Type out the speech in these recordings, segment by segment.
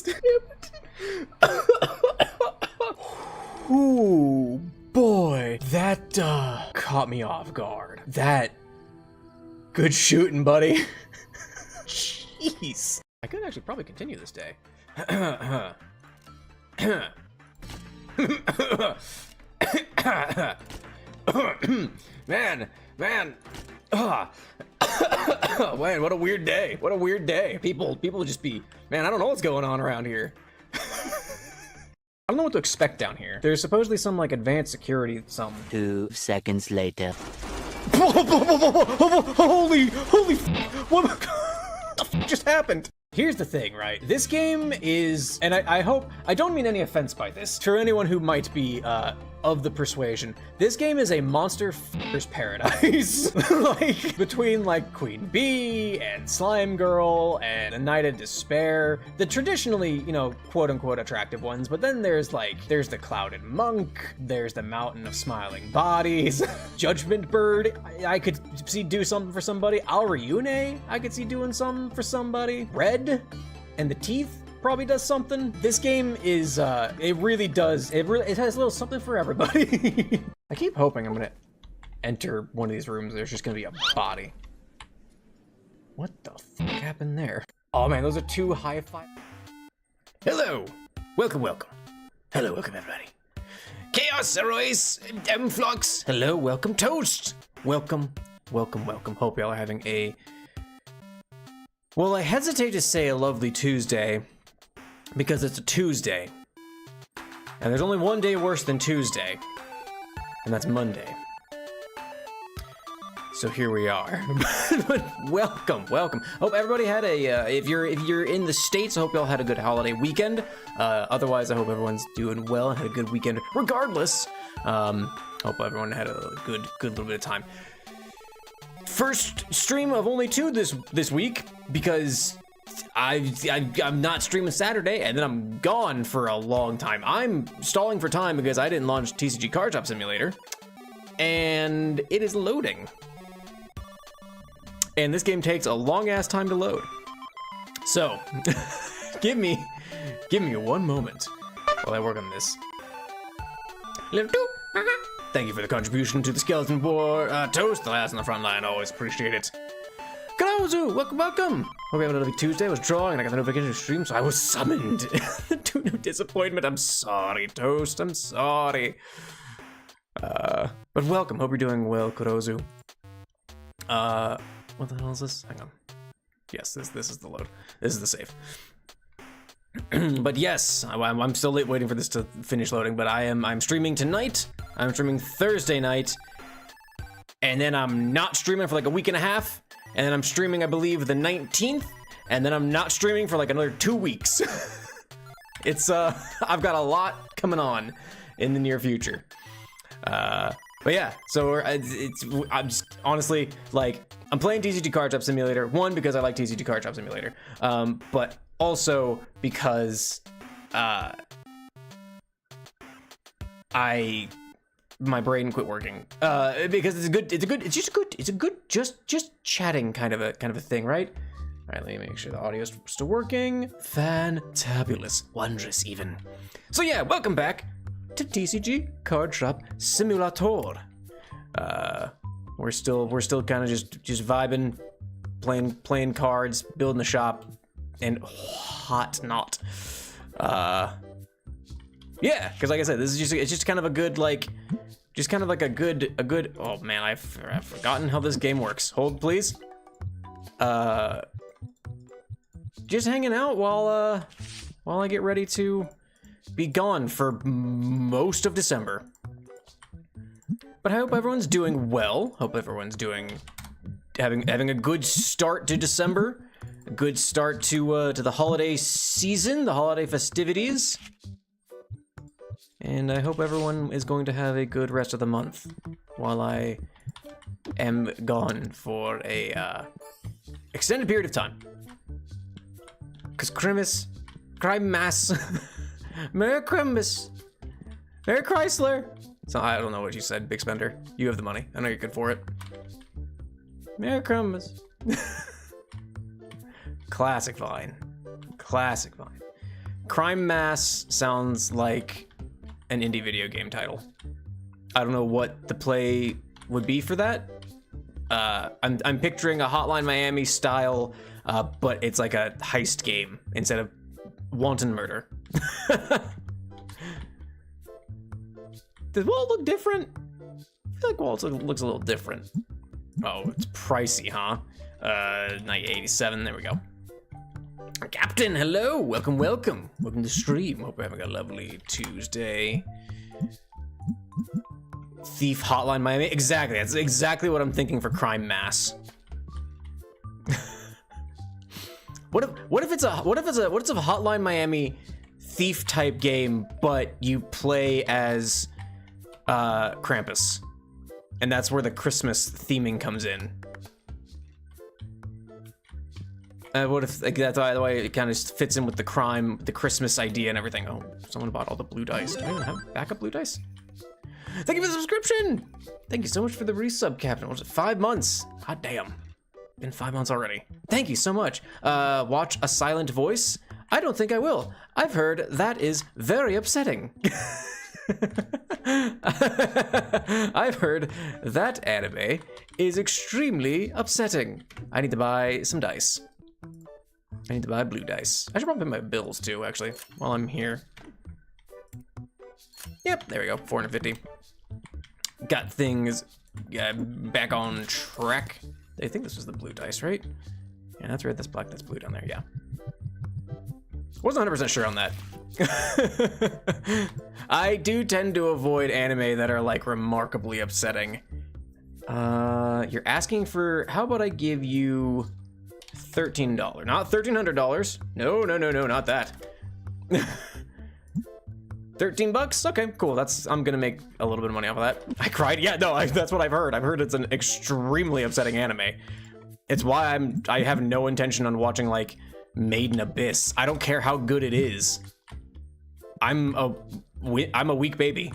Damn it. Ooh, boy, that caught me off guard. That good shooting, buddy. Jeez. I could actually probably continue this day. Man. Man, what a weird day. What a weird day. People just be, man, I don't know what's going on around here. I don't know what to expect down here. There's supposedly some like advanced security, some. 2 seconds later. Holy, what the f just happened? Here's the thing, right? This game is, and I hope, I don't mean any offense by this, to anyone who might be of the persuasion, this game is a monster f***er's paradise. Like, between like Queen Bee and Slime Girl and the Knight of Despair, the traditionally, you know, quote unquote attractive ones, but then there's the Clouded Monk, there's the Mountain of Smiling Bodies, Judgment Bird, I could see do something for somebody, Alriune, I could see doing something for somebody, Red, and the Teeth probably does something. This game is, it really does, it has a little something for everybody. I keep hoping I'm gonna enter one of these rooms, there's just gonna be a body. What the fuck happened there? Oh man, those are two hi-fi. Hello, welcome. Hello, welcome everybody. Chaos, Arois, Flux. Hello, welcome, Toast. Welcome. Hope y'all are having a, well, I hesitate to say a lovely Tuesday, because it's a Tuesday. And there's only one day worse than Tuesday, and that's Monday. So here we are. But welcome. Hope everybody had a, if you're in the States, I hope y'all had a good holiday weekend. Otherwise, I hope everyone's doing well and had a good weekend regardless. Hope everyone had a good little bit of time. First stream of only 2 this week, because I'm not streaming Saturday, and then I'm gone for a long time. I'm stalling for time because I didn't launch TCG Card Shop Simulator, and it is loading. And this game takes a long ass time to load. So, give me 1 moment while I work on this. Thank you for the contribution to the Skeleton War. Toast, the last on the front line, always appreciate it. Kaozu, welcome. Hope you have another Tuesday. I was drawing and I got the notification to stream, so I was summoned. To no disappointment. I'm sorry, Toast. I'm sorry. But welcome. Hope you're doing well, Kurozu. What the hell is this? Hang on. Yes, this is the load. This is the save. But yes, I'm still waiting for this to finish loading, but I'm streaming tonight. I'm streaming Thursday night. And then I'm not streaming for like a week and a half. And then I'm streaming, I believe, the 19th. And then I'm not streaming for like another 2 weeks. It's, I've got a lot coming on in the near future. But yeah, so I'm just, honestly, like, I'm playing TCG Card Shop Simulator. 1, because I like TCG Card Shop Simulator. But also because, my brain quit working, because it's a good just chatting kind of a thing, right? All right, let me make sure the audio's still working. Fantabulous, wondrous even. So yeah, welcome back to TCG Card Shop Simulator. We're still kind of just vibing, playing cards, building a shop, and whatnot. Yeah, because like I said, this is it's just kind of a good, like, just kind of like a good, oh man, I've forgotten how this game works. Hold, please. Just hanging out while I get ready to be gone for most of December. But I hope everyone's doing well. Hope everyone's having a good start to December. A good start to the holiday season, the holiday festivities. And I hope everyone is going to have a good rest of the month while I am gone for a extended period of time. Cause Christmas, Merry Christmas, Merry Chrysler. So I don't know what you said, Big Spender. You have the money. I know you're good for it. Merry Christmas. Classic Vine. Classic Vine. Crime Mass sounds like an indie video game title. I don't know what the play would be for that. I'm picturing a Hotline Miami style, but it's like a heist game instead of wanton murder. Does Walt look different? I feel like Walt looks a little different. Oh, it's pricey, huh? 87, there we go. Captain, hello, welcome to the stream. Hope you're having a lovely Tuesday. Thief Hotline Miami, exactly, that's exactly what I'm thinking for Crime Mass. What if it's a Hotline Miami thief type game, but you play as Krampus, and that's where the Christmas theming comes in. What if like, that's the way it kind of fits in with the crime, the Christmas idea and everything? Oh, someone bought all the blue dice. Do I even have backup blue dice? Thank you for the subscription. Thank you so much for the resub, Captain. What was it, 5 months? God damn, been 5 months already. Thank you so much. Watch A Silent Voice? I don't think I will. I've heard that is very upsetting. I've heard that anime is extremely upsetting. I need to buy some dice. I need to buy blue dice. I should probably pay my bills too, actually, while I'm here. Yep, there we go, 450. Got things back on track. I think this was the blue dice, right? Yeah, that's red, that's black, that's blue down there, yeah. Wasn't 100% sure on that. I do tend to avoid anime that are like remarkably upsetting. You're asking for, how about I give you $13, not $1,300. No, not that. 13 bucks? Okay, cool. I'm gonna make a little bit of money off of that. I cried. Yeah, no, that's what I've heard. I've heard it's an extremely upsetting anime. It's why I have no intention on watching like Made in Abyss. I don't care how good it is. I'm a weak baby.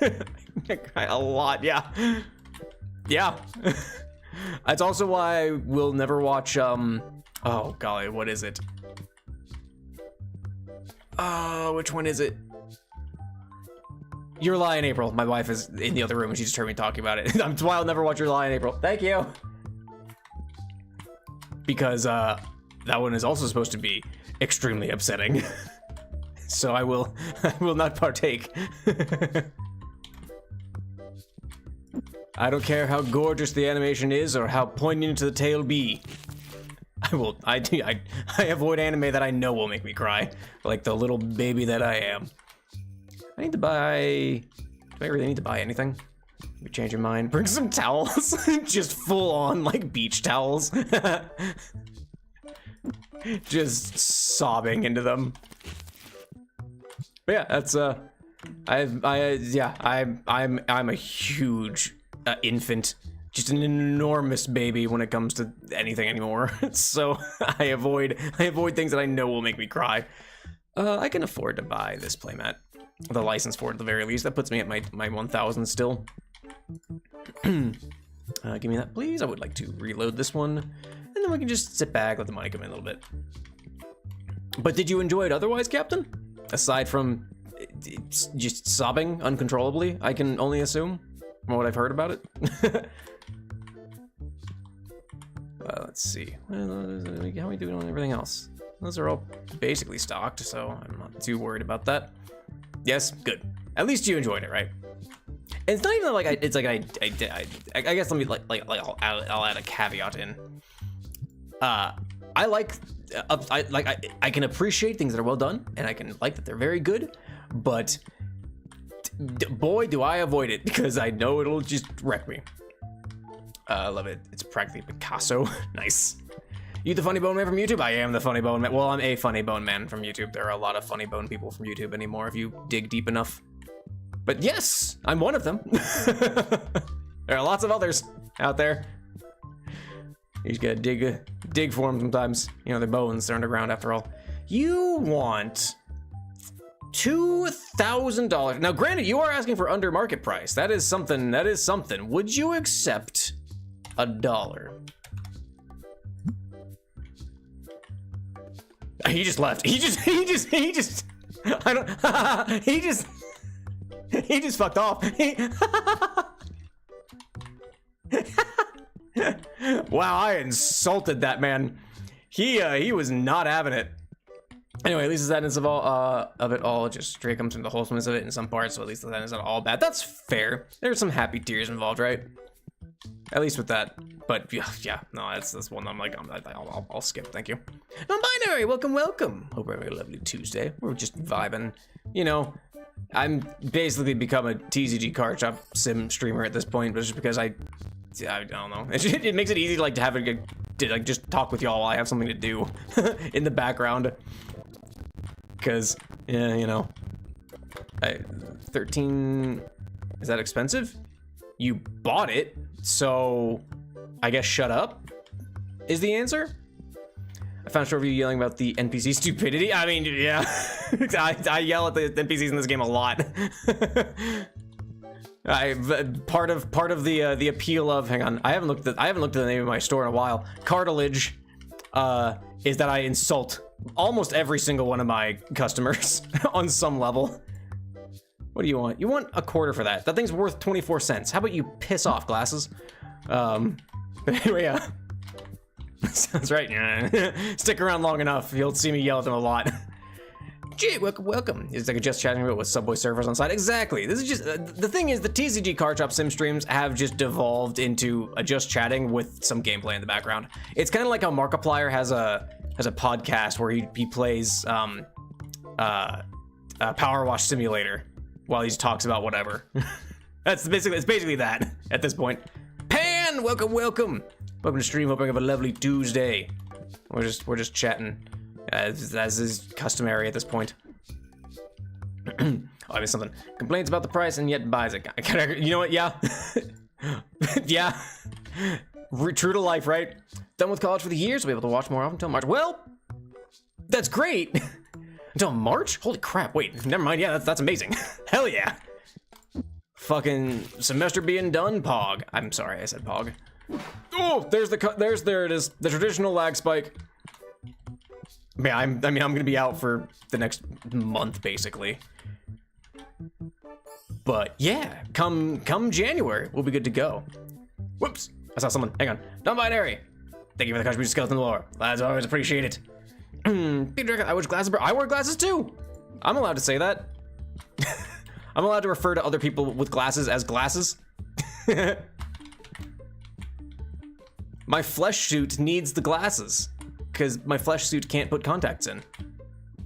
I cry a lot, yeah. Yeah. That's also why I will never watch, oh golly, what is it? Which one is it? Your Lie in April. My wife is in the other room and she just heard me talking about it. That's why I'll never watch Your Lie in April. Thank you. Because, that one is also supposed to be extremely upsetting. So I will not partake. I don't care how gorgeous the animation is or how poignant the tale be. I avoid anime that I know will make me cry, like the little baby that I am. I need to buy, do I really need to buy anything? You change your mind, bring some towels. Just full on like beach towels. Just sobbing into them. But yeah, that's I'm a huge infant, just an enormous baby when it comes to anything anymore. So I avoid things that I know will make me cry. I can afford to buy this playmat, the license for it at the very least. That puts me at my 1,000 still. Give me that, please. I would like to reload this one, and then we can just sit back, let the money come in a little bit. But did you enjoy it otherwise, Captain? Aside from just sobbing uncontrollably, I can only assume, from what I've heard about it. Let's see. How are we doing on everything else? Those are all basically stocked, so I'm not too worried about that. Yes, good. At least you enjoyed it, right? And it's not even like I guess let me I'll add a caveat in. I can appreciate things that are well done, and I can like that they're very good, but boy, do I avoid it because I know it'll just wreck me. I love it. It's practically Picasso. Nice. You the funny bone man from YouTube? I am the funny bone man. Well, I'm a funny bone man from YouTube. There are a lot of funny bone people from YouTube anymore if you dig deep enough. But yes, I'm one of them. There are lots of others out there. You just gotta dig for them sometimes. You know, they're bones, they're underground after all. You want $2,000. Now, granted, you are asking for under market price. That is something. Would you accept $1? He just left. He just, I don't, he just fucked off. Wow, I insulted that man. He was not having it. Anyway, at least the sadness of it all just straight comes from the wholesomeness of it in some parts, so at least the sadness is not all bad. That's fair. There's some happy tears involved, right? At least with that. But yeah, no, that's one I'm like, I'll skip, thank you. Non-binary, welcome. Hope you're having a lovely Tuesday. We're just vibing. You know, I'm basically become a TCG Card Shop Sim streamer at this point, but just because I don't know. It makes it easy to like to have it to like just talk with y'all while I have something to do in the background. Because yeah, you know, 13 is that expensive? You bought it, so I guess shut up is the answer. I found a short video yelling about the NPC stupidity. I mean, yeah, I yell at the NPCs in this game a lot. Part of the appeal of, hang on, I haven't looked at the name of my store in a while. Cartilage is that I insult almost every single one of my customers on some level. What do you want? You want a quarter for that? That thing's worth 24 cents. How about you piss off, glasses? But anyway, yeah. Sounds right. Stick around long enough, you'll see me yell at them a lot. Gee, welcome. It's like a just chatting about with Subway surfers on site. Exactly. This is just the thing is the TCG Card Shop Sim streams have just devolved into a just chatting with some gameplay in the background. It's kind of like how Markiplier has a podcast where he plays Power Wash Simulator while he talks about whatever. It's basically that at this point. Pan, welcome to stream. Hoping you have a lovely Tuesday. We're just chatting. As is customary at this point. Oh, I missed something. Complains about the price and yet buys it. You know what? Yeah. Yeah. True to life, right? Done with college for the year, so we'll be able to watch more often until March. Well, that's great. Until March? Holy crap. Wait, never mind. Yeah, that's amazing. Hell yeah. Fucking semester being done, Pog. I'm sorry, I said Pog. Oh, there it is. The traditional lag spike. Yeah, I'm gonna be out for the next month basically. But yeah, come January, we'll be good to go. Whoops, I saw someone. Hang on. Non-binary. Thank you for the contribution, skeleton lore. Lads, I always appreciate it. I wear glasses, bro. I wear glasses too. I'm allowed to say that. I'm allowed to refer to other people with glasses as glasses. My flesh suit needs the glasses. Because my flesh suit can't put contacts in.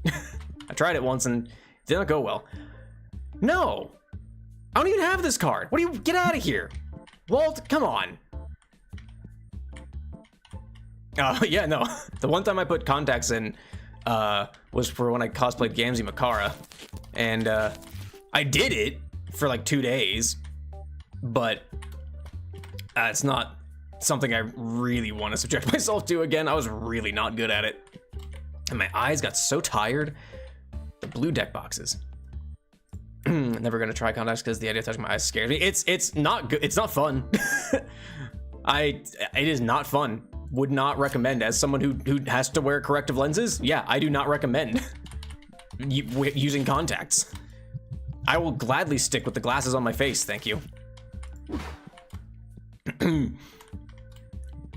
I tried it once and it did not go well. No! I don't even have this card. What do you, get out of here. Walt, come on. Yeah, no. The one time I put contacts in was for when I cosplayed Gamzee Makara. And I did it for like 2 days, but it's not something I really want to subject myself to again. I was really not good at it. And my eyes got so tired. The blue deck boxes. Never gonna try contacts because the idea of touching my eyes scares me. It's not good. It's not fun. It is not fun. Would not recommend as someone who has to wear corrective lenses. Yeah, I do not recommend using contacts. I will gladly stick with the glasses on my face. Thank you.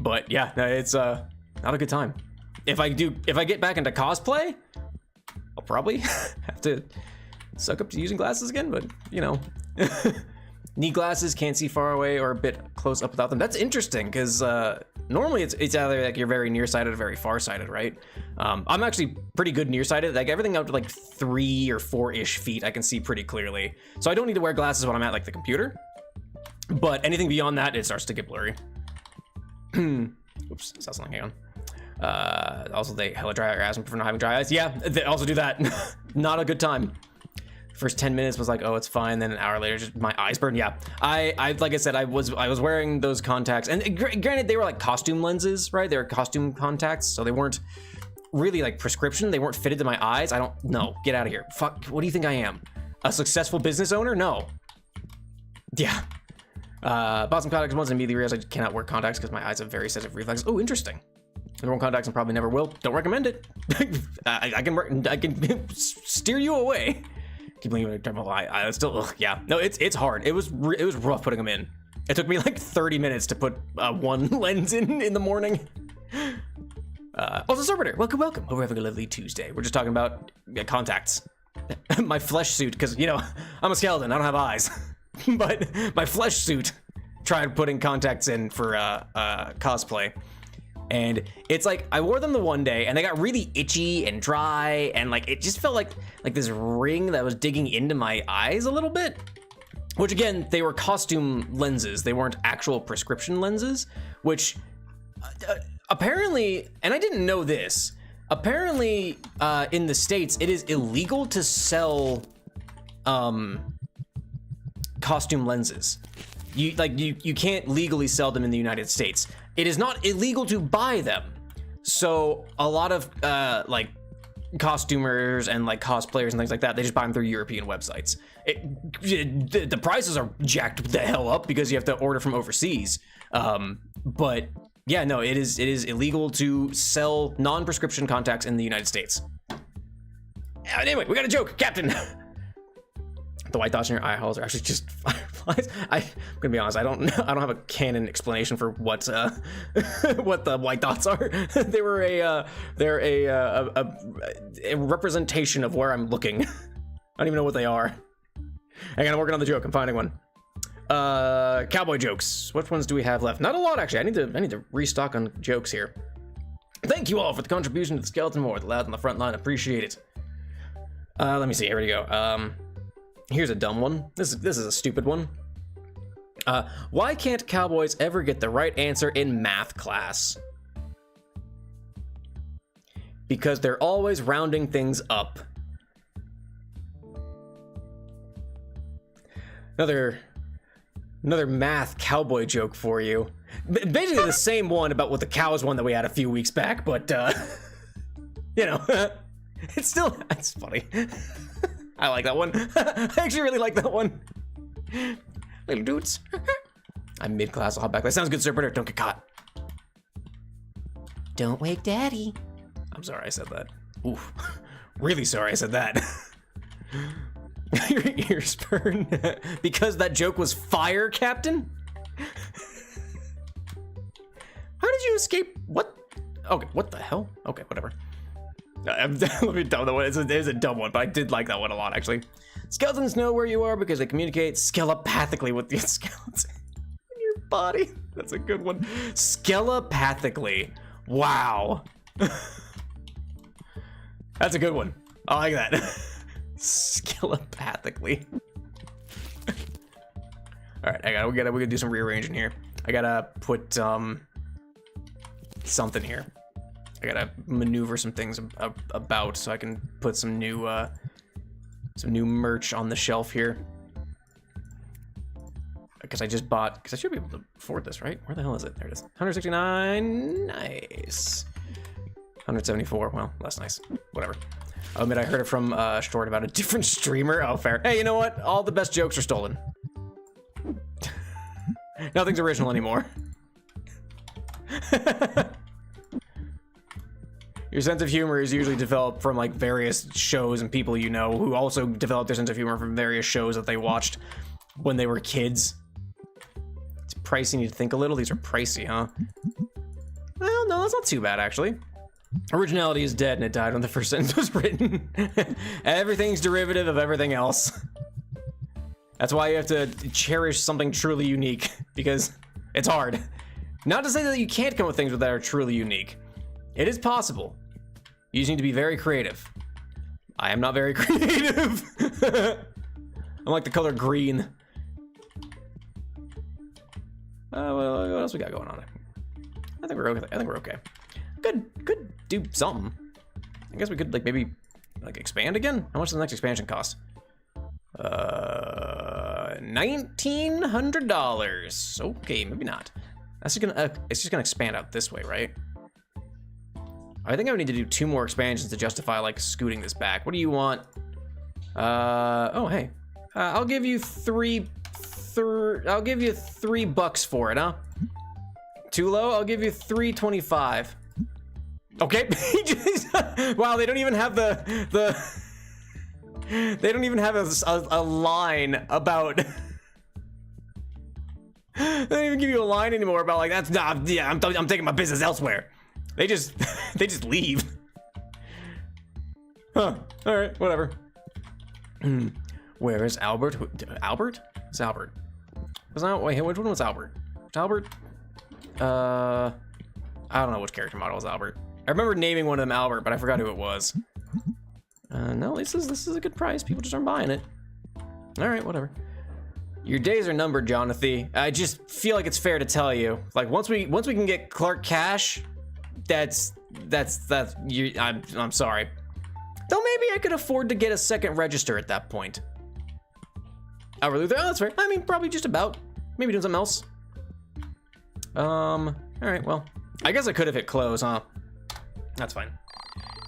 But yeah, it's not a good time. If I get back into cosplay, I'll probably have to suck up to using glasses again, but you know. Need glasses, can't see far away or a bit close up without them. That's interesting, because normally it's either like you're very nearsighted or very farsighted, right? I'm actually pretty good nearsighted. Like everything up to like 3 or 4-ish feet I can see pretty clearly. So I don't need to wear glasses when I'm at like the computer. But anything beyond that, it starts to get blurry. Oops, saw something, hang on. Also they hella dry orgasm for not having dry eyes. Yeah, they also do that. Not a good time. First 10 minutes was like, oh, it's fine. Then an hour later, just my eyes burned. Yeah, I like I said, I was wearing those contacts, and granted, they were like costume lenses, right? They were costume contacts, so they weren't really like prescription. They weren't fitted to my eyes. I don't know. Get out of here. Fuck. What do you think I am? A successful business owner? No. Yeah. Bought some contacts once and immediately realized I cannot wear contacts because my eyes have very sensitive reflexes. Oh, interesting. Never won contacts and probably never will. Don't recommend it. I can steer you away. Keep leaving. I still, ugh, yeah. No, it's hard. It was rough putting them in. It took me like 30 minutes to put one lens in the morning. Also, Serpenter, welcome. Hope we're having a lovely Tuesday. We're just talking about contacts. My flesh suit, because, you know, I'm a skeleton, I don't have eyes. But my flesh suit tried putting contacts in for cosplay. And it's like, I wore them the one day and they got really itchy and dry, and like, it just felt like this ring that was digging into my eyes a little bit. Which again, they were costume lenses. They weren't actual prescription lenses, which apparently, and I didn't know this, apparently in the States, it is illegal to sell costume lenses. You can't legally sell them in the United States. It is not illegal to buy them. So a lot of like costumers and like cosplayers and things like that, they just buy them through European websites. The prices are jacked the hell up because you have to order from overseas. But yeah, no, it is illegal to sell non-prescription contacts in the United States. Anyway, we got a joke, Captain. The white dots in your eye holes are actually just fireflies. I'm gonna be honest, I don't have a canon explanation for what what the white dots are. They're a representation of where I'm looking. I don't even know what they are. Hang on, I'm working on the joke. I'm finding one. Cowboy jokes. Which ones do we have left? Not a lot, actually. I need to restock on jokes here. Thank you all for the contribution to the skeleton war. The lads on the front line appreciate it. Let me see. Here we go. Here's a dumb one. This is a stupid one. Why can't cowboys ever get the right answer in math class? Because they're always rounding things up. Another math cowboy joke for you. Basically the same one about what the cows one that we had a few weeks back, but you know, it's funny. I like that one. I actually really like that one. Little dudes. I'm mid-class, I'll hop back. That sounds good, Sir Britter. Don't get caught. Don't wake Daddy. I'm sorry I said that. Oof. Really sorry I said that. Your ears burn. Because that joke was fire, Captain? How did you escape? What? Okay, what the hell? Okay, whatever. I'm definitely dumb. It's a dumb one, but I did like that one a lot, actually. Skeletons know where you are because they communicate skelepathically with the skeletons in your body. That's a good one. Skelepathically. Wow. That's a good one. I like that. Skelepathically. All right, we gotta do some rearranging here. I gotta put something here. I gotta maneuver some things about so I can put some new merch on the shelf here. Because I just bought, because I should be able to afford this, right? Where the hell is it? There it is. 169, nice. 174, well, less nice, whatever. I'll admit I heard it from Short about a different streamer. Oh, fair. Hey, you know what? All the best jokes are stolen. Nothing's original anymore. Your sense of humor is usually developed from like various shows and people you know who also develop their sense of humor from various shows that they watched when they were kids. It's pricey, need to think a little. These are pricey, huh? Well, no, that's not too bad, actually. Originality is dead and it died when the first sentence was written. Everything's derivative of everything else. That's why you have to cherish something truly unique, because it's hard. Not to say that you can't come up with things that are truly unique. It is possible. You just need to be very creative. I am not very creative. I'm like the color green. Well, what else we got going on? I think we're okay. Could do something. I guess we could like maybe like expand again. How much does the next expansion cost? $1,900. Okay, maybe not. That's just gonna it's just gonna expand out this way, right? I think I would need to do 2 more expansions to justify like scooting this back. What do you want? Oh hey, I'll give you I'll give you $3 for it, huh? Too low? I'll give you $3.25. Okay. Wow, they don't even have the they don't even have a line about. They don't even give you a line anymore about like, that's not, yeah, I'm taking my business elsewhere. They just leave. Huh. All right, whatever. Where is Albert? Albert? It's Albert. Wait, which one was Albert? Was Albert? I don't know which character model was Albert. I remember naming one of them Albert, but I forgot who it was. No, this is a good price. People just aren't buying it. All right, whatever. Your days are numbered, Jonathan. I just feel like it's fair to tell you, like once we can get Clark Cash, that's you. I'm sorry. Though maybe I could afford to get a second register at that point. Albert Luther, oh, that's fair. I mean, probably just about. Maybe doing something else. All right, well, I guess I could have hit close, huh? That's fine.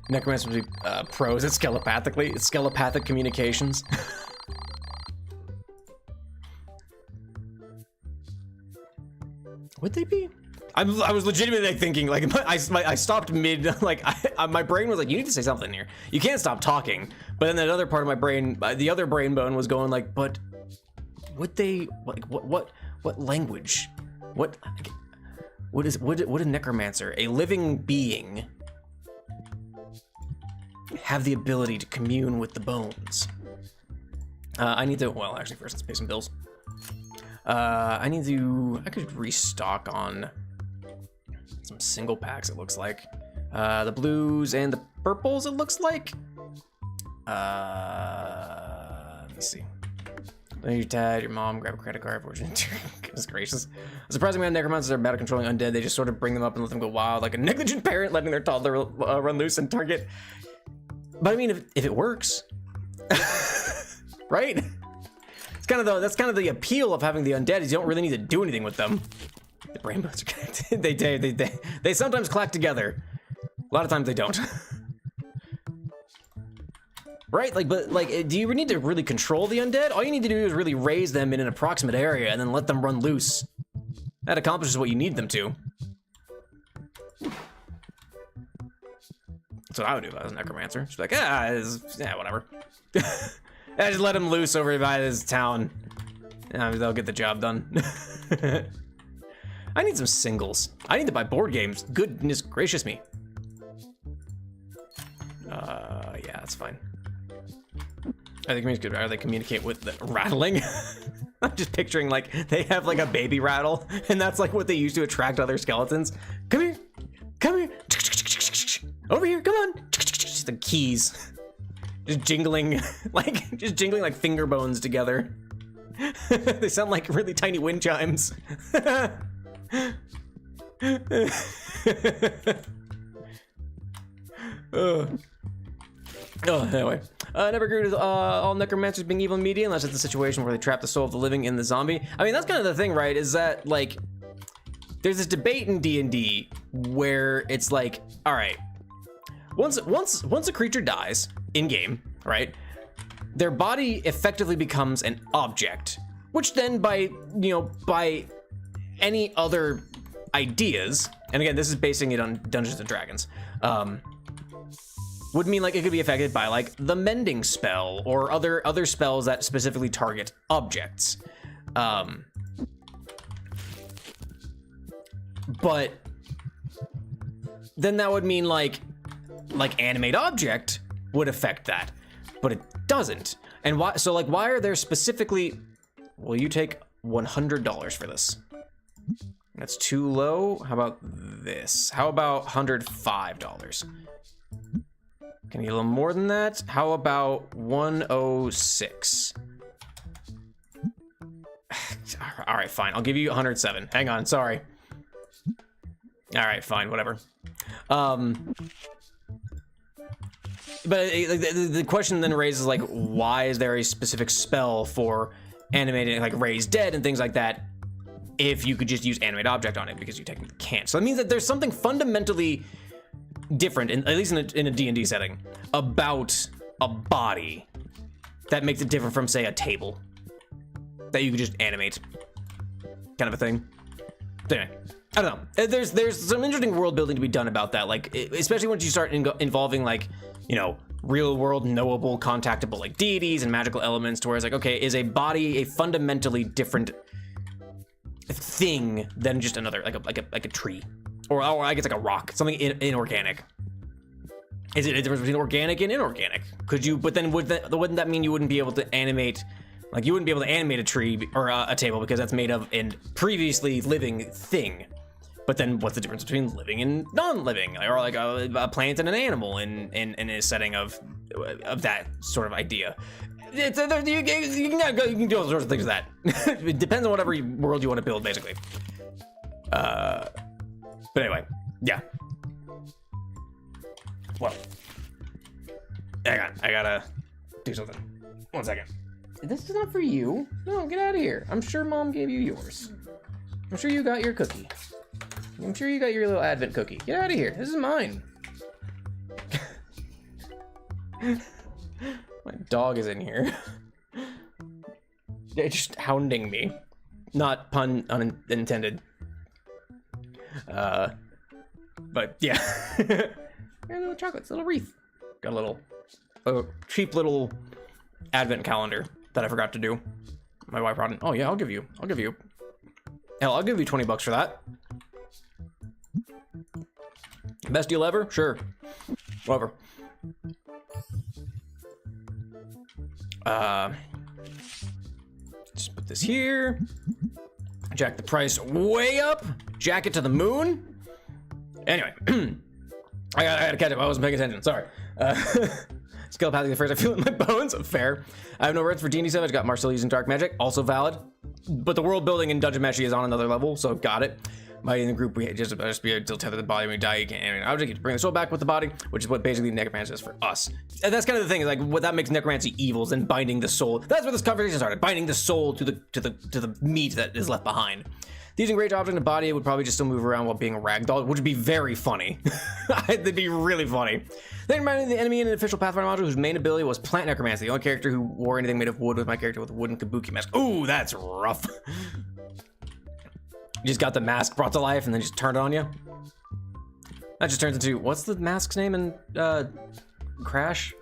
Necromancer would be pros at telepathic communications. Would they be? I was legitimately thinking, like, I stopped mid, like, my brain was like, you need to say something here. You can't stop talking. But then that other part of my brain, the other brain bone was going like, but would they, like, what language? What a necromancer, a living being, have the ability to commune with the bones? I need to, well, actually, first let's pay some bills. I could restock on some single packs, it looks like. The blues and the purples, it looks like. Let me see. Your dad, your mom, grab a credit card. Goodness gracious. Surprisingly, necromancers are bad at controlling undead. They just sort of bring them up and let them go wild, like a negligent parent letting their toddler run loose and target. But I mean, if it works, right? That's kind of the appeal of having the undead, is you don't really need to do anything with them. The brain bones are connected. They sometimes clack together. A lot of times they don't. Right? Like, but like, do you need to really control the undead? All you need to do is really raise them in an approximate area and then let them run loose. That accomplishes what you need them to. That's what I would do if I was a necromancer. Just be like, yeah, whatever. I just let him loose over by this town. They'll get the job done. I need some singles. I need to buy board games. Goodness gracious me. Yeah, that's fine. Are they communicate with the rattling? I'm just picturing like they have like a baby rattle, and that's like what they use to attract other skeletons. Come here, over here, come on. Just the keys, just jingling like finger bones together. They sound like really tiny wind chimes. Anyway. Never agree with all necromancers being evil media unless it's a situation where they trap the soul of the living in the zombie. I mean, that's kind of the thing, right? Is that, like, there's this debate in D&D where it's like, all right, once a creature dies in-game, right, their body effectively becomes an object, which then by any other ideas, and again, this is basing it on Dungeons & Dragons, would mean like it could be affected by like the mending spell or other spells that specifically target objects. But then that would mean like animate object would affect that, but it doesn't. And why? So like, why are there specifically? Will you take $100 for this? That's too low. How about this? How about $105? Can you get a little more than that? How about 106? All right, fine. I'll give you 107. Hang on, sorry. All right, fine, whatever. But the question then raises like, why is there a specific spell for animating, like raise dead and things like that, if you could just use animate object on it, because you technically can't. So that means that there's something fundamentally different, at least in a D&D setting, about a body that makes it different from, say, a table that you could just animate, kind of a thing. But anyway, I don't know. There's some interesting world building to be done about that. Like, especially once you start involving like, you know, real world knowable, contactable like deities and magical elements, to where it's like, okay, is a body a fundamentally different thing than just another like a tree, or I guess like a rock, something inorganic? Is it a difference between organic and inorganic? Could you? But then wouldn't that mean you wouldn't be able to animate? Like, you wouldn't be able to animate a tree or a table because that's made of a previously living thing. But then what's the difference between living and non-living, or like a plant and an animal in a setting of that sort of idea? You can do all sorts of things with that. It depends on whatever world you want to build, basically. But anyway, yeah. Well, hang on, I gotta do something. 1 second. This is not for you. No, get out of here. I'm sure mom gave you yours. I'm sure you got your cookie. I'm sure you got your little advent cookie. Get out of here. This is mine. My dog is in here. They're just hounding me. Not pun unintended. But yeah. Got a little chocolates, a little wreath. Got a little cheap little advent calendar that I forgot to do. My wife brought in. Oh yeah, I'll give you. Hell, I'll give you $20 for that. Best deal ever? Sure. Whatever. Just put this here. Jack the price way up. Jack it to the moon. Anyway, I gotta catch up. I wasn't paying attention. Sorry. Skill pathing first. I feel it in my bones. Fair. I have no words for D&D 7. I got Marcel using dark magic. Also valid. But the world building in Dungeon Meshi is on another level, so got it. In the group, we just be able to tether the body when we die. You can't. I would get to bring the soul back with the body, which is what basically necromancy is for us. And that's kind of the thing. Is like what that makes necromancy evils and binding the soul. That's where this conversation started. Binding the soul to the meat that is left behind. Using rage object in the body, it would probably just still move around while being a ragdoll, which would be very funny. That'd be really funny. Then reminding the enemy in an official Pathfinder module whose main ability was plant necromancy. The only character who wore anything made of wood was my character with a wooden kabuki mask. Ooh, that's rough. You just got the mask brought to life and then just turned it on you. That just turns into, what's the mask's name in Crash?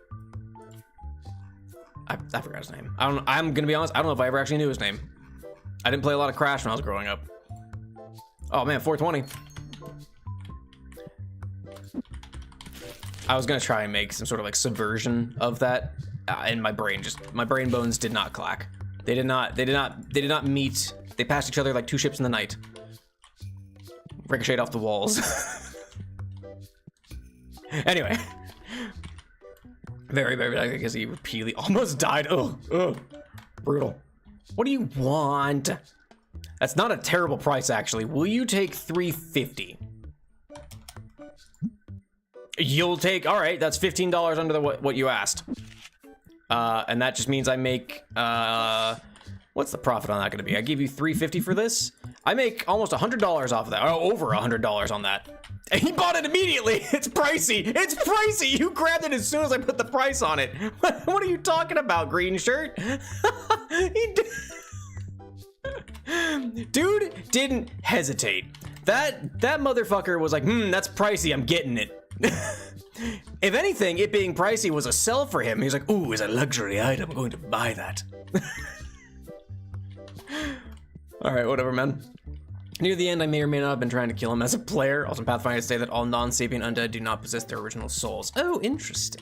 I forgot his name. I'm gonna be honest, I don't know if I ever actually knew his name. I didn't play a lot of Crash when I was growing up. Oh man, 420. I was gonna try and make some sort of like subversion of that, and my brain bones did not clack. They did not meet. They passed each other like two ships in the night. Ricocheted off the walls. Anyway, very because he repeatedly almost died. Oh, brutal. What do you want? That's not a terrible price, actually. Will you take $350? You'll take, all right, that's $15 under what you asked. And that just means I make, what's the profit on that gonna be? I give you $350 for this. I make almost $100 off of that, or over $100 on that. And he bought it immediately. It's pricey. It's pricey. You grabbed it as soon as I put the price on it. What are you talking about, green shirt? Dude didn't hesitate. That motherfucker was like, that's pricey, I'm getting it. If anything, it being pricey was a sell for him. He's like, ooh, it's a luxury item, I'm going to buy that. All right, whatever, man. Near the end, I may or may not have been trying to kill him as a player. Also, in Pathfinder, say that all non-sapient undead do not possess their original souls. Oh, interesting.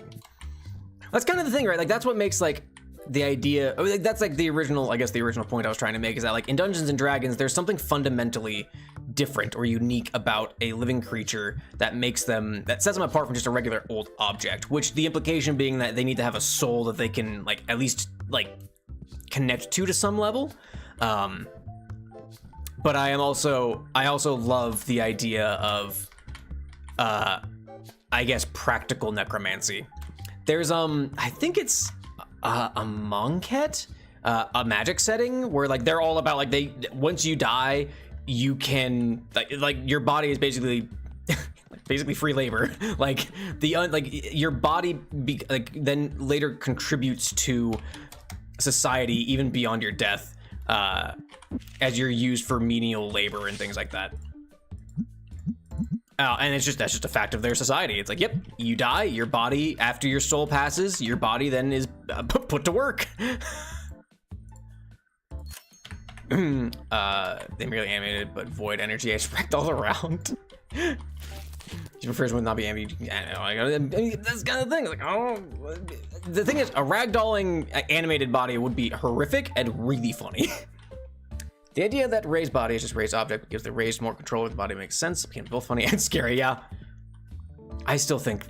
That's kind of the thing, right? Like, that's what makes, like, the idea, like, that's like the original, I guess the original point I was trying to make is that, like, in Dungeons and Dragons, there's something fundamentally different or unique about a living creature that makes them, that sets them apart from just a regular old object, which the implication being that they need to have a soul that they can, like, at least, like, connect to some level. But I also love the idea of, I guess, practical necromancy. There's, I think it's a Monket, a magic setting where, like, they're all about, like, once you die, you can, like your body is basically free labor. Like, your body then later contributes to society even beyond your death, as you're used for menial labor and things like that. And that's just a fact of their society. It's like, yep, you die, your body, after your soul passes, your body then is put to work. They merely animated, but void energy is wrecked all around. She prefers would not be animated. I mean, that's kind of thing. Like, oh, the thing is, a ragdolling animated body would be horrific and really funny. The idea that raised body is just raised object gives the raised more control of the body makes sense. It became both funny and scary. Yeah, I still think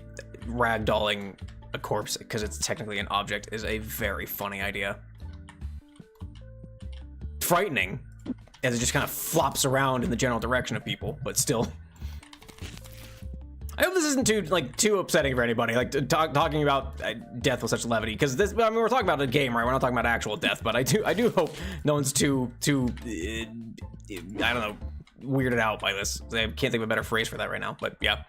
ragdolling a corpse because it's technically an object is a very funny idea. Frightening, as it just kind of flops around in the general direction of people, but still. I hope this isn't too upsetting for anybody. Like talking about death with such levity, because this. I mean, we're talking about a game, right? We're not talking about actual death, but I do hope no one's too I don't know, weirded out by this. I can't think of a better phrase for that right now, but yeah.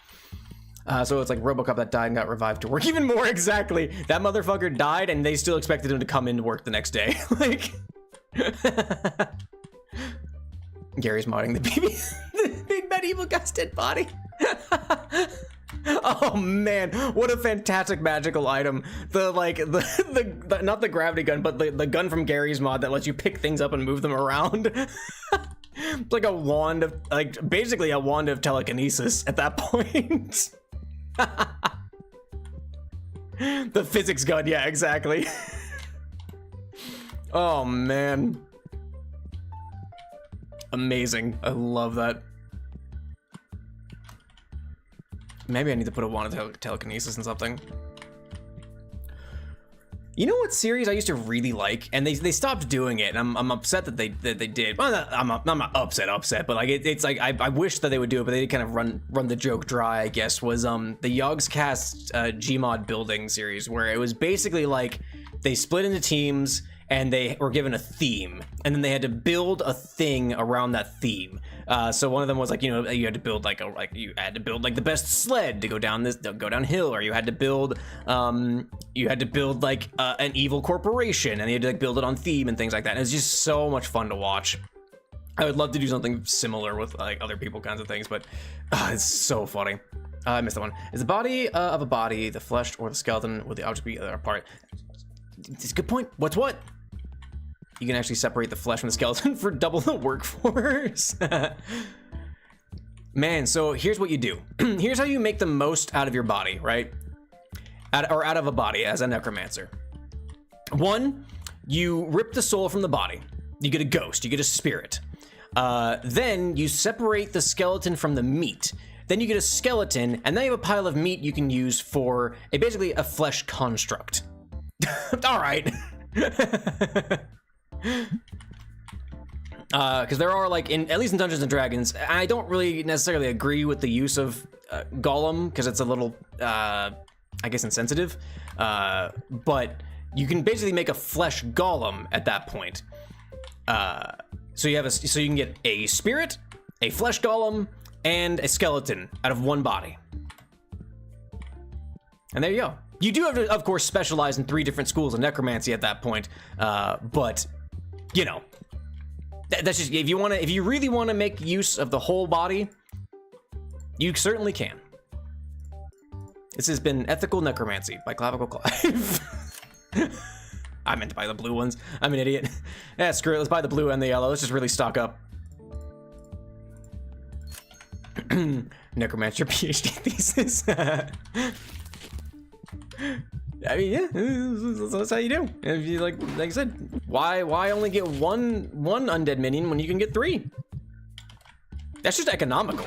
So it's like RoboCop that died and got revived to work even more. Exactly, that motherfucker died, and they still expected him to come into work the next day. Like, Gary's modding the big medieval guy's dead body. Oh man, what a fantastic magical item. The not the gravity gun, but the gun from Gary's mod that lets you pick things up and move them around. It's like a wand of, like, basically a wand of telekinesis at that point. The physics gun, yeah, exactly. Oh man. Amazing. I love that. Maybe I need to put a wand of telekinesis in something. You know what series I used to really like, and they stopped doing it, and I'm upset that they did. Well, I'm not upset, but like it's like I wish that they would do it, but they kind of run the joke dry, I guess. Was the Yogscast Gmod building series, where it was basically like they split into teams and they were given a theme, and then they had to build a thing around that theme. So one of them was like, you know, you had to build like the best sled to go downhill, or you had to build like an evil corporation, and you had to like build it on theme and things like that. And it's just so much fun to watch. I would love to do something similar with like other people kinds of things, but it's so funny. I missed that one. Is the body of a body the flesh or the skeleton? Would the object be a part? It's a good point. What's what? You can actually separate the flesh from the skeleton for double the workforce. Man, so here's what you do. Here's how you make the most out of your body, right? Out of a body as a necromancer. One, you rip the soul from the body. You get a ghost, you get a spirit. Then you separate the skeleton from the meat. Then you get a skeleton, and then you have a pile of meat you can use for basically a flesh construct. All right. Because there are, like, at least in Dungeons and Dragons, I don't really necessarily agree with the use of Golem, because it's a little, I guess, insensitive. But you can basically make a flesh golem at that point. So you can get a spirit, a flesh golem, and a skeleton out of one body. And there you go. You do have to, of course, specialize in 3 different schools of necromancy at that point, but you know, that's just, if you really want to make use of the whole body, you certainly can. This has been Ethical Necromancy by Clavicle Clive. I meant to buy the blue ones. I'm an idiot. Yeah, screw it. Let's buy the blue and the yellow. Let's just really stock up. Necromancer PhD thesis. I mean, yeah, that's how you do. If you like I said, why only get one undead minion when you can get 3? That's just economical.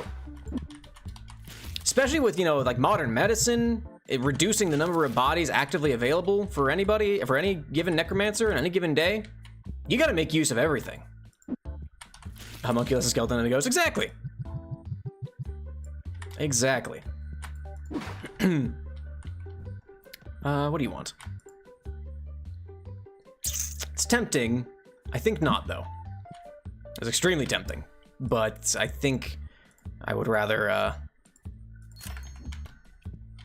Especially with, you know, like modern medicine, reducing the number of bodies actively available for anybody, for any given necromancer on any given day. You got to make use of everything. Homunculus, a skeleton, and a ghost. Exactly. Exactly. What do you want? It's tempting. I think not, though. It's extremely tempting, but I think I would rather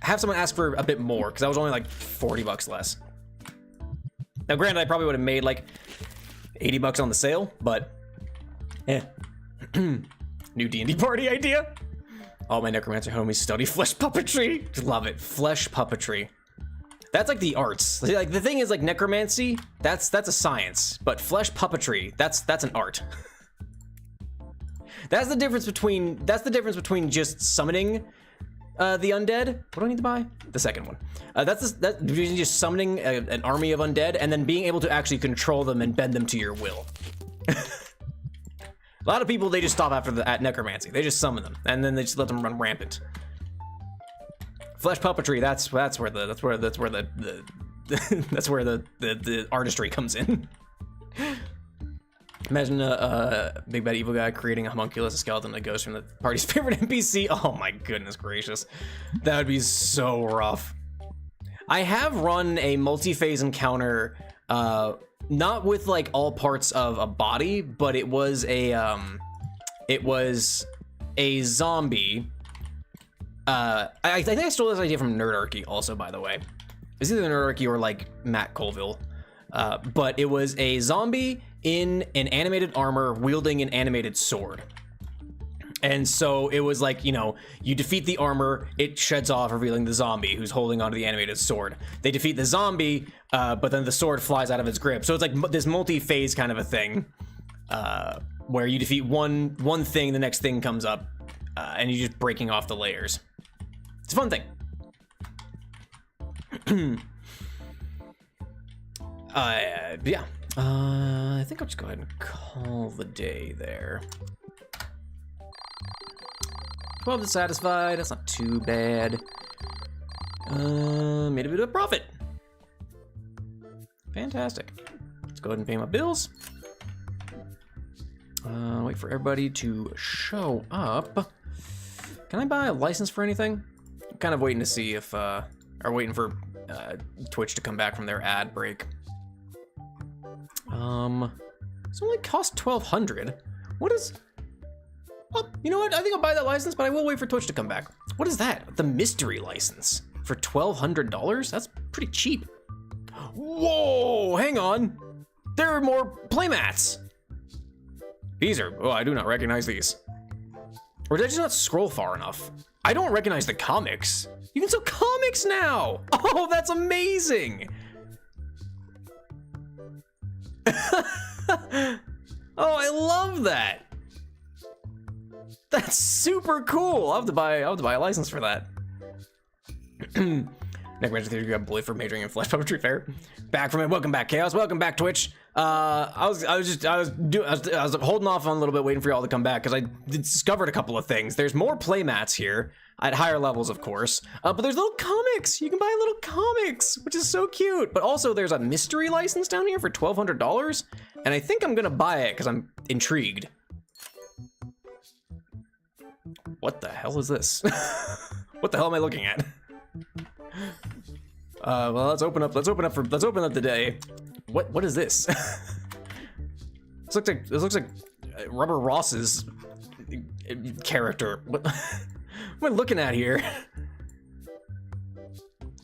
have someone ask for a bit more, because that was only like 40 bucks less. Now, granted, I probably would have made like 80 bucks on the sale, but New D&D party idea? All my necromancer homies study flesh puppetry. Love it. Flesh puppetry. That's like the arts. Like the thing is like necromancy, that's a science, but flesh puppetry, that's an art. That's the difference between just summoning the undead. What do I need to buy? The second one. That's just summoning an army of undead and then being able to actually control them and bend them to your will. A lot of people, they just stop at necromancy. They just summon them and then they just let them run rampant. Flesh puppetry, that's where the artistry comes in. Imagine a big bad evil guy creating a homunculus, a skeleton, a ghost from the party's favorite NPC. Oh my goodness gracious. That would be so rough. I have run a multi-phase encounter, not with like all parts of a body, but it was a zombie. I think I stole this idea from Nerdarchy also, by the way. It's either Nerdarchy or like Matt Colville. But it was a zombie in an animated armor wielding an animated sword. And so it was like, you know, you defeat the armor, it sheds off, revealing the zombie who's holding onto the animated sword. They defeat the zombie, but then the sword flies out of its grip. So it's like this multi-phase kind of a thing, where you defeat one thing, the next thing comes up, and you're just breaking off the layers. It's a fun thing. Yeah. I think I'll just go ahead and call the day there. 12 dissatisfied, that's not too bad. Made a bit of a profit. Fantastic. Let's go ahead and pay my bills. Wait for everybody to show up. Can I buy a license for anything? I'm kind of waiting to see if, or waiting for Twitch to come back from their ad break. It's only cost 1,200. What is? Oh, you know what? I think I'll buy that license, but I will wait for Twitch to come back. What is that? The mystery license for $1,200? That's pretty cheap. Whoa! Hang on. There are more playmats. These are. Oh, I do not recognize these. Or did I just not scroll far enough? I don't recognize the comics. You can sell comics now. Oh, that's amazing. Oh, I love that. That's super cool. I'll have to buy a license for that. Necromancer Theater got bullied for majoring in flesh puppetry. Fair. Back from it. Welcome back, Chaos. Welcome back, Twitch. I was holding off on a little bit, waiting for y'all to come back because I discovered a couple of things. There's more playmats here at higher levels, of course, but there's little comics. You can buy little comics, which is so cute. But also, there's a mystery license down here for $1,200, and I think I'm gonna buy it because I'm intrigued. What the hell is this? What the hell am I looking at? Well, let's open up the day. What is this? This looks like Rubber Ross's character. What am I looking at here?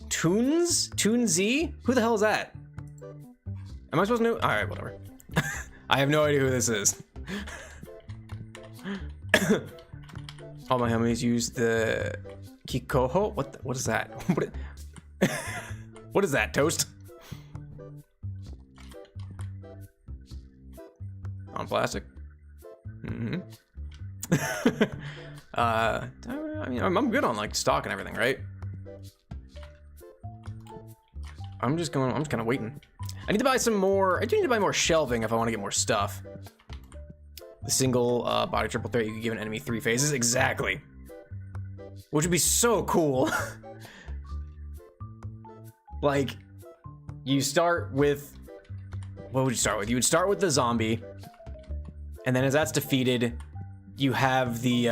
Toonsy? Who the hell is that? Am I supposed to know? All right, whatever. I have no idea who this is. All my homies use the Kikoho. What is that? What is that, Toast? On plastic. Mm-hmm. I mean, I'm good on like stock and everything, right? I'm just kind of waiting. I need to buy some more. I do need to buy more shelving if I want to get more stuff. The single body triple threat, you can give an enemy 3 phases. Exactly. Which would be so cool. Like, you start with, what would you start with? You would start with the zombie, and then as that's defeated, you have the,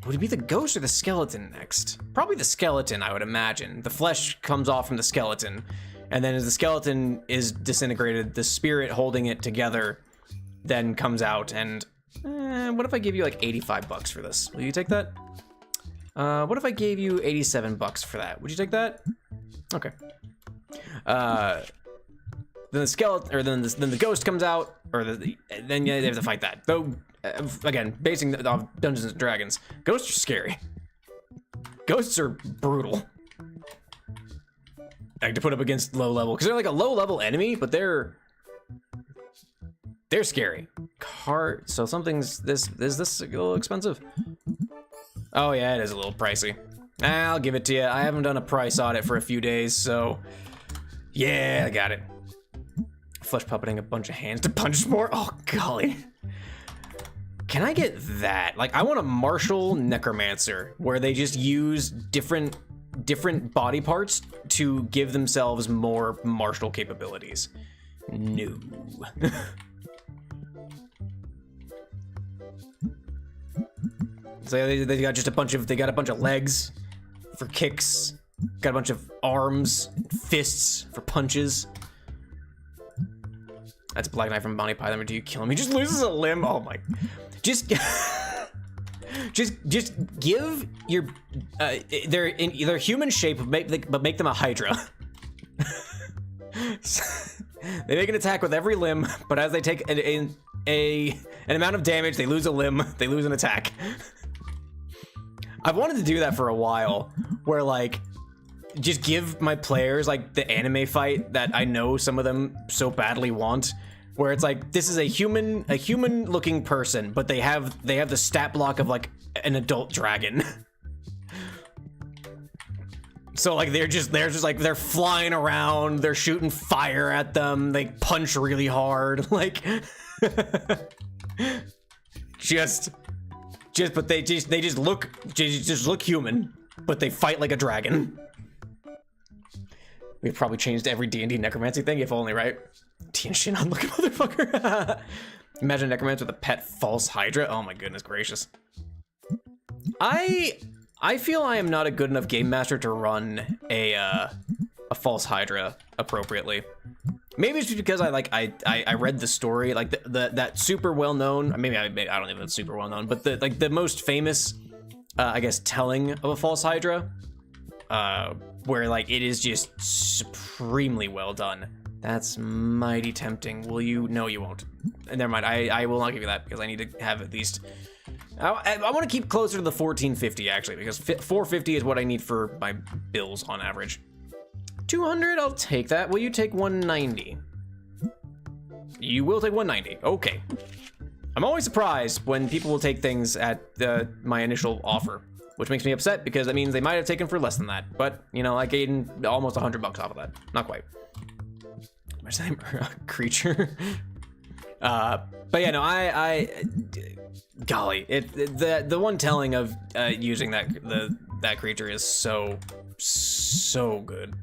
would it be the ghost or the skeleton next? Probably the skeleton, I would imagine. The flesh comes off from the skeleton, and then as the skeleton is disintegrated, the spirit holding it together then comes out, and what if I give you like 85 bucks for this? Will you take that? What if I gave you 87 bucks for that? Would you take that? Okay. Then the skeleton, or then the ghost comes out, or then you have to fight that. Though again, basing it off Dungeons and Dragons, ghosts are scary. Ghosts are brutal. Like to put up against low level, because they're like a low level enemy, but they're scary. So something's is this a little expensive? Oh yeah, it is a little pricey. I'll give it to you. I haven't done a price audit for a few days, so yeah, I got it. Flesh puppeting a bunch of hands to punch more. Oh golly. Can I get that? Like, I want a martial necromancer where they just use different body parts to give themselves more martial capabilities. No. So they got just a bunch of legs for kicks, got a bunch of arms, fists for punches. That's Black Knight from Monty Python. Do you kill him? He just loses a limb. Oh my! Just give your they're human shape, but make them a Hydra. They make an attack with every limb, but as they take an amount of damage, they lose a limb. They lose an attack. I've wanted to do that for a while, where like, just give my players like the anime fight that I know some of them so badly want, where it's like, this is a human looking person, but they have the stat block of like an adult dragon. So like they're just like, they're flying around, they're shooting fire at them, they punch really hard, like but they just look human, but they fight like a dragon. We've probably changed every D&D necromancy thing, if only, right? Tian on looking motherfucker. Imagine a necromancer with a pet false Hydra. Oh my goodness gracious. I feel I am not a good enough game master to run a false Hydra appropriately. Maybe it's just because I read the story, like that super well known. Maybe I don't know if it's super well known, but the most famous, I guess, telling of a false Hydra, where like it is just supremely well done. That's mighty tempting. Will you? No, you won't. Never mind. I will not give you that because I need to have at least. I want to keep closer to the 1450 actually, because 450 is what I need for my bills on average. 200, I'll take that. Will you take 190? You will take 190. Okay. I'm always surprised when people will take things at my initial offer, which makes me upset because that means they might have taken for less than that. But you know, I gained almost $100 off of that. Not quite. What's the name? Creature. But yeah, no, golly, the one telling of using that creature is so good.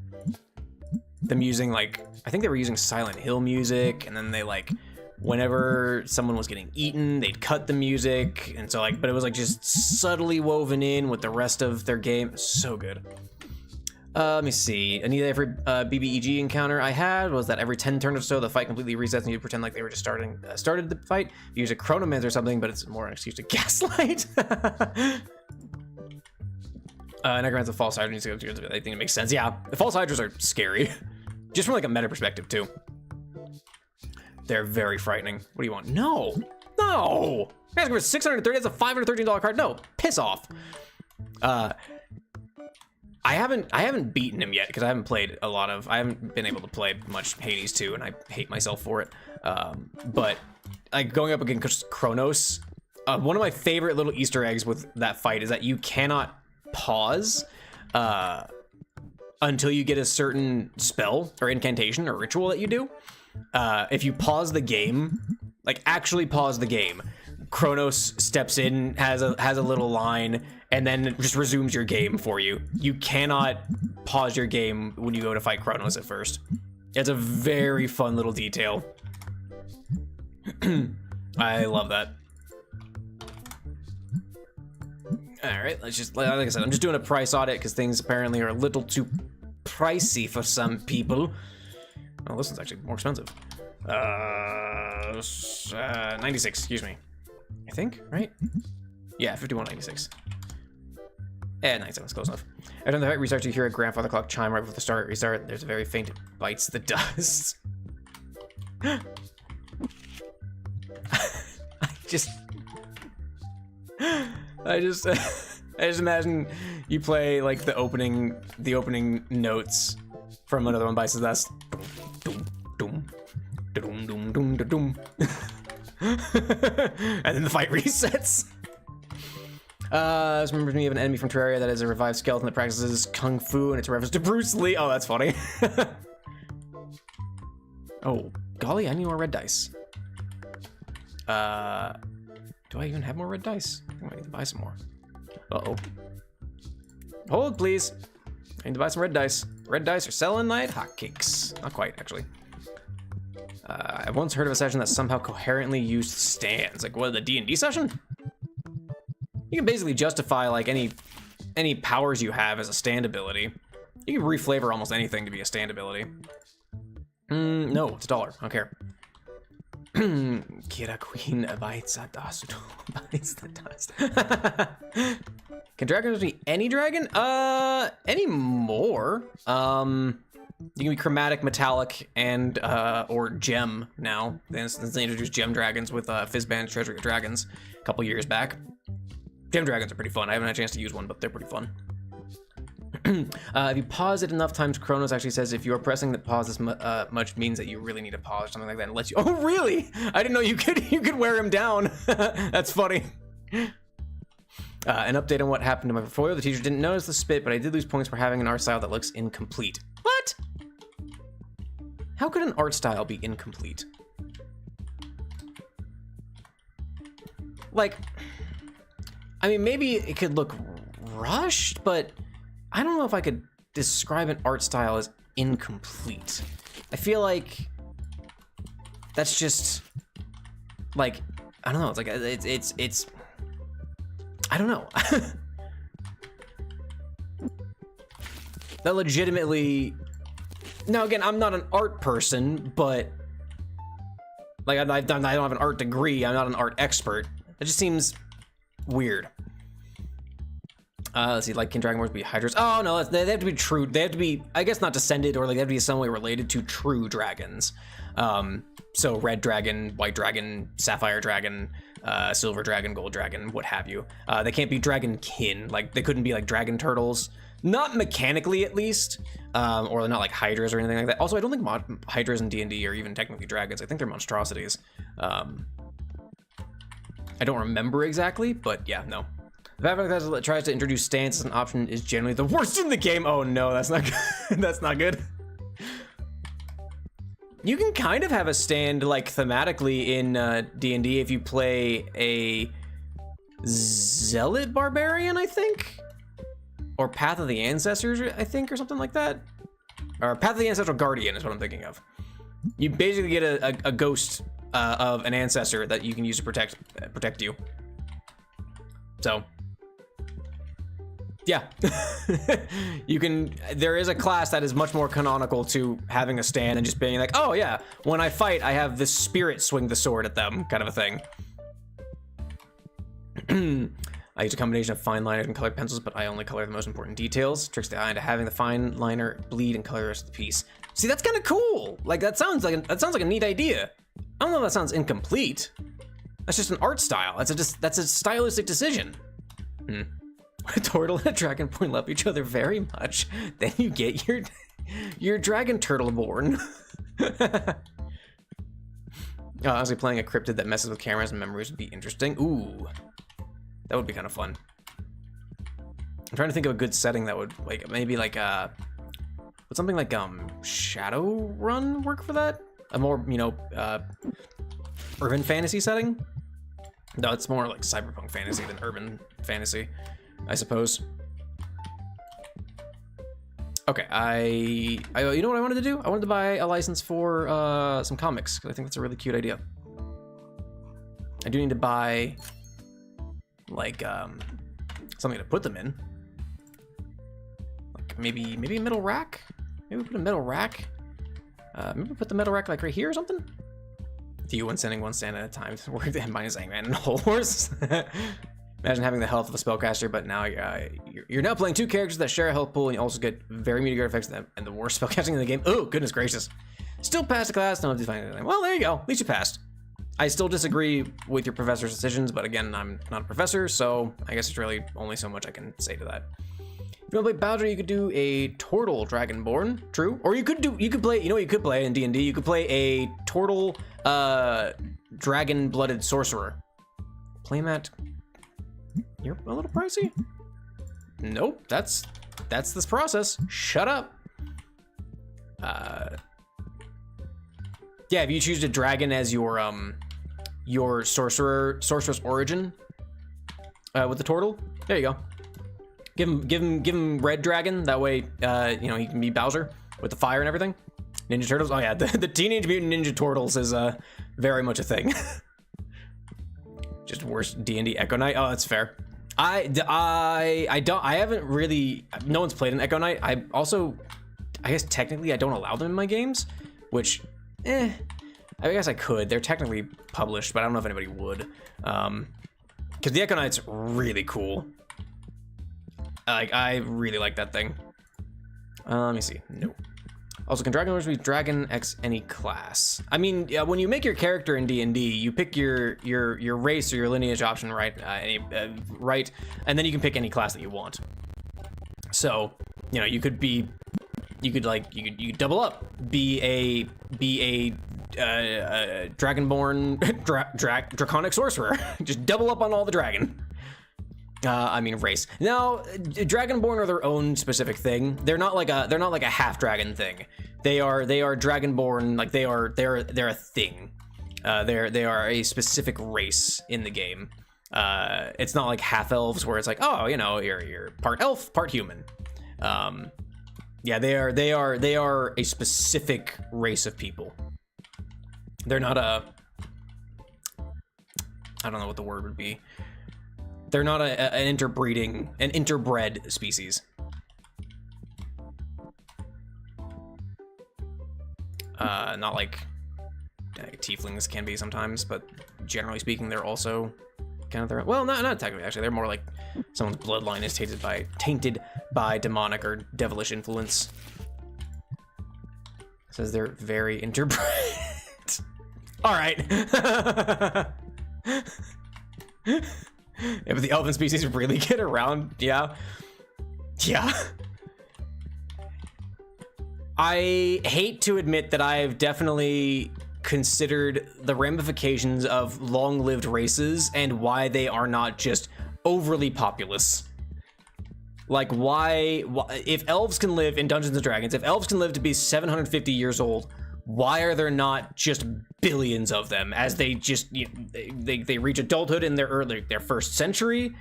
Them using like, I think they were using Silent Hill music, and then they like, whenever someone was getting eaten, they'd cut the music, and so like, but it was like just subtly woven in with the rest of their game. So good. Let me see. I need every BBEG encounter I had was that every 10 turns or so, the fight completely resets and you pretend like they were just started the fight. You use a chronomancer or something, but it's more an excuse to gaslight. Necromancer false Hydra needs to go through. I think it makes sense. Yeah, the false Hydras are scary, just from like a meta perspective too. They're very frightening. What do you want? No. You guys give it 630. That's a $513 card. No, piss off. I haven't beaten him yet because I haven't been able to play much Hades 2, and I hate myself for it. But like going up against Kronos, one of my favorite little Easter eggs with that fight is that you cannot pause until you get a certain spell or incantation or ritual that you do. If you pause the game, like actually pause the game, Kronos steps in, has a little line, and then it just resumes your game for you. You cannot pause your game when you go to fight Kronos at first. It's a very fun little detail. I love that. All right, let's just, like I said, I'm just doing a price audit because things apparently are a little too pricey for some people. Oh, this one's actually more expensive. 96, excuse me. I think, right? Yeah, 51.96. Yeah, 97 is close enough. Every time the fight restarts, you hear a grandfather clock chime right before the restart. There's a very faint, it bites the dust. I just imagine you play like the opening notes from another one bites the dust. And then the fight resets. This remembers me of an enemy from Terraria that is a revived skeleton that practices kung fu, and it's a reference to Bruce Lee. Oh, that's funny. Oh, golly, I need more red dice. Do I even have more red dice? I think I need to buy some more. Uh-oh. Hold, please. I need to buy some red dice. Red dice are selling like hotcakes. Not quite, actually. I once heard of a session that somehow coherently used stands. Like, what, the D&D session? You can basically justify, like, any powers you have as a stand ability. You can reflavor almost anything to be a stand ability. No, it's $1. I don't care. Kira Queen bites the dust. Bites the dust. Can dragons be any dragon? Any more. You can be chromatic, metallic, and or gem now. Since they introduced gem dragons with Fizzband Treasury of Dragons a couple years back. Gem dragons are pretty fun. I haven't had a chance to use one, but they're pretty fun. If you pause it enough times, Chronos actually says if you're pressing the pause this much means that you really need to pause or something like that, and lets you. Oh, really? I didn't know you could wear him down. That's funny. An update on what happened to my portfolio. The teacher didn't notice the spit, but I did lose points for having an art style that looks incomplete. What? How could an art style be incomplete? Like, I mean, maybe it could look rushed, but I don't know if I could describe an art style as incomplete. I feel like that's just like, I don't know. It's like, it's I don't know. That legitimately, now again, I'm not an art person, but like I don't have an art degree. I'm not an art expert. It just seems weird. Let's see, like, can Dragon Wars be Hydras? Oh, no, they have to be true. They have to be, I guess, not descended, or like they have to be some way related to true dragons. So red dragon, white dragon, sapphire dragon, silver dragon, gold dragon, what have you. They can't be dragon kin. Like, they couldn't be like dragon turtles. Not mechanically, at least. Or they're not like Hydras or anything like that. Also, I don't think Hydras in D&D are even technically dragons. I think they're monstrosities. I don't remember exactly, but yeah, no. The Pathfinder class that tries to introduce stance as an option is generally the worst in the game. Oh no, that's not good. That's not good. You can kind of have a stand like thematically in D&D if you play a Zealot Barbarian, I think? Or Path of the Ancestors, I think, or something like that. Or Path of the Ancestral Guardian is what I'm thinking of. You basically get a ghost of an ancestor that you can use to protect you. So, yeah. You can, there is a class that is much more canonical to having a stand and just being like, oh yeah, when I fight, I have this spirit swing the sword at them, kind of a thing. I use a combination of fine liners and colored pencils, but I only color the most important details. Tricks the eye into having the fine liner bleed and color the rest of the piece. See, that's kind of cool. Like, that sounds like a neat idea. I don't know if that sounds incomplete. That's just an art style. That's a stylistic decision. A turtle and a dragon point love each other very much. Then you get your dragon turtle born. Honestly, playing a cryptid that messes with cameras and memories would be interesting. Ooh, that would be kind of fun. I'm trying to think of a good setting that would, like, maybe like would something like Shadowrun work for that? A more, you know, urban fantasy setting? No, it's more like cyberpunk fantasy than urban fantasy, I suppose. Okay, you know what I wanted to do? I wanted to buy a license for some comics, because I think that's a really cute idea. I do need to buy, like, something to put them in. Like maybe a metal rack? Maybe put a metal rack. Maybe put the metal rack like right here or something? To you when sending one stand at a time. Mine is Hangman and a whole horse. Imagine having the health of a spellcaster, but now you're now playing two characters that share a health pool, and you also get very mediocre effects and the worst spellcasting in the game. Oh, goodness gracious. Still passed the class, no one defined anything. Well, there you go. At least you passed. I still disagree with your professor's decisions, but again, I'm not a professor, so I guess it's really only so much I can say to that. If you want to play Bowser, you could do a Turtle Dragonborn, true. Or you could play, you know what you could play in D&D? You could play a Turtle Dragon-Blooded Sorcerer. Playmat, you're a little pricey? Nope, that's this process. Shut up. Yeah, if you choose a dragon as your sorcerer's origin with the turtle, there you go. Give him red dragon. That way, you know, he can be Bowser with the fire and everything. Ninja Turtles. Oh yeah, the Teenage Mutant Ninja Turtles is very much a thing. Just worse D&D Echo Knight. Oh, that's fair. I haven't really. No one's played an Echo Knight. I guess technically I don't allow them in my games, which, I guess I could. They're technically published, but I don't know if anybody would. Because the Echo Knight's really cool. Like, I really like that thing. Let me see. No. Also, can Dragon Lords be Dragon X any class? I mean, when you make your character in D&D, you pick your race or your lineage option, right? Right, and then you can pick any class that you want. So, you know, you could double up, be a Dragonborn Draconic Sorcerer. Just double up on all the dragon. I mean race. Now, Dragonborn are their own specific thing. They're not like a half dragon thing. They are Dragonborn, like they're a thing. They are a specific race in the game. It's not like half elves where it's like, oh, you know, you're part elf, part human. Yeah, they are a specific race of people. They're not I don't know what the word would be. They're not an interbred species. Not like tieflings can be sometimes, but generally speaking, they're also kind of their, well, not technically, actually. They're more like someone's bloodline is tainted by demonic or devilish influence. It says they're very interbred. All right. Yeah, but the elven species really get around. Yeah. I hate to admit that I've definitely considered the ramifications of long-lived races and why they are not just overly populous. Like, why if elves can live in Dungeons and Dragons, if elves can live to be 750 years old, why are there not just billions of them as they just, you know, they reach adulthood in their first century,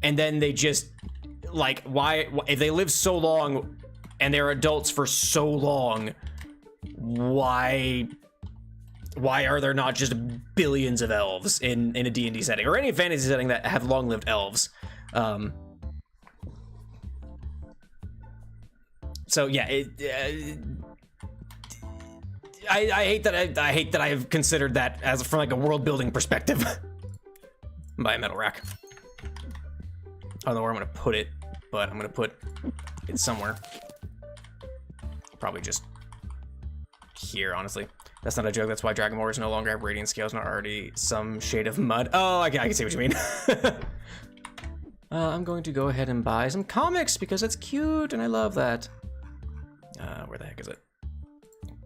and then they just, like, why if they live so long and they're adults for so long, why are there not just billions of elves in a D&D setting or any fantasy setting that have long-lived elves? So yeah, I hate that I've considered that as from like a world building perspective. Buy a metal rack. I don't know where I'm gonna put it, but I'm gonna put it somewhere. Probably just here, honestly. That's not a joke. That's why Dragon Warriors no longer have radiant scales, not already some shade of mud. Oh, I can see what you mean. I'm going to go ahead and buy some comics because it's cute and I love that. Where the heck is it?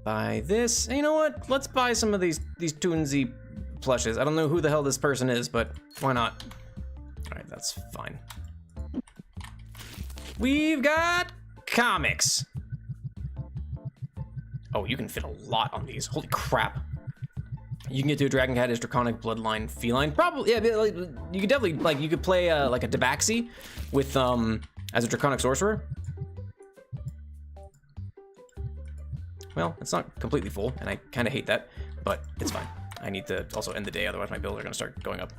Buy this. And you know what? Let's buy some of these Toonsy plushes. I don't know who the hell this person is, but why not? All right, that's fine. We've got comics. Oh, you can fit a lot on these. Holy crap. You can get to a Dragon Cat as Draconic Bloodline Feline. Probably, yeah, like, you could definitely, like, you could play like a Tabaxi with, as a Draconic Sorcerer. Well, it's not completely full, and I kind of hate that, but it's fine. I need to also end the day, otherwise my bills are going to start going up.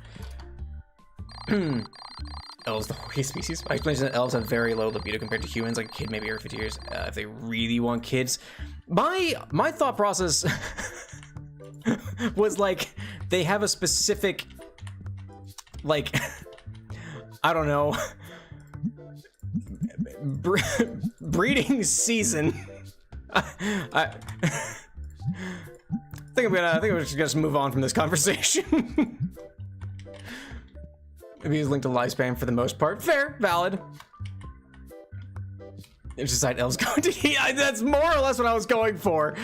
Elves, the horny species. I explained that elves have very low libido compared to humans, like a kid maybe every 50 years, if they really want kids. My thought process was like, they have a specific, like, I don't know, breeding season. Think think we're just gonna move on from this conversation. Maybe he's linked to lifespan for the most part. Fair, valid. It's just like elves going to eat. That's more or less what I was going for.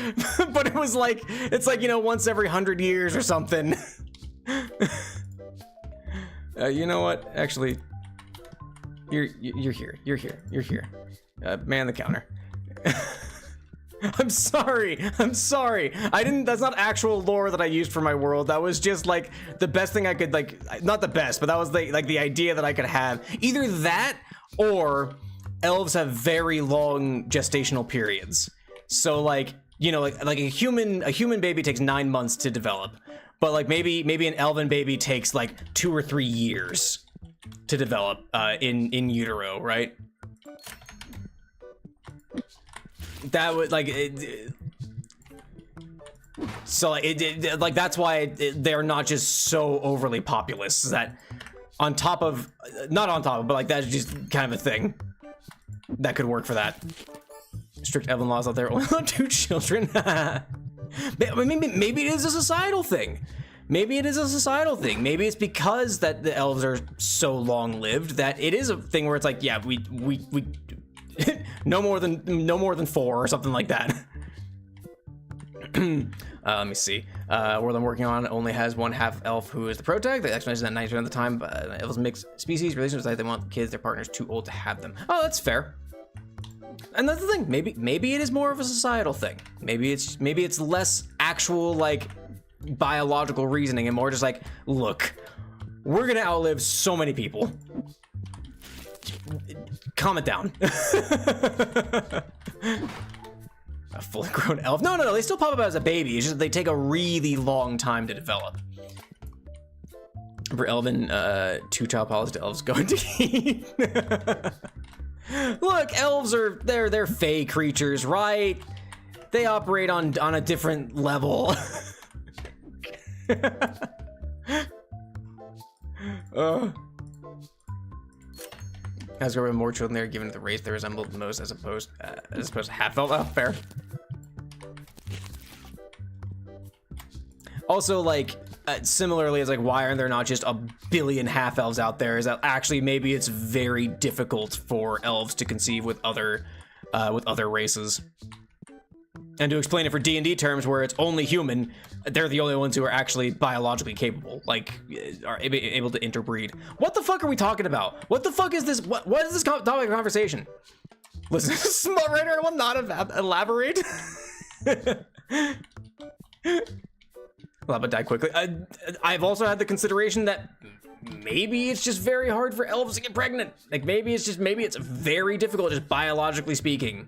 But it was like, it's like, you know, once every 100 years or something. You know what? Actually, you're here. You're here. Man the counter. I'm sorry. That's not actual lore that I used for my world. That was just like the best thing I could, like, not the best, but that was the idea that I could have. Either that or elves have very long gestational periods. So like, you know, like a human baby takes 9 months to develop, but like maybe an elven baby takes like 2 or 3 years to develop in utero, right? That would like so like that's why they're not just so overly populous. That on top of, not on top of, but like that's just kind of a thing that could work for that. Strict elven laws out there, only allowed 2 children. Maybe it is a societal thing. Maybe it's because that the elves are so long lived that it is a thing where it's like, yeah, we no more than 4 or something like that. Let me see. World I'm working on only has 1 half elf who is the protag. The explanation is that 90% of the time, elves mix species. Relationships like they want kids, their partners too old to have them. Oh, that's fair. And that's the thing. Maybe it is more of a societal thing. Maybe it's less actual like biological reasoning and more just like, look, we're gonna outlive so many people. Calm it down. A fully grown elf? No, they still pop up as a baby. It's just they take a really long time to develop. For elven, 2-child policy to elves going to eat. Look, elves are they're fey creatures, right? They operate on a different level. As there were more children there given the race they resembled most as opposed to half elf. Oh, fair. Also, like, similarly, it's like, why aren't there not just a billion half elves out there? Is that actually maybe it's very difficult for elves to conceive with other races? And to explain it for D&D terms, where it's only human, they're the only ones who are actually biologically capable, like, are able to interbreed. What the fuck are we talking about? What the fuck is this? What is this topic of conversation? Listen, smart writer, I will not elaborate. Well, but die quickly. I've also had the consideration that maybe it's just very hard for elves to get pregnant. Like maybe it's very difficult, just biologically speaking.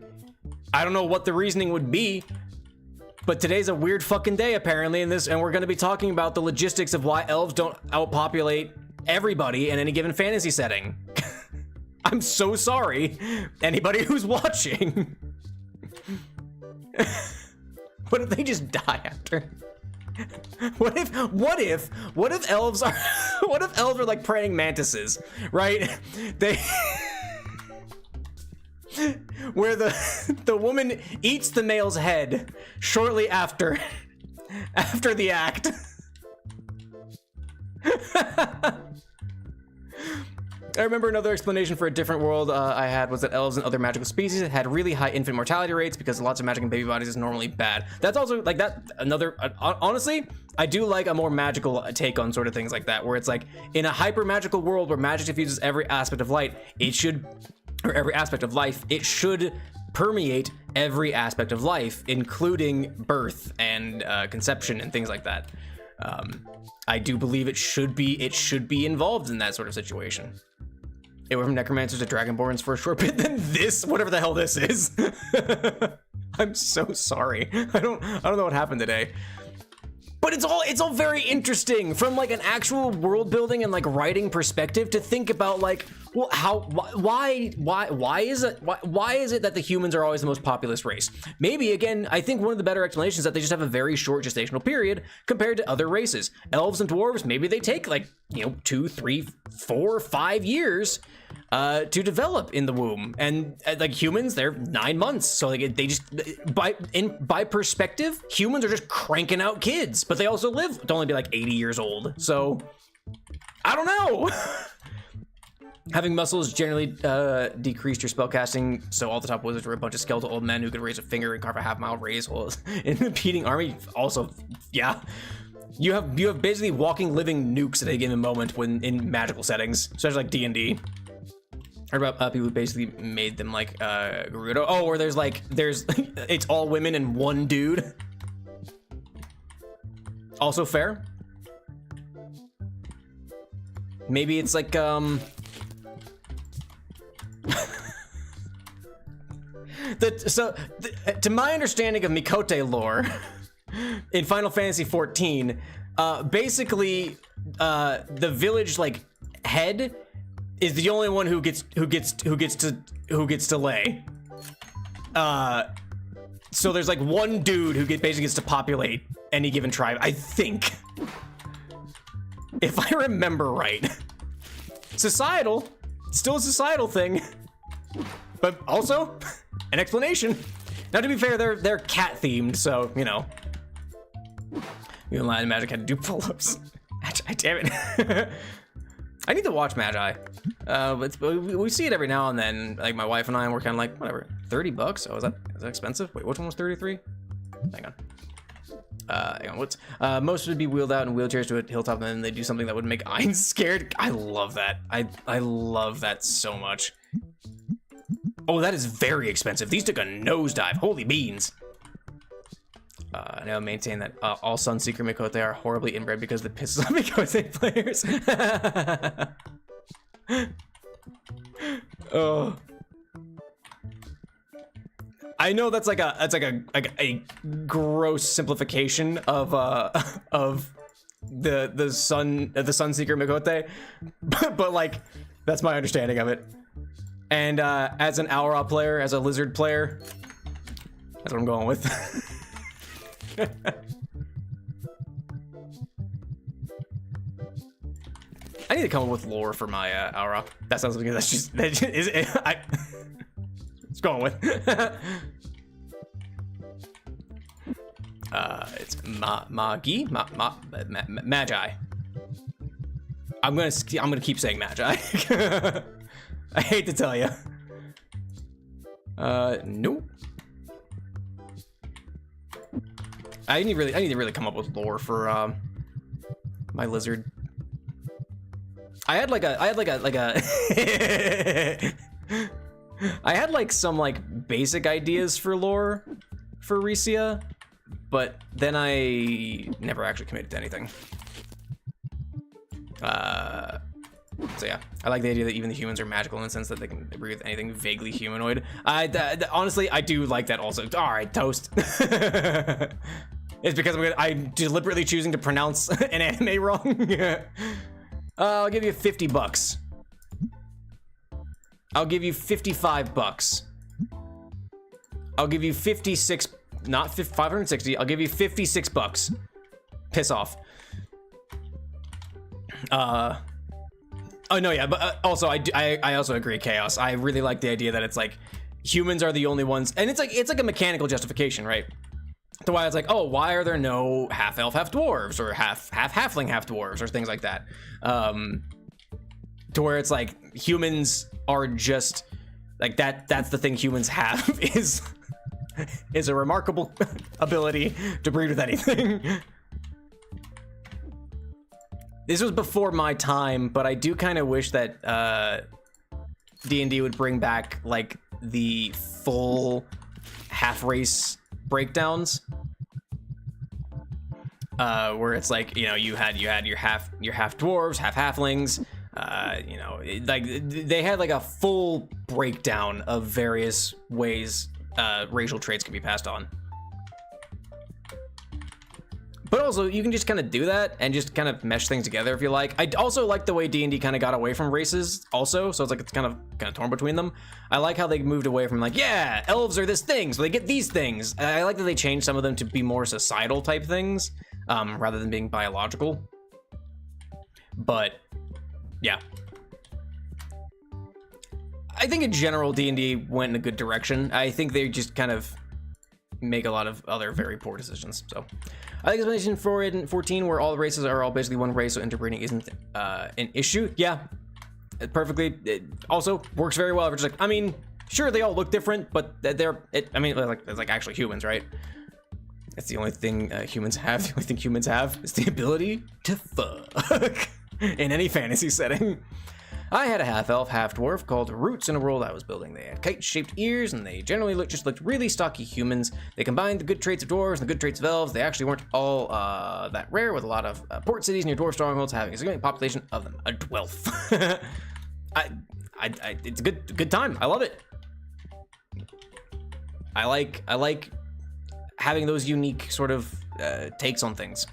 I don't know what the reasoning would be, but today's a weird fucking day apparently and we're gonna be talking about the logistics of why elves don't outpopulate everybody in any given fantasy setting. I'm so sorry, anybody who's watching. What if they just die after? What if elves are like praying mantises, right? Where the woman eats the male's head shortly after the act. I remember another explanation for a different world I had was that elves and other magical species had really high infant mortality rates because lots of magic in baby bodies is normally bad. That's also like that another honestly, I do like a more magical take on sort of things like that, where it's like in a hyper magical world where magic diffuses every aspect of light, every aspect of life, it should permeate every aspect of life, including birth and conception and things like that. I do believe it should be involved in that sort of situation. It went from necromancers to dragonborns for a short bit, then this, whatever the hell this is. I'm so sorry. I don't know what happened today. But it's all very interesting from like an actual world building and like writing perspective to think about like, Well, why is it that the humans are always the most populous race? Maybe, again, I think one of the better explanations is that they just have a very short gestational period compared to other races. Elves and dwarves, maybe they take like, 2, 3, 4, 5 years to develop in the womb, and like humans, they're 9 months. So like they just by perspective, humans are just cranking out kids, but they also live to only be like 80 years old. So I don't know. Having muscles generally decreased your spellcasting, so all the top wizards were a bunch of skeletal old men who could raise a finger and carve a half-mile raise holes in the impeding army. Also, yeah, you have basically walking, living nukes at a given moment when in magical settings, especially like D&D. I heard about people who basically made them like Gerudo. Oh, or there's it's all women and one dude. Also fair. Maybe it's like to my understanding of Mikote lore in Final Fantasy XIV, basically the village like head is the only one who gets to lay. So there's like one dude who basically gets to populate any given tribe, I think, if I remember right. Societal, still a societal thing, but also an explanation. Now, to be fair, they're cat themed, so you and Latin Magic had to do pull-ups. Damn it. I need to watch Magi. We see it every now and then. Like my wife and I, and we're kind of like, whatever. $30? Oh, is that expensive? Wait, which one was 33? Hang on. What's most would be wheeled out in wheelchairs to a hilltop, and then they do something that would make Ein scared. I love that. I love that so much. Oh, that is very expensive. These took a nosedive. Holy beans. I now maintain that all Sunseeker Mikote are horribly inbred because the pisses off Mikote players. Oh. I know that's like a gross simplification of the Sunseeker Mikote, but like that's my understanding of it. And as an Aura player, as a lizard player, that's what I'm going with. I need to come up with lore for my Aura. That sounds like that's just it's going with. It's Magi. I'm gonna keep saying Magi. I hate to tell you. Nope. I need to really come up with lore for my lizard. I had some like basic ideas for lore for Risia, but then I never actually committed to anything. So yeah, I like the idea that even the humans are magical in the sense that they can agree with anything vaguely humanoid. Honestly, I do like that also. All right, toast. It's because I'm deliberately choosing to pronounce an anime wrong. I'll give you $50. I'll give you $55. I'll give you 56, not 560. I'll give you $56. Piss off. Oh no, yeah, but also I also agree, Chaos. I really like the idea that it's like humans are the only ones, and it's like a mechanical justification, right? To why it's like, oh, why are there no half elf, half dwarves, or half halfling, half dwarves, or things like that? To where it's like humans are just like that. That's the thing humans have is a remarkable ability to breed with anything. This was before my time, but I do kind of wish that D&D would bring back like the full half race breakdowns, where it's like, you know, you had your half dwarves, half halflings, you know, like they had like a full breakdown of various ways racial traits can be passed on. But also, you can just kind of do that and just kind of mesh things together if you like. I also like the way D&D kind of got away from races also, so it's like it's kind of torn between them. I like how they moved away from like, yeah, elves are this thing, so they get these things. I like that they changed some of them to be more societal type things, rather than being biological. But, yeah. I think in general, D&D went in a good direction. I think they just kind of make a lot of other very poor decisions, so. I think explanation for it in 14, where all the races are all basically one race, so interbreeding isn't an issue. Yeah, it perfectly. It also works very well. It's like, I mean, sure, they all look different, but I mean, it's like actually humans, right? That's the only thing humans have. The only thing humans have is the ability to fuck in any fantasy setting. I had a half-elf, half-dwarf called Roots in a world I was building. They had kite-shaped ears, and they generally looked really stocky humans. They combined the good traits of dwarves and the good traits of elves. They actually weren't all that rare, with a lot of port cities near dwarf strongholds having a significant population of them. A dwelf. It's a good time. I love it. I like having those unique sort of takes on things.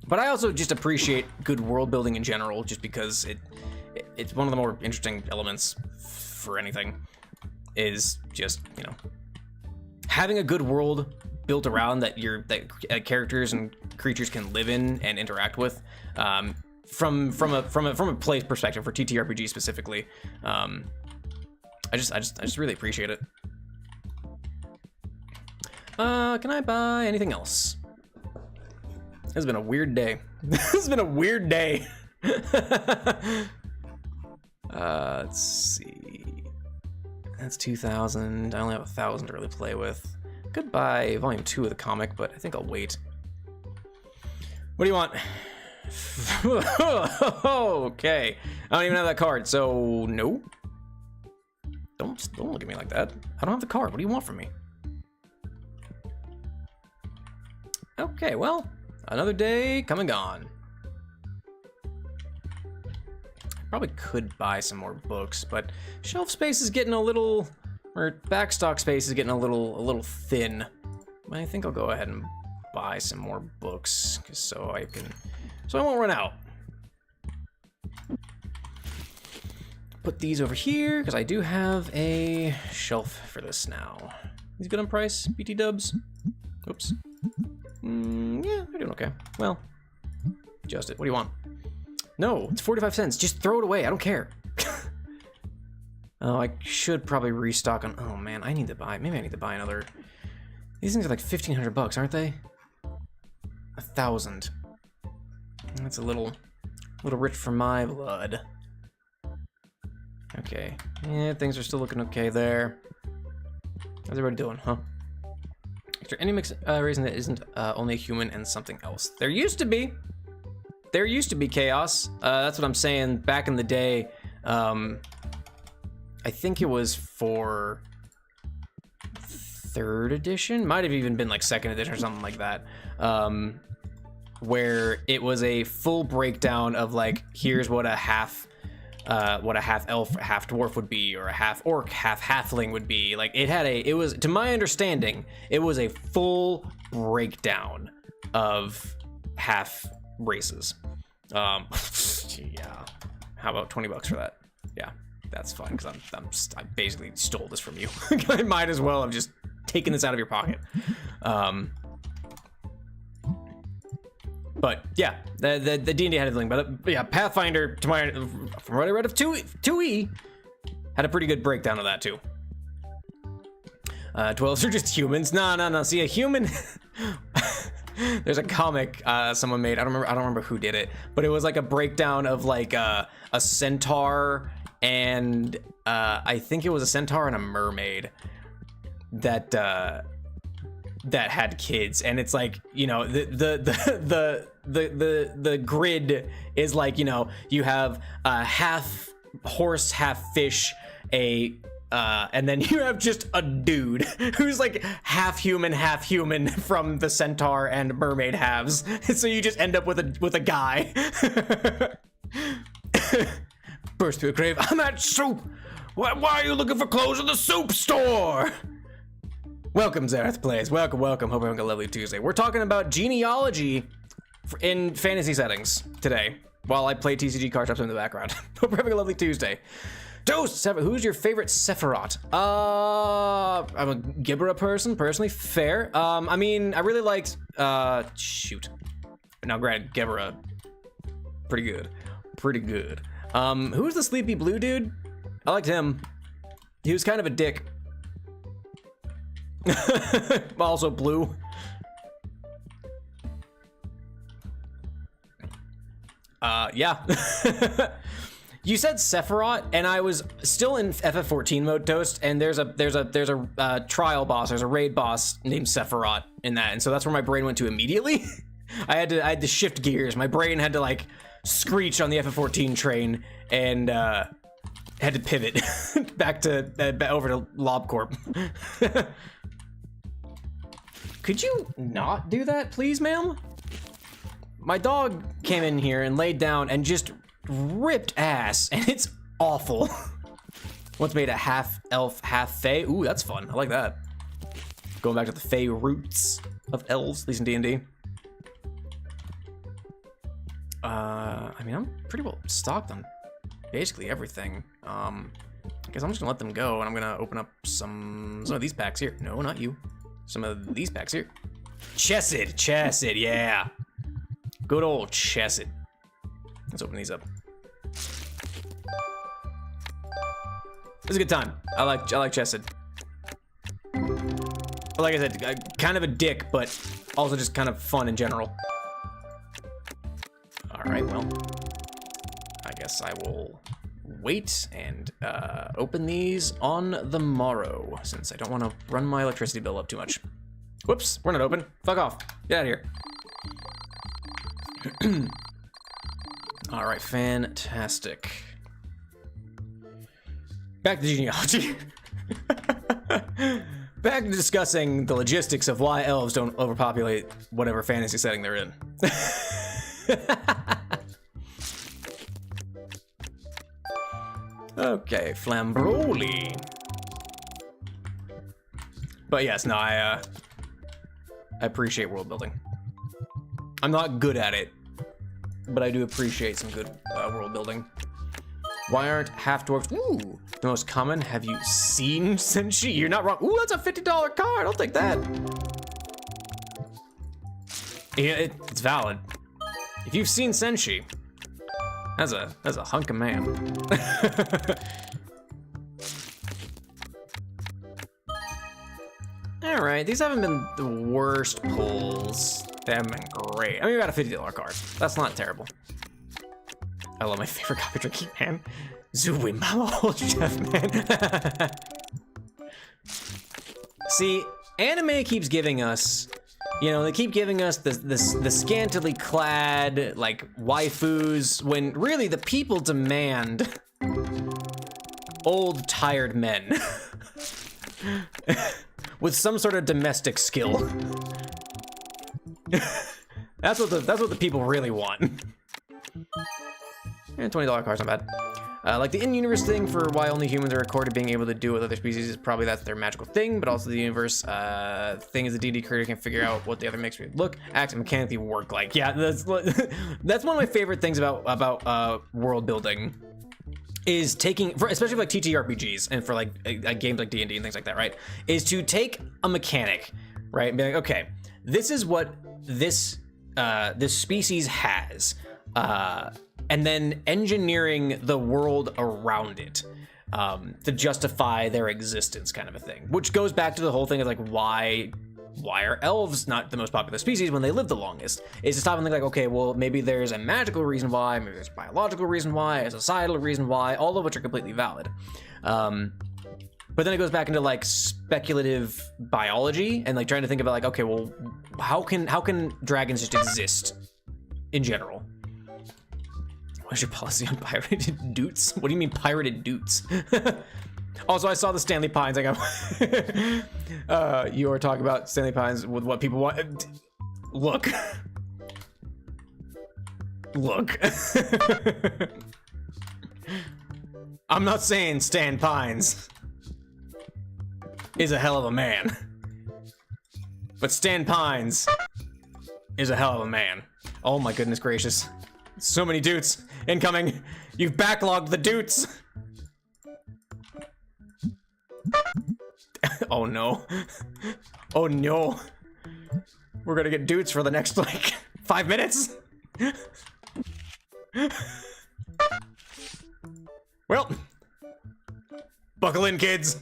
But I also just appreciate good world building in general, just because it's one of the more interesting elements for anything, is just, you know, having a good world built around that characters and creatures can live in and interact with, from a play perspective for TTRPG specifically. I just really appreciate it. Can I buy anything else? This has been a weird day. This has been a weird day. Let's see. That's 2,000. I only have 1,000 to really play with. Goodbye, volume 2 of the comic, but I think I'll wait. What do you want? Okay. I don't even have that card, so no. Don't look at me like that. I don't have the card. What do you want from me? Okay, well. Another day come and gone. Probably could buy some more books, but shelf space is getting a little, or backstock space is getting a little thin. I think I'll go ahead and buy some more books, so I won't run out. Put these over here because I do have a shelf for this now. These good on price, BT dubs. Oops. Yeah, they're doing okay. Well, adjust it. What do you want? No, it's 45 cents. Just throw it away. I don't care. Oh, I should probably restock on. Oh man, maybe I need to buy another. These things are like 1,500 bucks, aren't they? 1,000. That's a little rich for my blood. Okay. Yeah, things are still looking okay there. How's everybody doing, huh? Is there any reason that isn't only a human and something else? There used to be. There used to be chaos. That's what I'm saying. Back in the day, I think it was for 3rd edition. Might have even been like 2nd edition or something like that. Where it was a full breakdown of like, here's what a half elf, half dwarf would be, or a half orc, half halfling would be. Like it was, to my understanding, it was a full breakdown of half races. Yeah. How about 20 bucks for that? Yeah, that's fine, because I basically stole this from you. I might as well have just taken this out of your pocket. But yeah, the D&D had a thing, but yeah, Pathfinder, from what I read of 2E, had a pretty good breakdown of that too. 12s are just humans. No. See, a human. There's a comic someone made. I don't remember who did it, but it was like a breakdown of like a centaur and I think it was a centaur and a mermaid that had kids, and it's like, you know, the grid is like, you know, you have a half horse, half fish, and then you have just a dude who's like half human from the centaur and mermaid halves. So you just end up with a guy. Burst through a grave. I'm at soup. Why are you looking for clothes in the soup store? Welcome, Zareth Plays. Welcome, welcome. Hope you're having a lovely Tuesday. We're talking about genealogy in fantasy settings today, while I play TCG Card Shop in the background. Hope you're having a lovely Tuesday. Toast! Who's your favorite Sephiroth? I'm a Gibera person, personally. Fair. I mean, I really liked, shoot. Now, granted, Gibera, pretty good. Pretty good. Who's the sleepy blue dude? I liked him. He was kind of a dick. Also blue. Yeah. You said Sephiroth, and I was still in FF14 mode, Toast, and there's a trial boss, there's a raid boss named Sephiroth in that, and so that's where my brain went to immediately. I had to shift gears. My brain had to like screech on the FF14 train and had to pivot back to over to LobCorp. Could you not do that, please, ma'am? My dog came in here and laid down and just ripped ass, and it's awful. Once made a half elf, half fae. Ooh, that's fun. I like that. Going back to the fae roots of elves, at least in D&D. I mean, I'm pretty well stocked on basically everything. I guess I'm just gonna let them go, and I'm gonna open up some of these packs here. No, not you. Some of these packs here. Chesed, yeah. Good old Chesed. Let's open these up. It's a good time. I like Chesed. Like I said, kind of a dick, but also just kind of fun in general. All right, well, I guess I will wait and open these on the morrow, since I don't want to run my electricity bill up too much. Whoops, we're not open. Fuck off. Get out of here. All right, fantastic. Back to genealogy. Back to discussing the logistics of why elves don't overpopulate whatever fantasy setting they're in. Okay, Flambroli. But yes, no, I appreciate world building. I'm not good at it, but I do appreciate some good world building. Why aren't half-dwarfs, ooh, the most common? Have you seen Senshi? You're not wrong. Ooh, that's a $50 card, I'll take that. Yeah, it's valid. If you've seen Senshi, that's a hunk of man. All right, these haven't been the worst pulls. They haven't been great. I mean, we got a $50 card. That's not terrible. I love my favorite copy drinking man. Zooey Mama old chef man. See, anime keeps giving us, you know, they keep giving us the scantily clad, like, waifus, when really the people demand old, tired men. With some sort of domestic skill. That's what the people really want. And $20 card's not bad. Like the in-universe thing for why only humans are recorded being able to do with other species is probably that's their magical thing, but also the universe thing is the D&D creator can figure out what the other makes me look, act, and mechanically work like. Yeah, that's one of my favorite things about world building is taking, especially for like TTRPGs and for like games like D&D and things like that, right? Is to take a mechanic, right, and be like, okay, this is what this species has, and then engineering the world around it to justify their existence, kind of a thing. Which goes back to the whole thing of like why are elves not the most popular species when they live the longest? Is to stop and think like, okay, well, maybe there's a magical reason why, maybe there's a biological reason why, a societal reason why, all of which are completely valid. But then it goes back into like speculative biology and like trying to think about like, okay, well, how can dragons just exist in general? What's your policy on pirated doots? What do you mean pirated doots? Also, I saw the Stanley Pines. I got you were talking about Stanley Pines with what people want. Look. I'm not saying Stan Pines is a hell of a man. But Stan Pines is a hell of a man. Oh my goodness gracious. So many dudes incoming. You've backlogged the dudes. Oh no. Oh no. We're gonna get dudes for the next, like, 5 minutes. Well, buckle in, kids.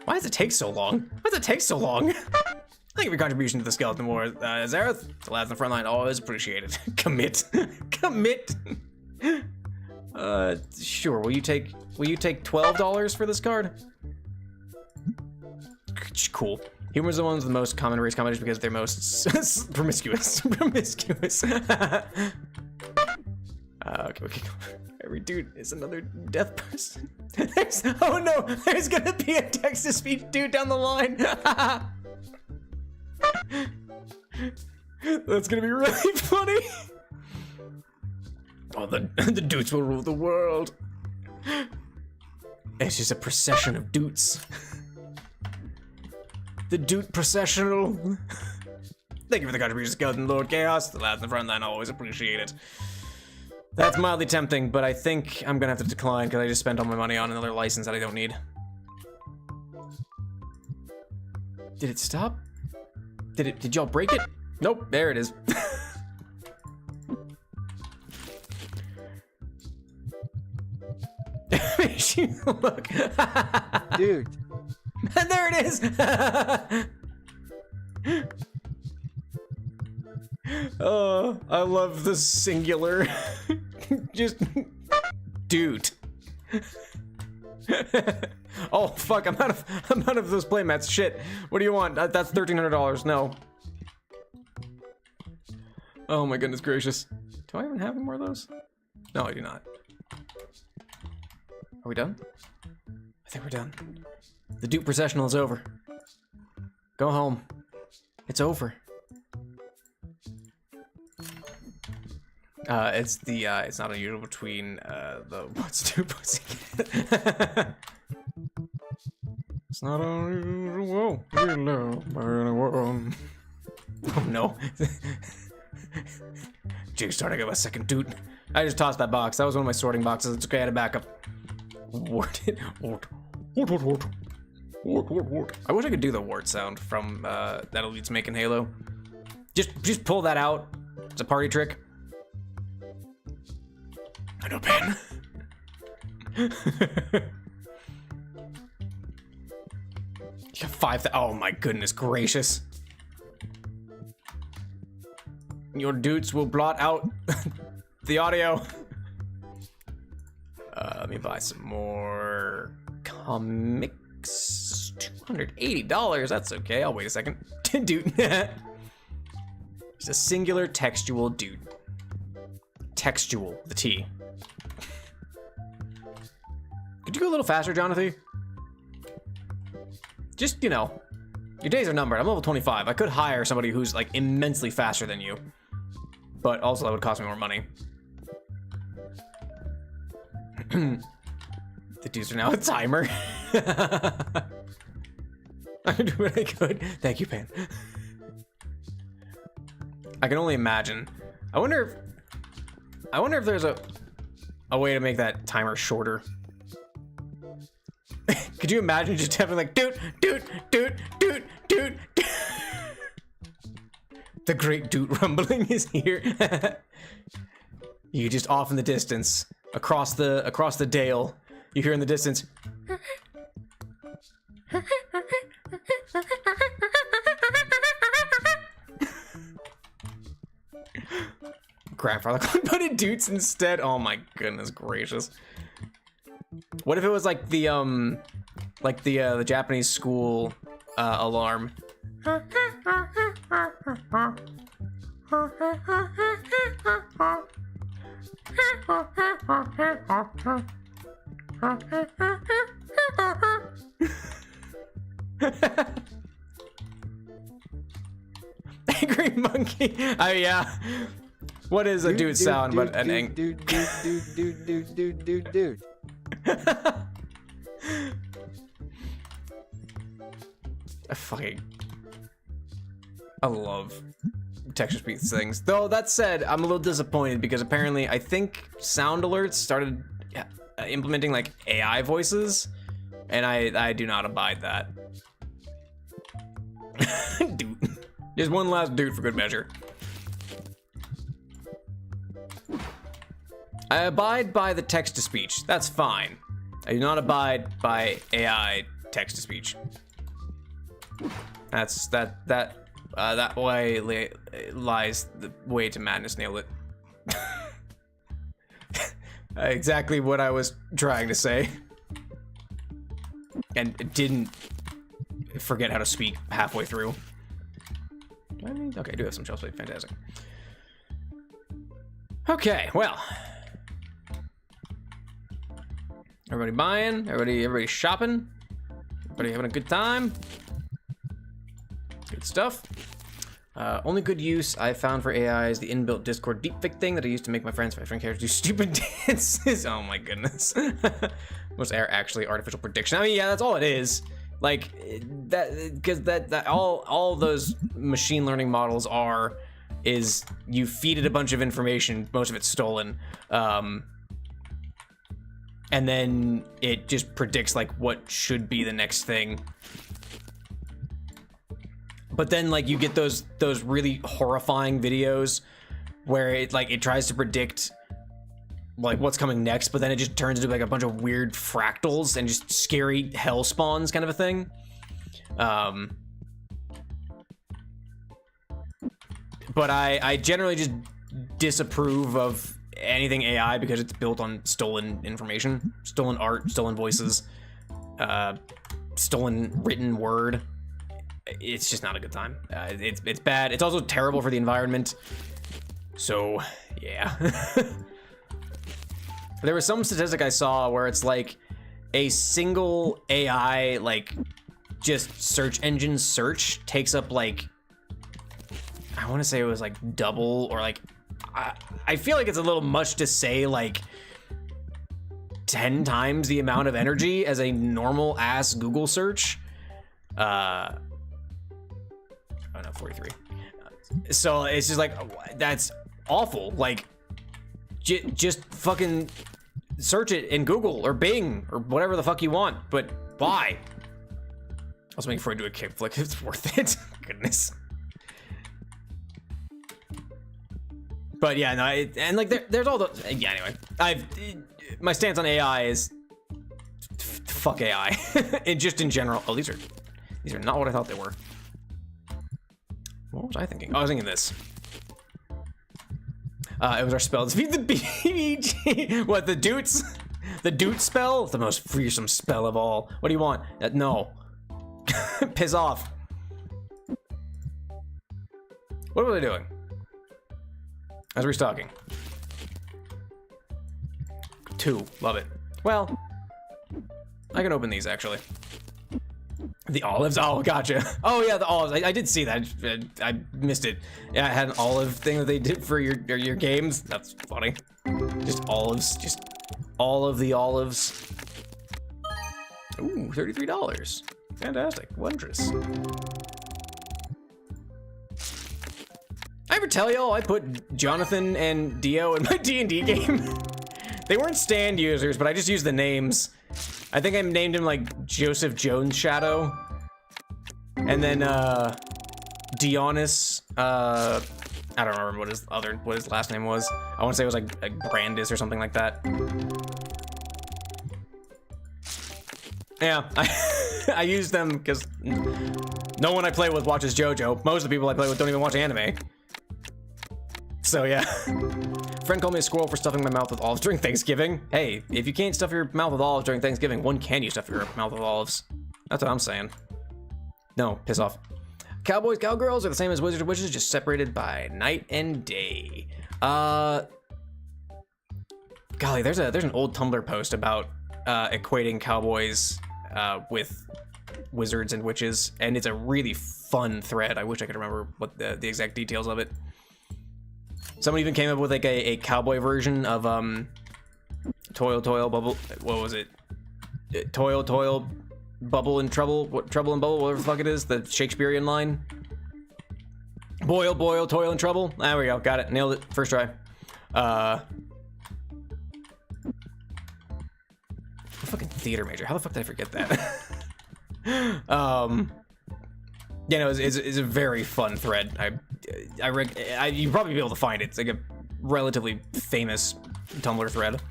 Why does it take so long? Why does it take so long? Thank you for your contribution to the Skeleton War, Zareth. The lads in the front line always appreciate it. Commit. Commit. Sure. Will you take $12 for this card? Cool. Humans are the ones with the most common race combinations because they're most promiscuous. Promiscuous. Okay. Every dude is another death person. Oh no, there's gonna be a text-to-speech dude down the line. That's gonna be really funny. Oh, the dudes will rule the world. It's just a procession of dudes. The dude processional. Thank you for the contribution, Skeleton Lord Chaos. The lads in the front line always appreciate it. That's mildly tempting, but I think I'm gonna have to decline because I just spent all my money on another license that I don't need. Did it stop? Did y'all break it? Nope, there it is. Look. Dude. And there it is. Oh, I love the singular. Just dude. Oh fuck, I'm out of those playmats. Shit. What do you want? That's $1,300. No. Oh my goodness gracious. Do I even have any more of those? No, I do not. Are we done? I think we're done. The Duke processional is over. Go home. It's over. It's not unusual between, the what's two pussycat. It's not unusual. We love anyone. Oh no. Jig's starting up a second dude. I just tossed that box. That was one of my sorting boxes. It's okay, I had a backup. Wart. I wish I could do the wart sound from that Elite's making Halo. Just pull that out. It's a party trick. I know, Ben. You got 5. Oh my goodness gracious. Your dudes will blot out the audio. Let me buy some more comics. $280. That's okay. I'll wait a second. Dude. It's a singular textual dude. Textual, the T. Could you go a little faster, Jonathan? Just, you know, your days are numbered. I'm level 25. I could hire somebody who's like immensely faster than you, but also that would cost me more money. The dudes are now a timer. I do what I could. Thank you, Pan. I can only imagine. I wonder if there's a way to make that timer shorter. Could you imagine just having like doot. The great doot rumbling is here. You just off in the distance, across the dale, you hear in the distance. Grandfather clock put in doots instead. Oh my goodness gracious. What if it was like the Japanese school alarm? Angry monkey. Oh yeah. What is a dude sound but an angry dude. I love texture speech things. Though that said, I'm a little disappointed because apparently I think sound alerts started implementing like AI voices, and I do not abide that. Dude. Just one last dude for good measure. I abide by the text-to-speech. That's fine. I do not abide by AI text-to-speech. That way lies the way to madness. Nailed it. Exactly what I was trying to say. And didn't forget how to speak halfway through. Okay, I do have some shelf space. Fantastic. Okay, well. Everybody buying? Everybody shopping? Everybody having a good time? Good stuff. Only good use I found for AI is the inbuilt Discord deepfake thing that I used to make my friends' characters do stupid dances. Oh my goodness. Was actually artificial prediction. I mean, yeah, that's all it is. Like that, because that all those machine learning models is you feed it a bunch of information, most of it's stolen, and then it just predicts like what should be the next thing. But then like you get those really horrifying videos where it tries to predict like what's coming next, but then it just turns into like a bunch of weird fractals and just scary hell spawns kind of a thing. But I generally just disapprove of anything AI because it's built on stolen information, stolen art, stolen voices, stolen written word. It's just not a good time. It's bad. It's also terrible for the environment. So yeah. There was some statistic I saw where it's like a single AI, like just search engine search takes up like, I want to say it was like double or like, I feel like it's a little much to say like 10 times the amount of energy as a normal ass Google search. Oh no, 43. So it's just like, that's awful. Like just fucking search it in Google or Bing or whatever the fuck you want, but why? I was waiting for it to do a kickflip. It's worth it. Goodness. But yeah, no, and like there's all those. Yeah, anyway, my stance on AI is fuck AI, and just in general. Oh, these are not what I thought they were. What was I thinking? Oh, I was thinking this. It was our spell. Defeat the BBG. What, the Doots? The Doot spell? The most fearsome spell of all. What do you want? No. Piss off. What were they doing? I was restocking. 2. Love it. Well, I can open these, actually. The olives? Oh, gotcha. Oh, yeah, the olives. I did see that. I missed it. Yeah, I had an olive thing that they did for your games. That's funny. Just olives. Just all of the olives. Ooh, $33. Fantastic. Wondrous. I ever tell y'all I put Jonathan and Dio in my D&D game? They weren't stand users, but I just used the names. I think I named him like Joseph Jones Shadow. And then Dionys, I don't remember what his last name was. I want to say it was like Brandis or something like that. Yeah, I use them because no one I play with watches JoJo. Most of the people I play with don't even watch anime. So yeah. Friend called me a squirrel for stuffing my mouth with olives during Thanksgiving. Hey, if you can't stuff your mouth with olives during Thanksgiving, when can you stuff your mouth with olives? That's what I'm saying. No, piss off. Cowboys, cowgirls are the same as wizards and witches, just separated by night and day. Golly, there's an old Tumblr post about equating cowboys with wizards and witches, and it's a really fun thread. I wish I could remember what the exact details of it. Someone even came up with like a cowboy version of Toil Toil Bubble. What was it? Toil Toil Bubble and trouble, trouble and bubble, whatever the fuck it is, the Shakespearean line. Boil, boil, toil and trouble. There we go, got it, nailed it, first try. Fucking theater major, how the fuck did I forget that? You know, it's a very fun thread. You'd probably be able to find it. It's like a relatively famous Tumblr thread.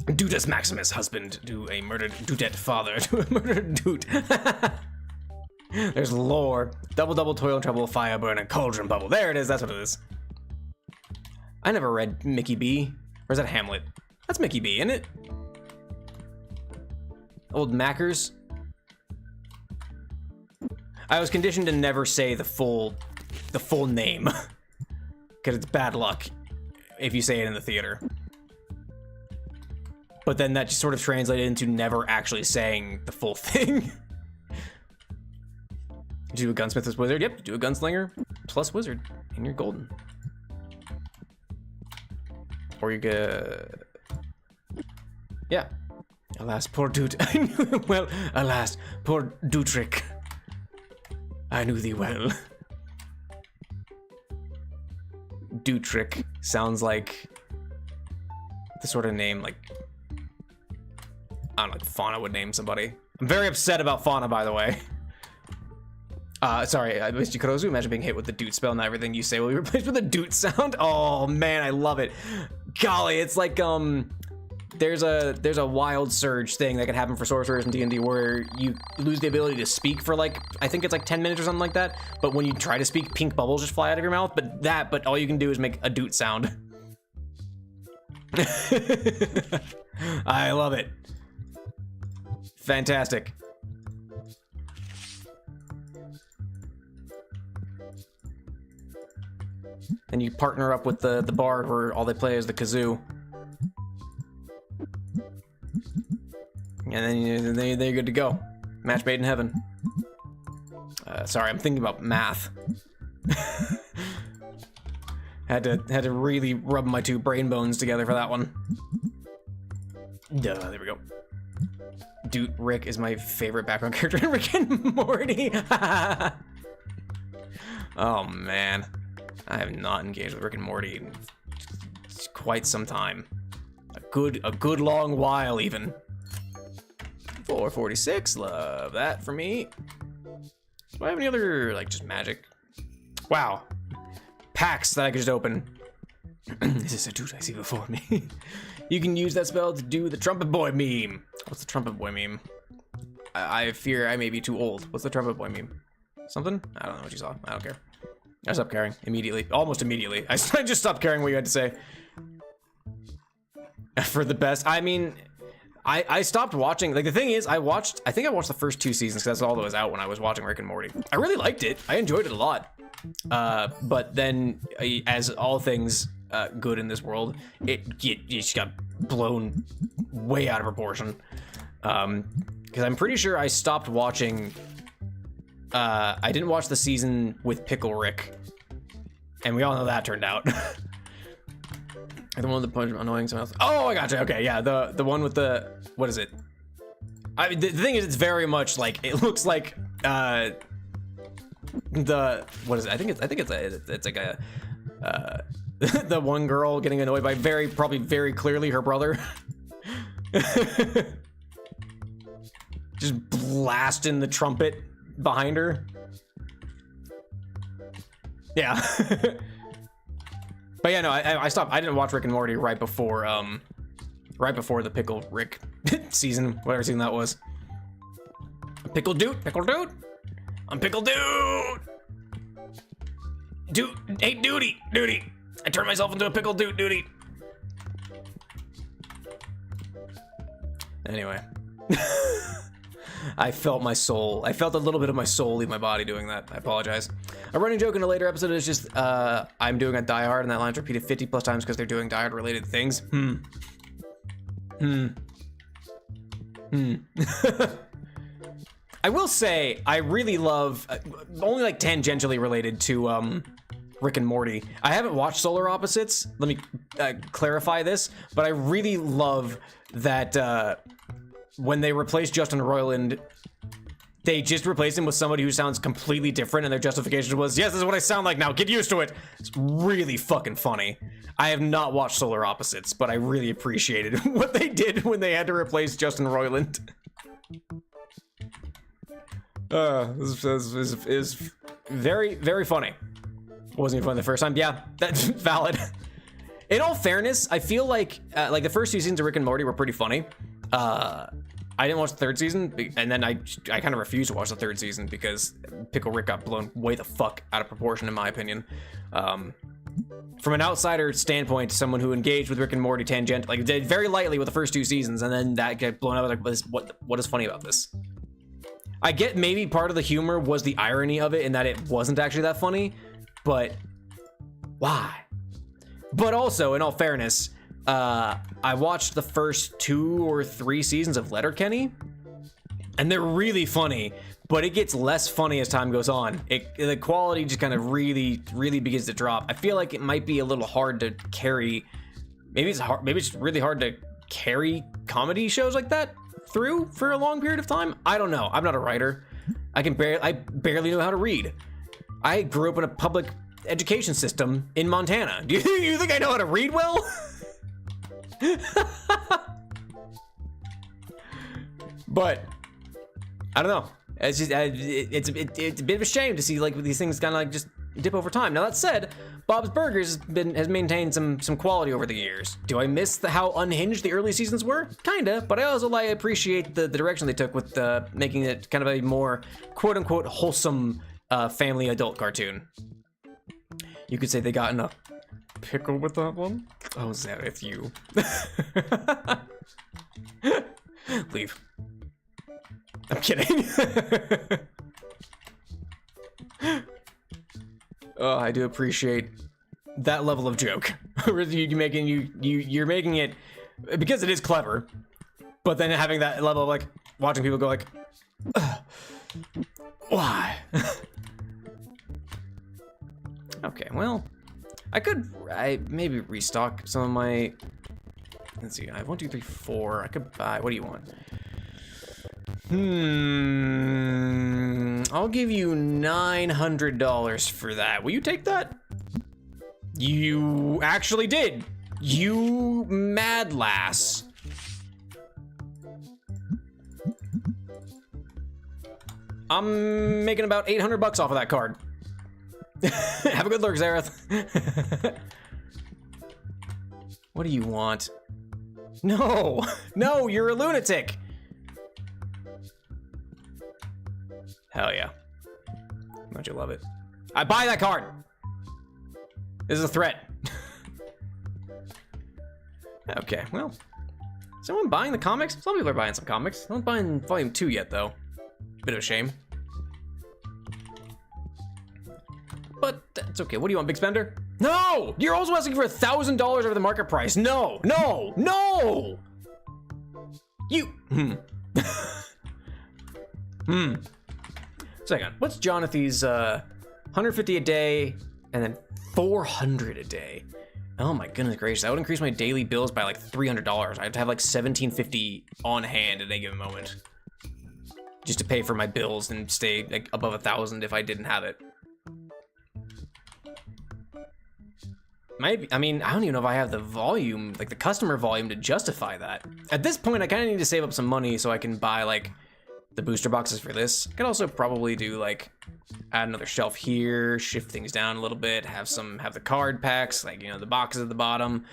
Dutus Maximus, husband to a murdered Dutette father to a murdered Dute. There's lore. Double, double, toil and trouble, fire burn, and cauldron bubble. There it is, that's what it is. I never read Mickey B. Or is that Hamlet? That's Mickey B, isn't it? Old Mackers. I was conditioned to never say the full name. Because it's bad luck if you say it in the theater. But then that just sort of translated into never actually saying the full thing. Do a gunsmith as wizard? Yep, do a gunslinger plus wizard, and you're golden. Or you get... Yeah. Alas, poor Dute. I knew him well. Alas, poor Dutrick. I knew thee well. Dutrick sounds like the sort of name like, I don't know, like Fauna would name somebody. I'm very upset about Fauna, by the way. Sorry, I missed you, Kurozu. Imagine being hit with the Dute spell and everything you say will be replaced with a Dute sound. Oh man, I love it. Golly, it's like there's a wild surge thing that can happen for sorcerers in D&D where you lose the ability to speak for like, I think it's like 10 minutes or something like that. But when you try to speak, pink bubbles just fly out of your mouth. But all you can do is make a Dute sound. I love it. Fantastic. And you partner up with the bard where all they play is the kazoo. And then you're good to go. Match made in heaven. Sorry, I'm thinking about math. had to really rub my two brain bones together for that one. There we go. Dude, Rick is my favorite background character in Rick and Morty. Oh man, I have not engaged with Rick and Morty in quite some time. A good long while even. 446, love that for me. Do I have any other, like, just magic? Wow. Packs that I could just open. This is a dude I see before me. You can use that spell to do the trumpet boy meme. What's the trumpet boy meme? I fear I may be too old. What's the trumpet boy meme? Something? I don't know what you saw. I don't care. I stopped caring immediately. Almost immediately. I just stopped caring what you had to say. For the best. I mean... I stopped watching. Like, the thing is, I think I watched the first 2 seasons because that's all that was out when I was watching Rick and Morty. I really liked it. I enjoyed it a lot. But then, as all things good in this world, it just got blown way out of proportion. Because I'm pretty sure I stopped watching. I didn't watch the season with Pickle Rick, and we all know how that turned out. The one with the punch annoying someone else. Oh, I gotcha. Okay, yeah, the one with the, what is it? I mean, the thing is, it's very much like, it looks like the, what is it? I think it's like a the one girl getting annoyed by probably very clearly her brother. Just blasting the trumpet behind her. Yeah. But yeah, no, I stopped. I didn't watch Rick and Morty right before the Pickle Rick season, whatever season that was. Pickle Dude. I'm Pickle Dude. Hey, Duty. I turned myself into a Pickle Duty. Anyway. I felt my soul. I felt a little bit of my soul leave my body doing that. I apologize. A running joke in a later episode is just, I'm doing a Die Hard and that line's repeated 50 plus times because they're doing Die Hard related things. I will say, I really love, only like tangentially related to Rick and Morty. I haven't watched Solar Opposites. Let me clarify this, but I really love that when they replaced Justin Roiland, they just replaced him with somebody who sounds completely different, and their justification was, yes, this is what I sound like now, get used to it. It's really fucking funny. I have not watched Solar Opposites, but I really appreciated what they did when they had to replace Justin Roiland. This is very, very funny. Wasn't even funny the first time. Yeah, that's valid. In all fairness, I feel like the first 2 seasons of Rick and Morty were pretty funny. I didn't watch the 3rd season, and then I kind of refused to watch the 3rd season because Pickle Rick got blown way the fuck out of proportion, in my opinion. From an outsider standpoint, someone who engaged with Rick and Morty tangent, like, did very lightly with the first 2 seasons, and then that got blown out. Like, what is funny about this? I get maybe part of the humor was the irony of it, in that it wasn't actually that funny, but why? But also, in all fairness, I watched the first 2 or 3 seasons of Letterkenny, and they're really funny, but it gets less funny as time goes on. The quality just kind of really begins to drop. I feel like it might be a little hard to carry. Maybe it's really hard to carry comedy shows like that through for a long period of time. I don't know. I'm not a writer. I barely know how to read. I grew up in a public education system in Montana. Do you think I know how to read well? But I don't know. It's just it's a bit of a shame to see like these things kind of like just dip over time. Now that said, Bob's Burgers has maintained some quality over the years. Do I miss how unhinged the early seasons were? Kinda, but I also appreciate the direction they took with making it kind of a more quote unquote wholesome family adult cartoon. You could say they got in a pickle with that one. Oh, Zareth, you. Leave. I'm kidding. Oh, I do appreciate that level of joke. You're making it because it is clever, but then having that level of like watching people go like, why? Okay, well, I maybe restock some of my. Let's see, I have 1, 2, 3, 4. I could buy. What do you want? I'll give you $900 for that. Will you take that? You actually did. You mad lass. I'm making about $800 off of that card. Have a good look, Zareth. What do you want? No, no, you're a lunatic. Hell yeah. Don't you love it? I buy that card. This is a threat. Okay, well. Someone buying the comics? Some people are buying some comics. No one's buying volume 2 yet, though. Bit of a shame. But that's okay. What do you want, Big Spender? No! You're also asking for $1,000 over the market price. No! No! No! You... Second, what's Jonathan's 150 a day and then 400 a day? Oh my goodness gracious, that would increase my daily bills by like $300. I have to have like $1,750 on hand at any given moment just to pay for my bills and stay like above 1,000 if I didn't have it. Maybe, I mean, I don't even know if I have the volume, like the customer volume to justify that. At this point, I kind of need to save up some money so I can buy like the booster boxes for this. I could also probably do like add another shelf here, shift things down a little bit, have the card packs, like, you know, the boxes at the bottom,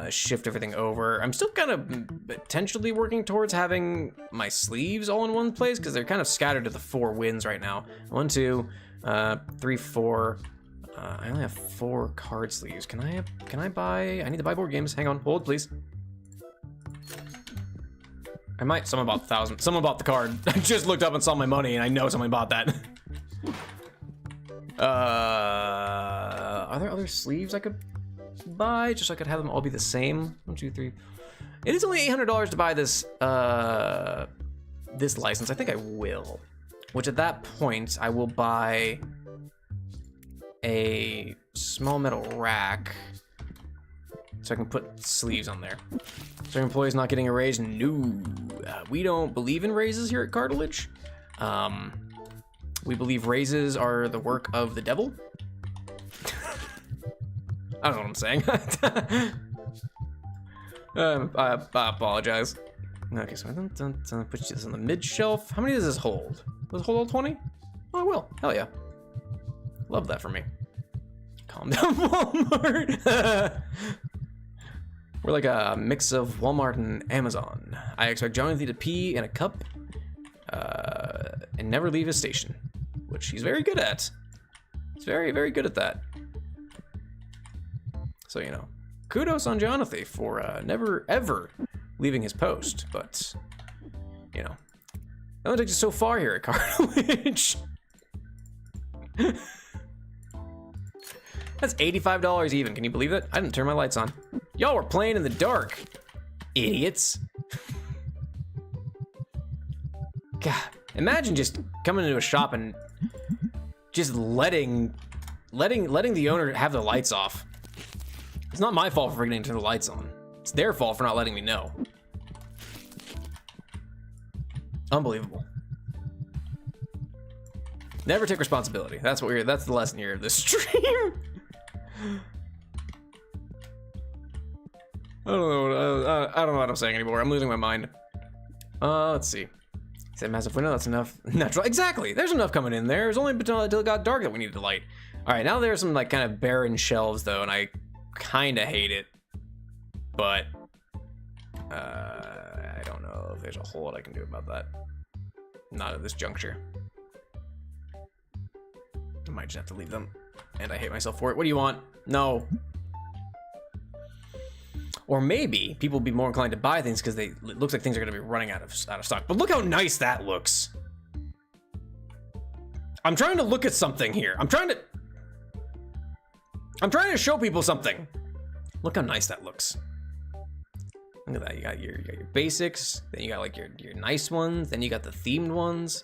shift everything over. I'm still kind of potentially working towards having my sleeves all in one place because they're kind of scattered to the 4 wins right now. 1, 2, 3, 4. I only have 4 card sleeves. Can I buy? I need to buy board games. Hang on, hold please. I might. Someone bought 1,000. Someone bought the card. I just looked up and saw my money, and I know someone bought that. Are there other sleeves I could buy just so I could have them all be the same? 1, 2, 3. It is only $800 to buy this this license. I think I will. Which at that point I will buy a small metal rack so I can put sleeves on there. So employees not getting a raise? No, we don't believe in raises here at Cartilage. We believe raises are the work of the devil. I don't know what I'm saying. I apologize. Okay, so I put this on the mid shelf. How many does this hold? Does it hold all 20? Oh, I will. Hell yeah. Love that for me. Calm down, Walmart. We're like a mix of Walmart and Amazon. I expect Jonathan to pee in a cup and never leave his station, which he's very good at. He's very, very good at that. So, you know, kudos on Jonathan for never, ever leaving his post. But, you know, that only takes us so far here at Cartilage. That's $85 even. Can you believe it? I didn't turn my lights on. Y'all were playing in the dark, idiots. God, imagine just coming into a shop and just letting the owner have the lights off. It's not my fault for forgetting to turn the lights on. It's their fault for not letting me know. Unbelievable. Never take responsibility. That's the lesson here of this stream. I don't know what I'm saying anymore. I'm losing my mind. Let's see. Said massive window, that's enough. Natural, exactly. There's enough coming in there. There's only until it got dark that we needed to light. All right, now there's some like kind of barren shelves though, and I kind of hate it. But I don't know if there's a whole lot I can do about that. Not at this juncture. I might just have to leave them. And I hate myself for it. What do you want? No. Or maybe people will be more inclined to buy things because it looks like things are going to be running out of stock. But look how nice that looks. I'm trying to look at something here. I'm trying to show people something. Look how nice that looks. Look at that. You got your basics. Then you got like your nice ones. Then you got the themed ones.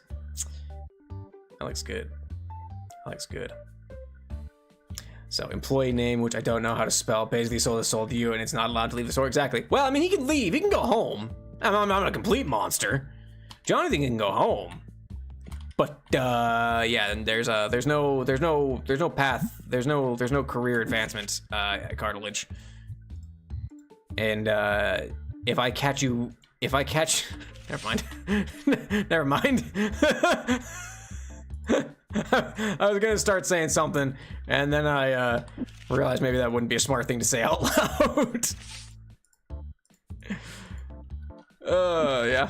That looks good. That looks good. So employee name, which I don't know how to spell, basically sold to you and it's not allowed to leave the store. Exactly. Well, I mean, he can leave. He can go home. I'm not a complete monster. Jonathan can go home. But yeah, and there's no path. There's no career advancement at Cartilage. And if I catch, never mind. Never mind. I was gonna start saying something, and then I realized maybe that wouldn't be a smart thing to say out loud. Yeah.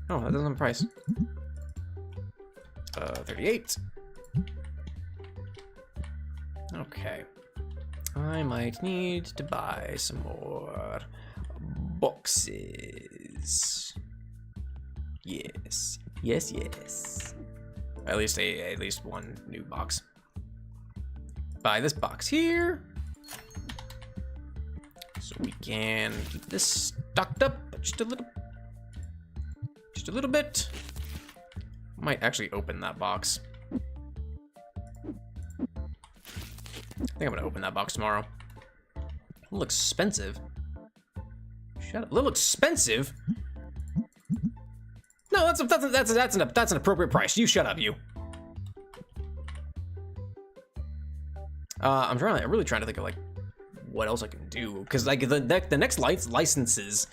Oh, that doesn't have a price. 38. Okay. I might need to buy some more boxes. Yes. Yes. At least one new box. Buy this box here. So we can keep this stocked up just a little bit. Might actually open that box. I think I'm gonna open that box tomorrow. A little expensive. Shut up. A little expensive? No, that's an appropriate price. You shut up, you. I'm really trying to think of like what else I can do, because like the next licenses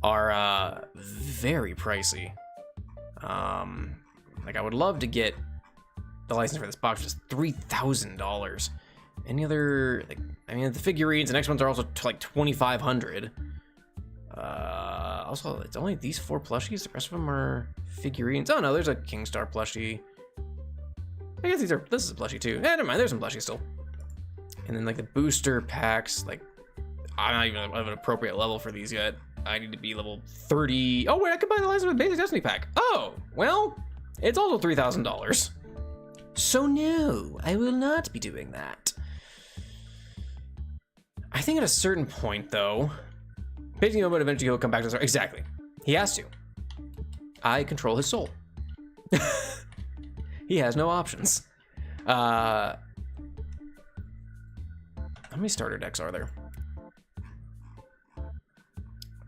are very pricey. Like I would love to get the license for this box, just $3,000. Any other, like, I mean, the figurines, the next ones are also like 2,500. Also, it's only these 4 plushies. The rest of them are figurines. Oh no, there's a Kingstar plushie. I guess this is a plushie too. Never mind, there's some plushies still. And then like the booster packs, like I'm not even of an appropriate level for these yet. I need to be level 30. Oh wait, I can buy the license with basic Destiny pack. Oh, well, it's also $3,000. So no, I will not be doing that. I think at a certain point though, Paging Moment eventually he'll come back to the store. Exactly. He has to. I control his soul. He has no options. How many starter decks are there?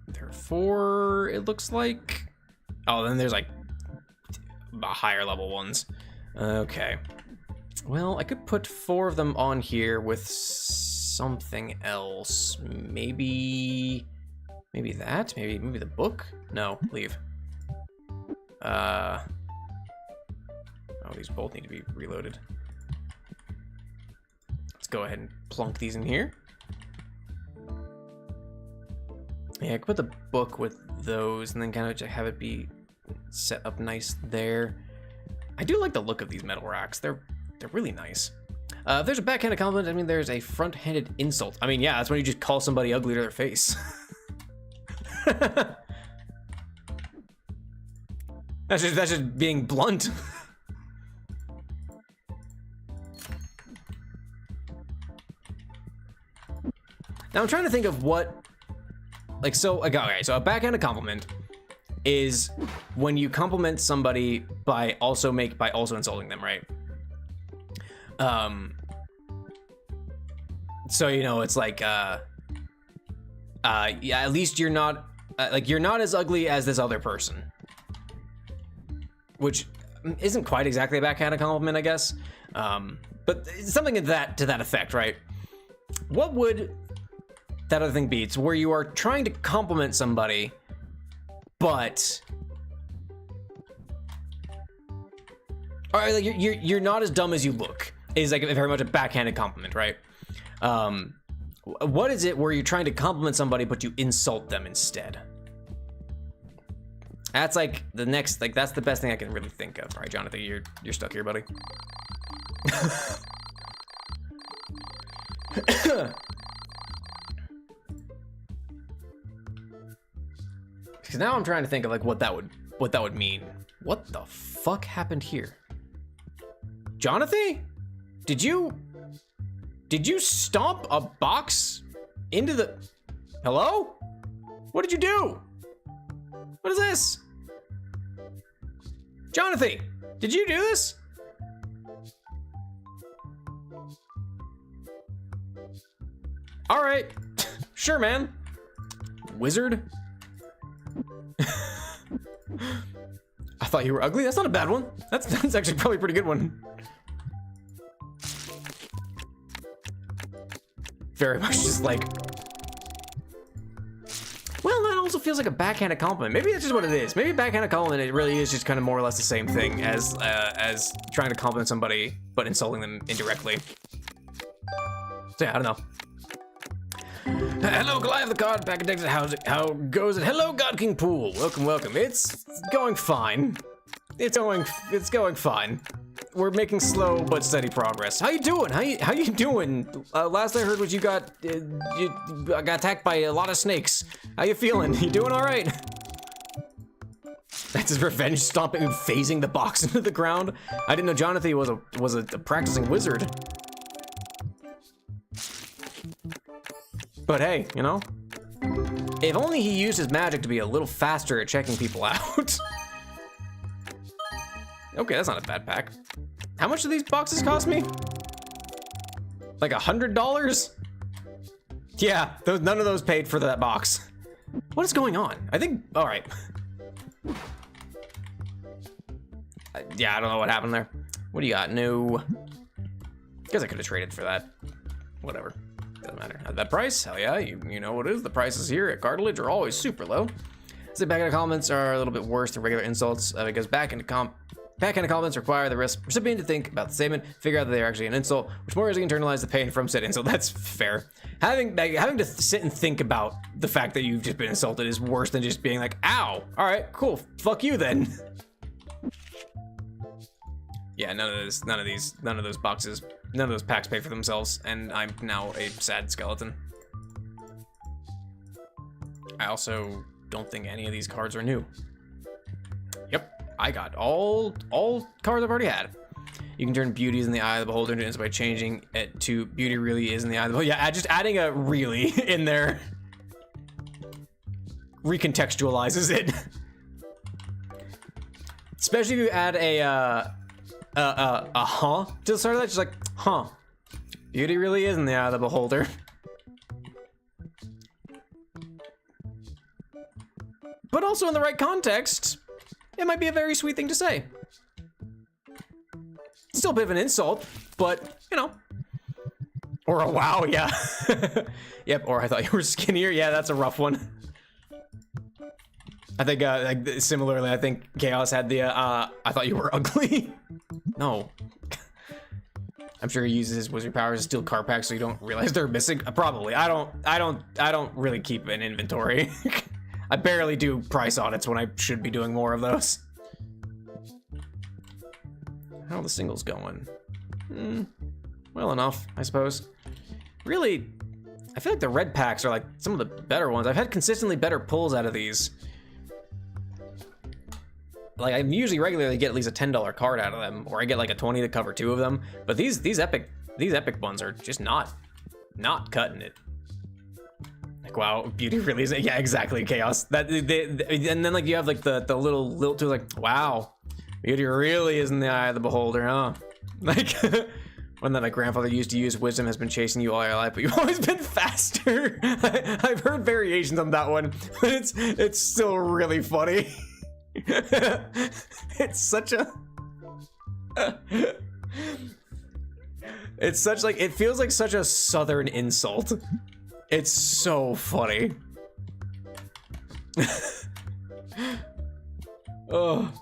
There are 4, it looks like. Oh, then there's like higher level ones. Okay. Well, I could put 4 of them on here with something else. Maybe that? Maybe the book? No, leave. Oh, these both need to be reloaded. Let's go ahead and plunk these in here. Yeah, I could put the book with those and then kind of just have it be set up nice there. I do like the look of these metal racks. They're really nice. If there's a backhanded compliment, I mean there's a front-handed insult. I mean, yeah, that's when you just call somebody ugly to their face. That's just being blunt. Now I'm trying to think of what, like, so okay, so a backhanded compliment is when you compliment somebody by also insulting them, right? So you know, it's like yeah, at least you're not like you're not as ugly as this other person, which isn't quite exactly a backhanded compliment, I guess, but something to that effect, right? What would that other thing be? It's where you are trying to compliment somebody, but all right, like you're not as dumb as you look. Is like very much a backhanded compliment, right? What is it where you're trying to compliment somebody but you insult them instead? That's like the next, like that's the best thing I can really think of. All right, Jonathan, you're stuck here, buddy. Because now I'm trying to think of like what that would mean. What the fuck happened here? Jonathan? Did you stomp a box into the... Hello? What did you do? What is this? Jonathan, did you do this? All right, sure, man. Wizard? I thought you were ugly. That's not a bad one. That's actually probably a pretty good one. Very much just like, well, that also feels like a backhanded compliment. Maybe that's just what it is. Maybe backhanded compliment, it really is just kind of more or less the same thing as trying to compliment somebody but insulting them indirectly. So yeah, I don't know. Hello, Goliath the Card, back addicted. How goes it? Hello, God King Pool. Welcome. It's going fine. It's going fine. We're making slow but steady progress. How you doing? How you doing? Last I heard was you got attacked by a lot of snakes. How you feeling? You doing all right? That's his revenge stomping and phasing the box into the ground. I didn't know Jonathan was a practicing wizard. But hey, you know, if only he used his magic to be a little faster at checking people out. Okay, that's not a bad pack. How much do these boxes cost me? Like $100? Yeah, none of those paid for that box. What is going on? I think, all right. Yeah, I don't know what happened there. What do you got? No. Guess I could have traded for that. Whatever. Doesn't matter. At that price? Hell yeah, you know what it is. The prices here at Cartilage are always super low. So backhanded comments are a little bit worse than regular insults because backhanded comments require the recipient to think about the statement, figure out that they're actually an insult, which more easily internalize the pain from said insult. That's fair. Having to sit and think about the fact that you've just been insulted is worse than just being like, ow, all right, cool, fuck you then. Yeah, none of those boxes, none of those packs pay for themselves, and I'm now a sad skeleton. I also don't think any of these cards are new. Yep, I got all cards I've already had. You can turn beauties in the eye of the beholder into instant by changing it to beauty really is in the eye of the beholder. Yeah, just adding a really in there recontextualizes it. Especially if you add a huh to the start of that, just like, huh. Beauty really is in the eye of the beholder. But also in the right context, it might be a very sweet thing to say. Still a bit of an insult, but, you know. Or a wow, yeah. Yep, or I thought you were skinnier. Yeah, that's a rough one. I think, like, similarly, I think Chaos had the, I thought you were ugly. No. I'm sure he uses his wizard powers to steal card packs so you don't realize they're missing. Probably. I don't really keep an inventory. I barely do price audits when I should be doing more of those. How are the singles going? Well enough, I suppose. Really, I feel like the red packs are like some of the better ones. I've had consistently better pulls out of these. Like I usually regularly get at least a $10 card out of them, or I get like a 20 to cover 2 of them. But these epic ones are just not cutting it. Like wow, beauty really is, yeah, exactly, Chaos. That and then like you have like the little two, like wow, beauty really is in the eye of the beholder, huh? Like one that my grandfather used to use, wisdom has been chasing you all your life, but you've always been faster. I've heard variations on that one, but it's still really funny. It's such a it's such like, it feels like such a southern insult. It's so funny. Oh.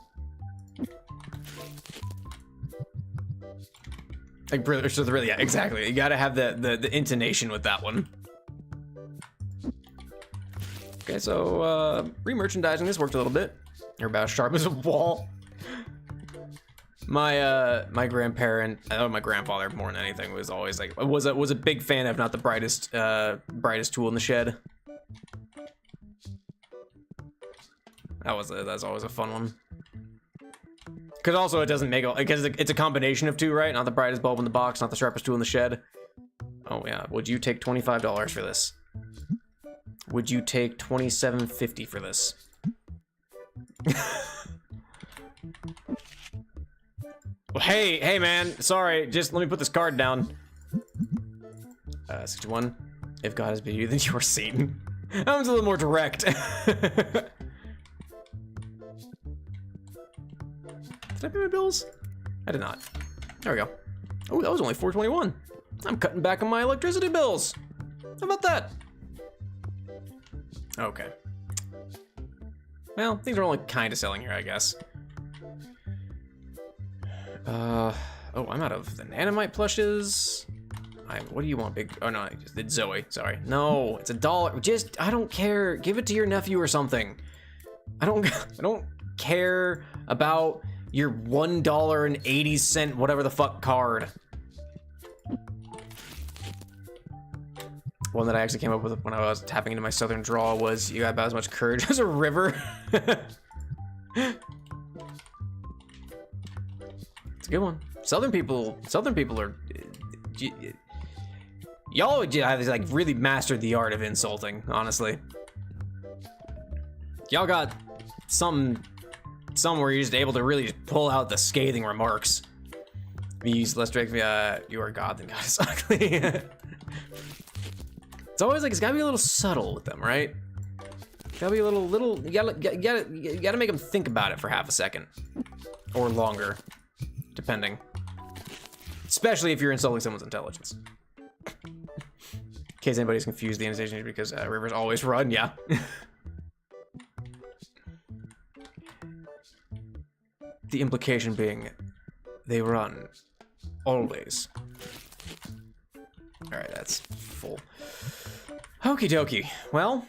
Like really, yeah, exactly. You gotta have the intonation with that one. Okay, so re-merchandising this worked a little bit. You're about as sharp as a wall. My grandparent, my grandfather more than anything, was always like was a big fan of not the brightest tool in the shed. That's always a fun one. Because also it doesn't make, because it's a combination of two, right? Not the brightest bulb in the box, not the sharpest tool in the shed. Oh yeah, would you take $25 for this? Would you take $27.50 for this? Well, hey man, sorry, just let me put this card down. 61. If God has been you, then you are Satan. That one's a little more direct. Did I pay my bills? I did not. There we go. Oh, that was only $4.21. I'm cutting back on my electricity bills. How about that? Okay. Well, things are only kind of selling here, I guess. Oh, I'm out of the Nanomite plushes. What do you want, big? Oh no, I just did Zoe. Sorry. No, it's $1. Just, I don't care. Give it to your nephew or something. I don't care about your $1.80 whatever the fuck card. One that I actually came up with when I was tapping into my southern draw was, you got about as much courage as a river. It's a good one. Southern people are, y'all have like really mastered the art of insulting, honestly. Y'all got some where you're just able to really just pull out the scathing remarks. You use less direct, you are God, then God is ugly. It's always like, it's gotta be a little subtle with them, right? Gotta be a little, you gotta make them think about it for half a second. Or longer, depending. Especially if you're insulting someone's intelligence. In case anybody's confused, the intonation is because rivers always run, yeah. The implication being, they run, always. All right, that's full. Okie dokie, well.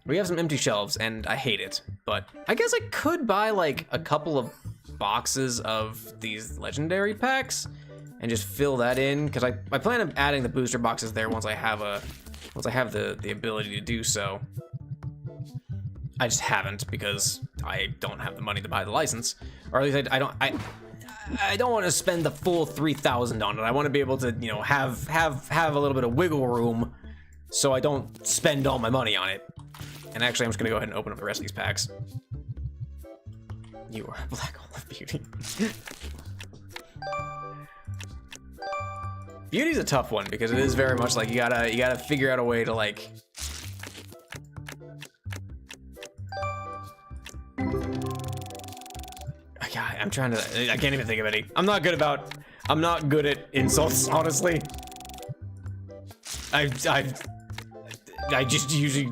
We have some empty shelves and I hate it, but I guess I could buy like a couple of boxes of these legendary packs and just fill that in, because I plan on adding the booster boxes there once I have the ability to do so. I just haven't because I don't have the money to buy the license, or at least I don't want to spend the full 3,000 on it. I want to be able to, you know, have a little bit of wiggle room so I don't spend all my money on it. And actually, I'm just gonna go ahead and open up the rest of these packs. You are a black hole of beauty. Beauty's a tough one because it is very much like you gotta figure out a way to like. Yeah, I'm trying to. I can't even think of any. I'm not good at insults, honestly. I just usually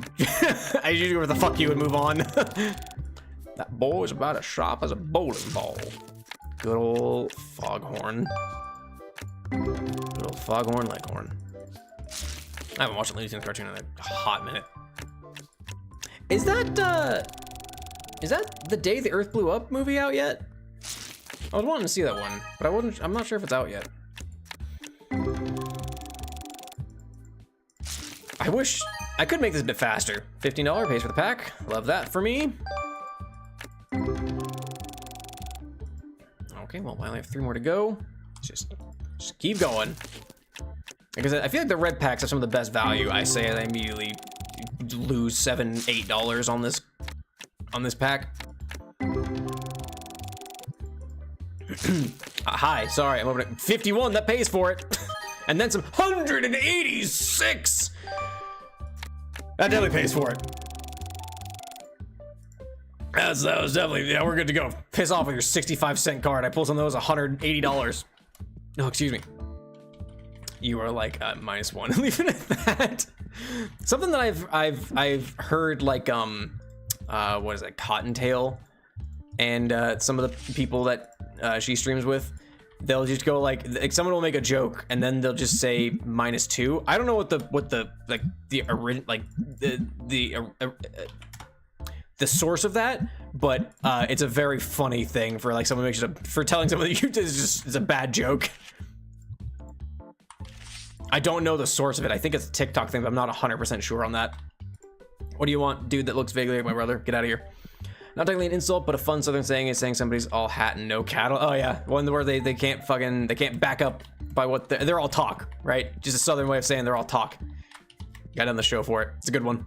I usually go with the fuck you and move on. That boy's about as sharp as a bowling ball. Good old foghorn. Good old foghorn leghorn. I haven't watched a Looney Tunes cartoon in a hot minute. Is that The Day the Earth Blew Up movie out yet? I was wanting to see that one, but I'm not sure if it's out yet. I wish I could make this a bit faster. $15 pays for the pack. Love that for me. Okay, well, I only have 3 more to go. Just keep going. Because I feel like the red packs have some of the best value. I say I immediately lose $7, $8 on this pack. Hi, sorry, I'm over at 51. That pays for it, and then some 186. That definitely pays for it. That was definitely, yeah, we're good to go. Piss off with your 65-cent card. I pulled some of those $180. Oh, excuse me. You are like -1. Leave it at that. Something that I've heard, like what is it, Cottontail, and some of the people that she streams with, they'll just go like someone will make a joke and then they'll just say -2. I don't know what the like the source of that, but it's a very funny thing for like someone makes it for telling someone that it's a bad joke. I don't know the source of it. I think it's a TikTok thing, but I'm not 100% sure on that. What do you want, dude that looks vaguely like my brother? Get out of here. Not technically an insult, but a fun southern saying is saying somebody's all hat and no cattle. Oh yeah, one where they can't back up by what they're all talk, right? Just a southern way of saying they're all talk. Got on the show for it. It's a good one.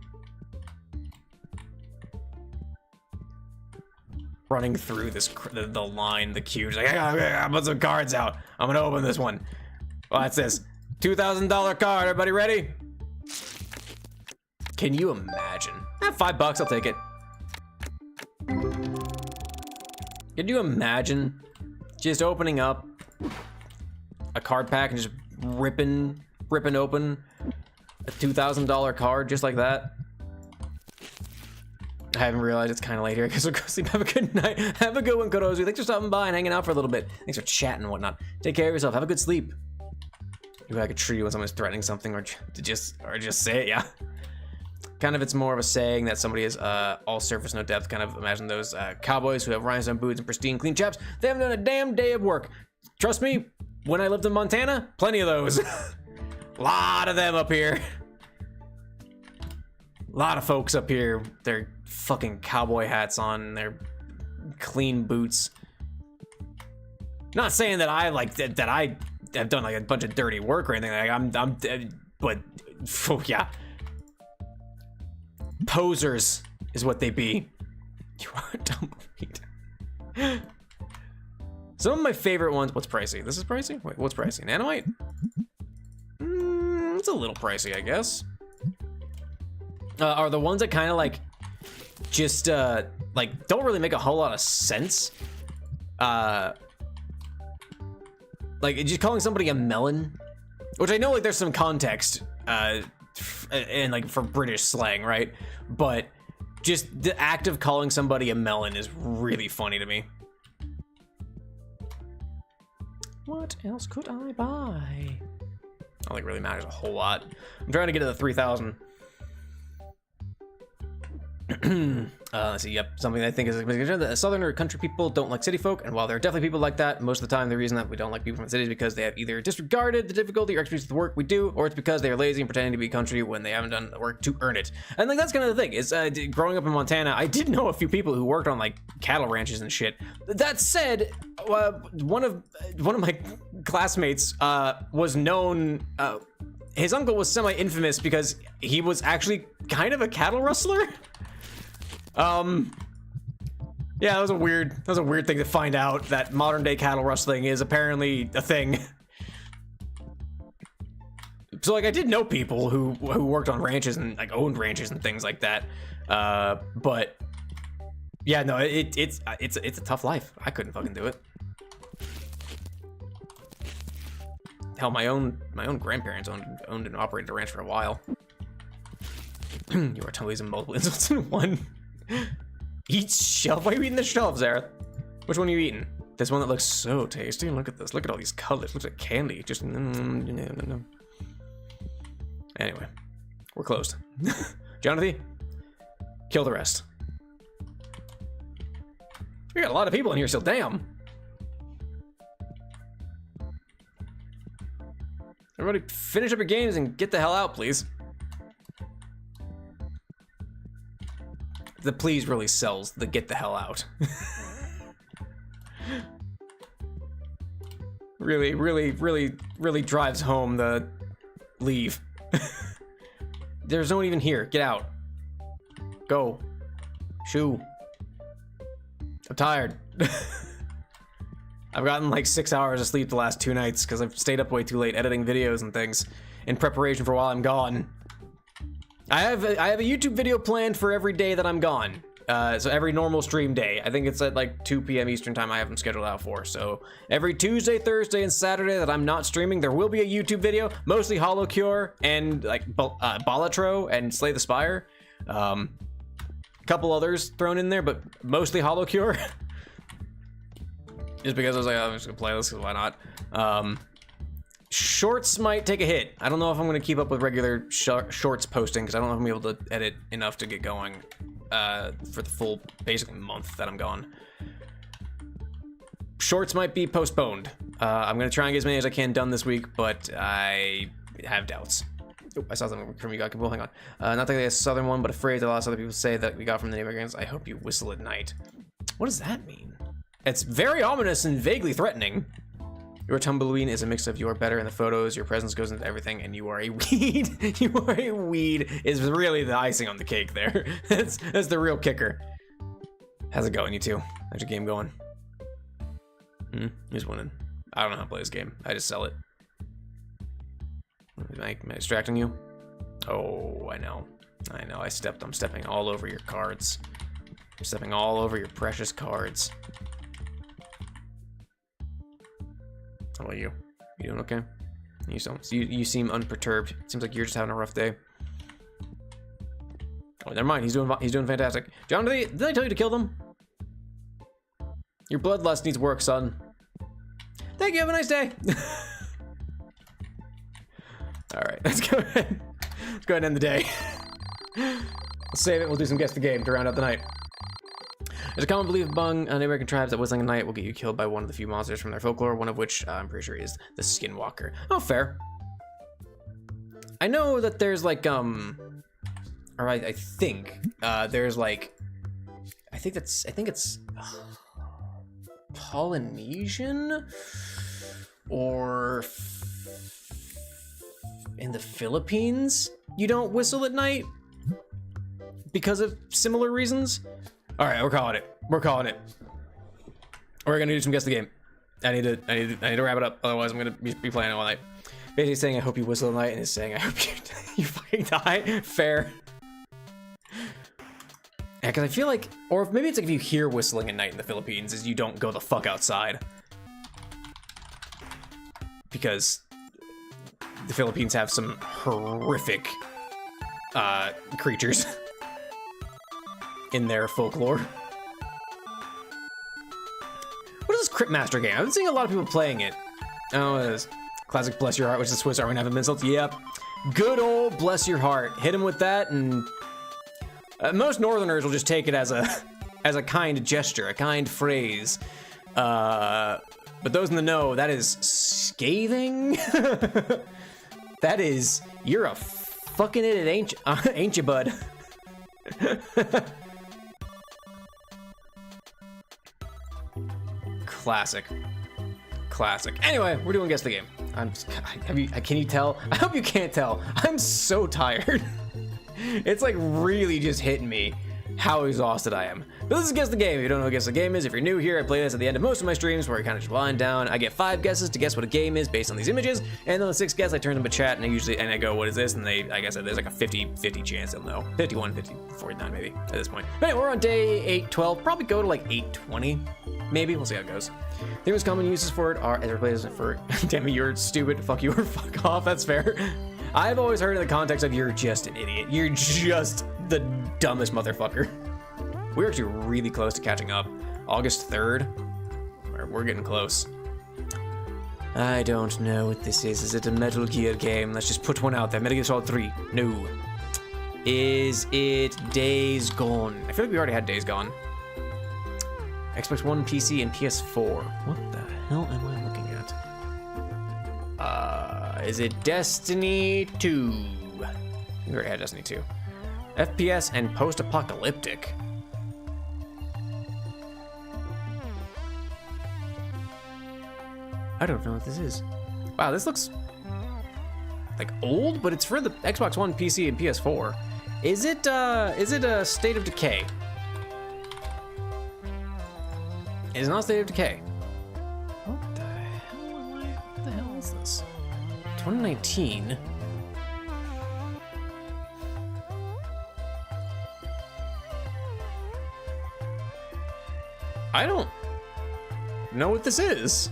Running through this the line, the queue, like I gotta put some cards out. I'm gonna open this one. Well, it says $2,000 card. Everybody ready? Can you imagine? $5, I'll take it. Can you imagine just opening up a card pack and just ripping open a $2,000 card just like that? I haven't realized it's kind of late here. I guess we'll go sleep. Have a good night. Have a good one, Kodozu. Thanks for stopping by and hanging out for a little bit. Thanks for chatting and whatnot. Take care of yourself. Have a good sleep. Maybe I could treat you when someone's threatening something, or just say it. Yeah. Kind of, it's more of a saying that somebody is all surface, no depth. Kind of imagine those cowboys who have rhinestone boots and pristine, clean chaps. They haven't done a damn day of work. Trust me, when I lived in Montana, plenty of those. A lot of them up here. A lot of folks up here, their fucking cowboy hats on, their clean boots. Not saying that I like that I have done like a bunch of dirty work or anything. Like but oh, yeah. Posers is what they be. You are a tumbleweed. Some of my favorite ones. What's pricey? This is pricey? Wait, what's pricey? Nanomite? It's a little pricey, I guess. Are the ones that kind of like just like don't really make a whole lot of sense. Like just calling somebody a melon, which I know like there's some context and like for British slang, right? But just the act of calling somebody a melon is really funny to me. What else could I buy? I don't think it really matters a whole lot. I'm trying to get to the 3,000. Let's see, yep, something I think is that southern or country people don't like city folk, and while there are definitely people like that, most of the time the reason that we don't like people from the city is because they have either disregarded the difficulty or expertise of the work we do, or it's because they are lazy and pretending to be country when they haven't done the work to earn it. And like that's kind of the thing is growing up in Montana, I did know a few people who worked on like cattle ranches and shit. That said, one of my classmates was known. His uncle was semi-infamous because he was actually kind of a cattle rustler. Yeah, that was a weird thing to find out, that modern day cattle rustling is apparently a thing. So like I did know people who worked on ranches and like owned ranches and things like that. But yeah, no, it's a tough life. I couldn't fucking do it. Hell, my own grandparents owned and operated a ranch for a while. You are totally using multiple insults in one. Eat shelf? Why are you eating the shelf, Zareth? Which one are you eating? This one that looks so tasty. Look at this. Look at all these colors. Looks like candy. Just no. Anyway, we're closed. Jonathan, kill the rest. We got a lot of people in here still. Damn. Everybody, finish up your games and get the hell out, please. The please really sells the get the hell out. really drives home the leave. There's no one even here. Get out. Go. Shoo. I'm tired. I've gotten like 6 hours of sleep the last 2 nights because I've stayed up way too late editing videos and things in preparation for while I'm gone. I have a YouTube video planned for every day that I'm gone. So every normal stream day. I think it's at like 2 p.m. Eastern time I have them scheduled out for. So every Tuesday, Thursday, and Saturday that I'm not streaming, there will be a YouTube video, mostly Hollow Cure and like Balatro and Slay the Spire. Couple others thrown in there, but mostly Hollow Cure. Just because I was like, oh, I'm just gonna play this, because why not? Shorts might take a hit. I don't know if I'm gonna keep up with regular shorts posting, because I don't know if I'm gonna be able to edit enough to get going for the full, basically, month that I'm gone. Shorts might be postponed. I'm gonna try and get as many as I can done this week, but I have doubts. Oh, I saw something from you guys. Well, hang on. Not that a southern one, but a phrase that lots of other people say that we got from the immigrants. I hope you whistle at night. What does that mean? It's very ominous and vaguely threatening. Your tumbleweed is a mix of you are better in the photos, your presence goes into everything, and you are a weed. You are a weed is really the icing on the cake there. That's the real kicker. How's it going, you two? How's your game going? Who's winning? I don't know how to play this game. I just sell it. Am I distracting you? Oh, I know. I'm stepping all over your cards. I'm stepping all over your precious cards. How about you? You doing okay? You seem unperturbed. It seems like you're just having a rough day. Oh, never mind. He's doing fantastic. John, did I tell you to kill them? Your bloodlust needs work, son. Thank you. Have a nice day. All right, let's go ahead. Let's go ahead and end the day. We'll save it. We'll do some guess the game to round out the night. There's a common belief among Native American tribes that whistling at night will get you killed by one of the few monsters from their folklore, one of which I'm pretty sure is the Skinwalker. Oh, fair. I know that there's like, or I think there's like, I think it's Polynesian or in the Philippines, you don't whistle at night because of similar reasons. All right, we're calling it. We're gonna do some guess the game. I need to wrap it up. Otherwise, I'm gonna be playing it all night. Basically saying, I hope you whistle at night, and it's saying, I hope you fucking die. Fair. Yeah, because I feel like, or maybe it's like if you hear whistling at night in the Philippines, is you don't go the fuck outside. Because the Philippines have some horrific creatures in their folklore. What is this Cryptmaster game? I've been seeing a lot of people playing it. Oh, it is. Classic Bless Your Heart, which is Swiss Army Knife and Missiles. Yep. Good old Bless Your Heart. Hit him with that, and most Northerners will just take it as a kind gesture, a kind phrase. But those in the know, that is scathing. That is, you're a fucking idiot, ain't you, bud? Classic. Anyway, we're doing guess the game. Can you tell? I hope you can't tell. I'm so tired. It's like really just hitting me how exhausted I am. But this is Guess the Game. If you don't know what Guess the Game is, if you're new here, I play this at the end of most of my streams where I kind of just wind down. I get 5 guesses to guess what a game is based on these images, and on the 6th guess, I turn them a chat, and I go, what is this? And they, like I said, there's like a 50-50 chance they'll know. 51, 50, 49 maybe at this point. But anyway, we're on day 812, probably go to like 820, maybe. We'll see how it goes. The most common uses for it are as replacement for, damn it, you're stupid, fuck you, or fuck off, that's fair. I've always heard in the context of you're just an idiot. You're just the dumbest motherfucker. We're actually really close to catching up. August 3rd, we're getting close. I don't know what this is. Is it a Metal Gear game? Let's just put one out there. Metal Gear Solid 3, no. Is it Days Gone? I feel like we already had Days Gone. Xbox One, PC, and PS4. What the hell am I looking at? Is it Destiny 2? We already had Destiny 2. FPS and post-apocalyptic. I don't know what this is. Wow, this looks like old, but it's for the Xbox One, PC, and PS4. Is it a State of Decay? It's not State of Decay. What the hell am I? What the hell is this? 2019. I don't know what this is.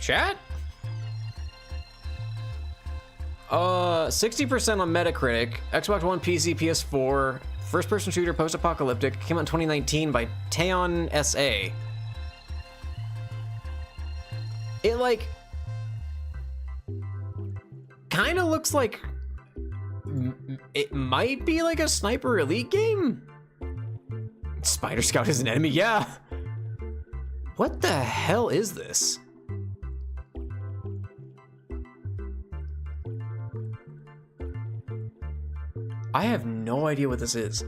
Chat? 60% on Metacritic, Xbox One, PC, PS4, first-person shooter, post-apocalyptic, came out in 2019 by Teon SA. It, like, kind of looks like it might be like a Sniper Elite game? Spider Scout is an enemy, yeah. What the hell is this? I have no idea what this is.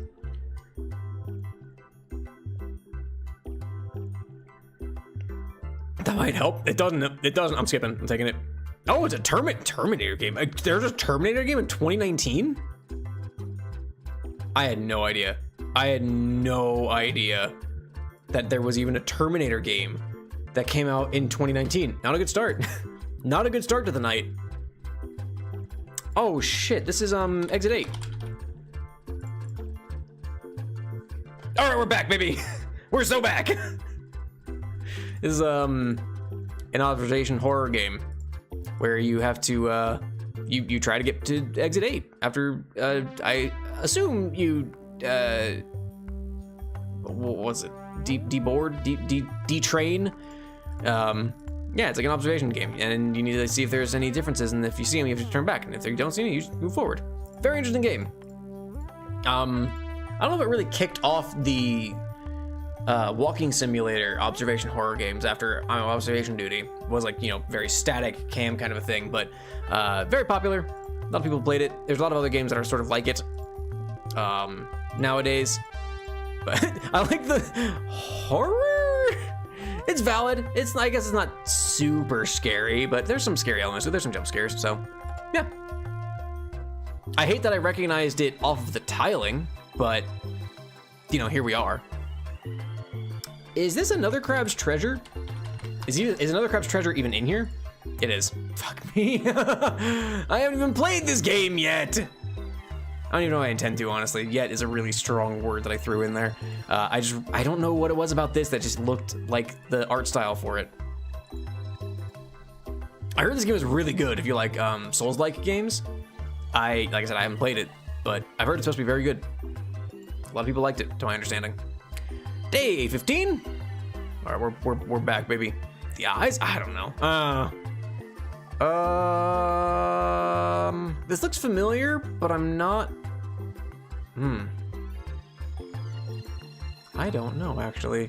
That might help. It doesn't. It doesn't. I'm skipping. I'm taking it. Oh, it's a Terminator game. There's a Terminator game in 2019? I had no idea. I had no idea that there was even a Terminator game that came out in 2019. Not a good start. Not a good start to the night. Oh shit, this is Exit 8. All right, we're back, baby. We're so back. This is an observation horror game where you have to you try to get to Exit 8 after I assume you what was it? Deboard? Detrain? Yeah, it's like an observation game, and you need to see if there's any differences, and if you see them, you have to turn back, and if you don't see any, you just move forward. Very interesting game. I don't know if it really kicked off the walking simulator observation horror games after observation duty. It was like, you know, very static cam kind of a thing, but very popular. A lot of people played it. There's a lot of other games that are sort of like it nowadays. But I like the horror. It's valid. I guess it's not super scary, but there's some scary elements. There's some jump scares, so yeah. I hate that I recognized it off of the tiling, but you know, here we are. Is this Another Crab's Treasure? Is Another Crab's Treasure even in here? It is. Fuck me. I haven't even played this game yet. I don't even know what I intend to, honestly. Yet is a really strong word that I threw in there. I don't know what it was about this that just looked like the art style for it. I heard this game was really good if you like Souls-like games. Like I said, I haven't played it, but I've heard it's supposed to be very good. A lot of people liked it, to my understanding. Day 15. All right, we're back, baby. The eyes? I don't know. This looks familiar, but I'm not. I don't know, actually.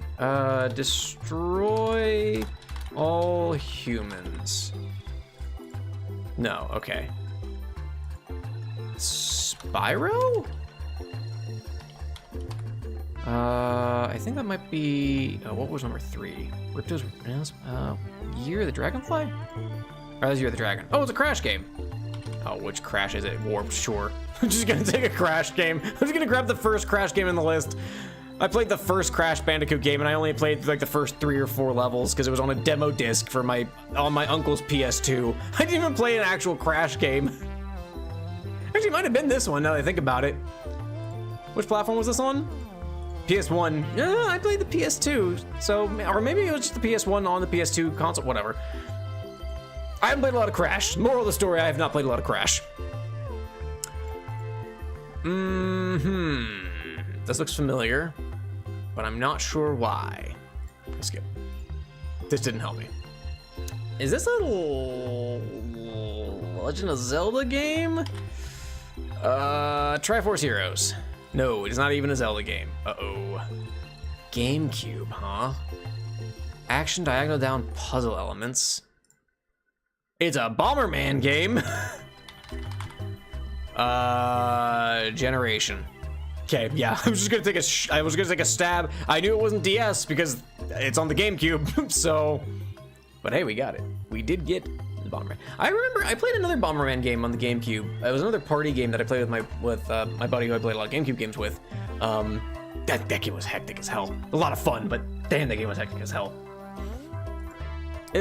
Destroy all humans. No, okay. Spyro? I think that might be, what was number 3? Ripto's, Year of the Dragonfly? Or that was Year of the Dragon. Oh, it's a Crash game. Oh, which Crash is it? Warped, sure. I'm just gonna take a Crash game. I'm just gonna grab the first Crash game in the list. I played the first Crash Bandicoot game, and I only played like the first 3 or 4 levels because it was on a demo disc for on my uncle's PS2. I didn't even play an actual Crash game. Actually, it might have been this one now that I think about it. Which platform was this on? PS1. Yeah, I played the PS2. So, or maybe it was just the PS1 on the PS2 console, whatever. I haven't played a lot of Crash. Moral of the story, I have not played a lot of Crash. This looks familiar, but I'm not sure why. Skip. This didn't help me. Is this a Legend of Zelda game? Triforce Heroes. No, it is not even a Zelda game. Uh-oh. GameCube, huh? Action diagonal down puzzle elements. It's a Bomberman game. Generation. Okay, yeah, I was gonna take a stab. I knew it wasn't DS because it's on the GameCube, so. But hey, we got it. We did get the Bomberman. I remember I played another Bomberman game on the GameCube. It was another party game that I played with my buddy who I played a lot of GameCube games with. That game was hectic as hell. A lot of fun, but damn, that game was hectic as hell.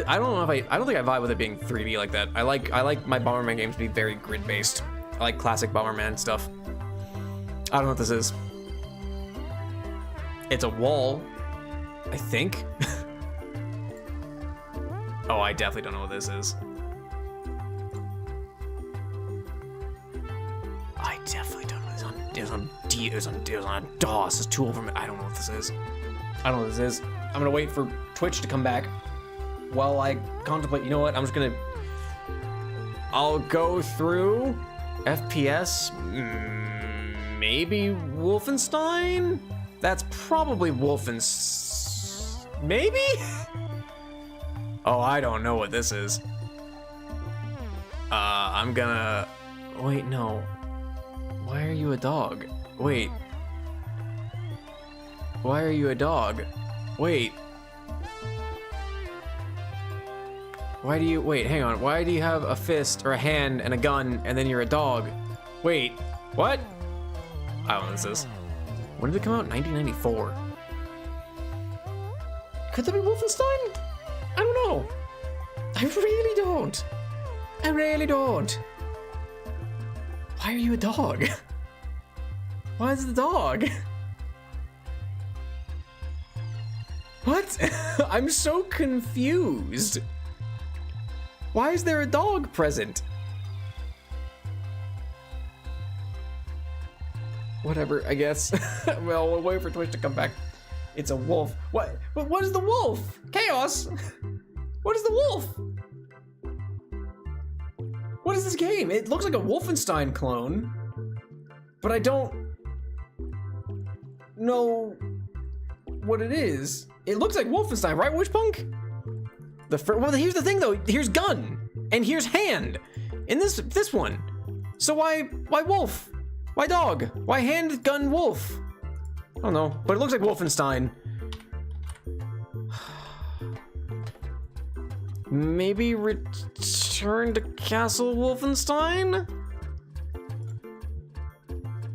I don't think I vibe with it being 3D like that. I like my Bomberman games to be very grid based. I like classic Bomberman stuff. I don't know what this is. It's a wall, I think. Oh, I definitely don't know what this is. I definitely don't know. It was on DOS. This tool from it. I don't know what this is. I don't know what this is. I'm gonna wait for Twitch to come back while I contemplate. You know what? I'll go through FPS. Maybe Wolfenstein? That's probably Wolfenstein. Maybe? Oh, I don't know what this is. I'm gonna... Wait, no. Why are you a dog? Wait. Why are you a dog? Wait. Why do you... Wait, hang on. Why do you have a fist or a hand and a gun and then you're a dog? Wait. What? I don't know what this is. When did it come out? 1994. Could that be Wolfenstein? I don't know. I really don't. I really don't. Why are you a dog? Why is the dog? What? I'm so confused. Why is there a dog present? Whatever, I guess. Well, we'll wait for Twitch to come back. It's a wolf. What? What is the wolf? Chaos? What is the wolf? What is this game? It looks like a Wolfenstein clone, but I don't know what it is. It looks like Wolfenstein, right, Wishpunk? Well, here's the thing though. Here's gun and here's hand in this one. So why wolf? Why dog? Why hand, gun, wolf? I don't know, but it looks like Wolfenstein. Maybe Return to Castle Wolfenstein?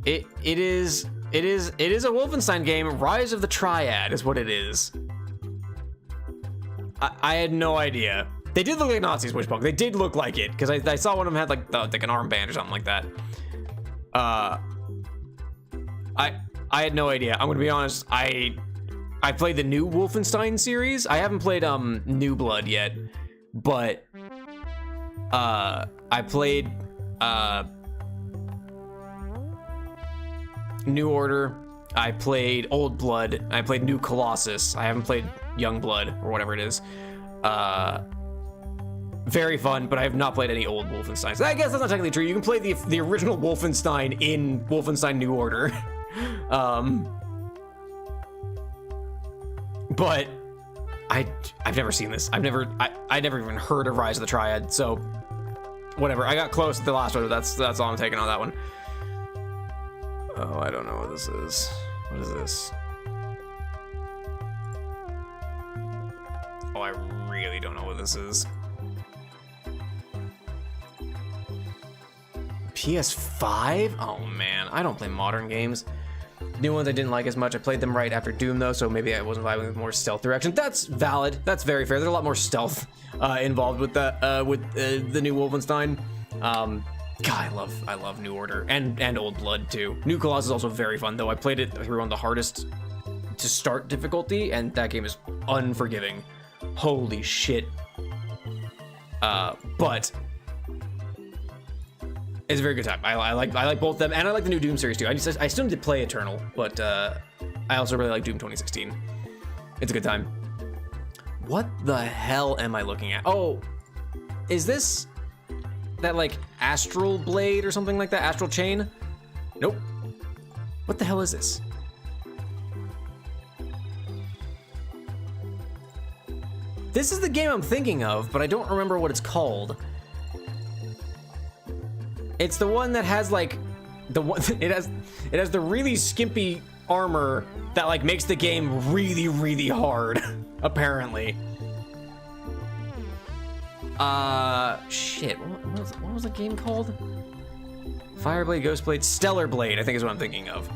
It is a Wolfenstein game. Rise of the Triad is what it is. I had no idea. They did look like Nazis, Wishbone. They did look like it because I saw one of them had like an armband or something like that. I had no idea. I'm gonna be honest. I played the new Wolfenstein series. I haven't played New Blood yet, but I played New Order. I played Old Blood. I played New Colossus. I haven't played Young Blood or whatever it is. Very fun, but I have not played any old Wolfenstein. So I guess that's not technically true. You can play the original Wolfenstein in Wolfenstein New Order. But I've never seen this. I never even heard of Rise of the Triad. So whatever. I got close to the last one. That's all I'm taking on that one. Oh, I don't know what this is. What is this? Oh, I really don't know what this is. PS5? Oh man, I don't play modern games. New ones I didn't like as much. I played them right after Doom though, so maybe I wasn't vibing with more stealth direction. That's valid. That's very fair. There's a lot more stealth involved with the new Wolfenstein. God, I love New Order and Old Blood too. New Colossus is also very fun though. I played it through on the hardest to start difficulty, and that game is unforgiving. Holy shit. But it's a very good time. I like both of them, and I like the new Doom series too. I still need to play Eternal, but I also really like Doom 2016. It's a good time. What the hell am I looking at? Oh, is this that like Astral Blade or something like that? Astral Chain? Nope. What the hell is this? This is the game I'm thinking of, but I don't remember what it's called. It's the one that has like the one it has the really skimpy armor that like makes the game really, really hard, apparently. Shit, what was the game called? Fireblade, Ghostblade, Stellar Blade, I think is what I'm thinking of.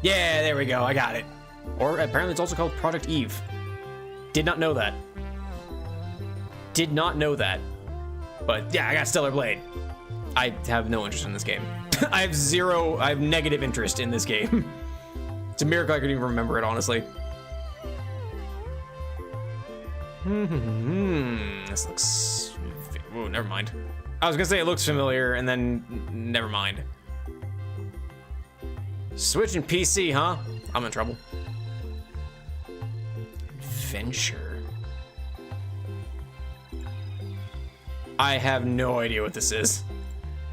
Yeah, there we go, I got it. Or apparently it's also called Project Eve. Did not know that. Did not know that. But yeah, I got Stellar Blade. I have no interest in this game. I have negative interest in this game. It's a miracle I could even remember it, honestly. This looks, oh, never mind. I was gonna say it looks familiar and then never mind. Switch and PC, huh? I'm in trouble. Adventure. I have no idea what this is.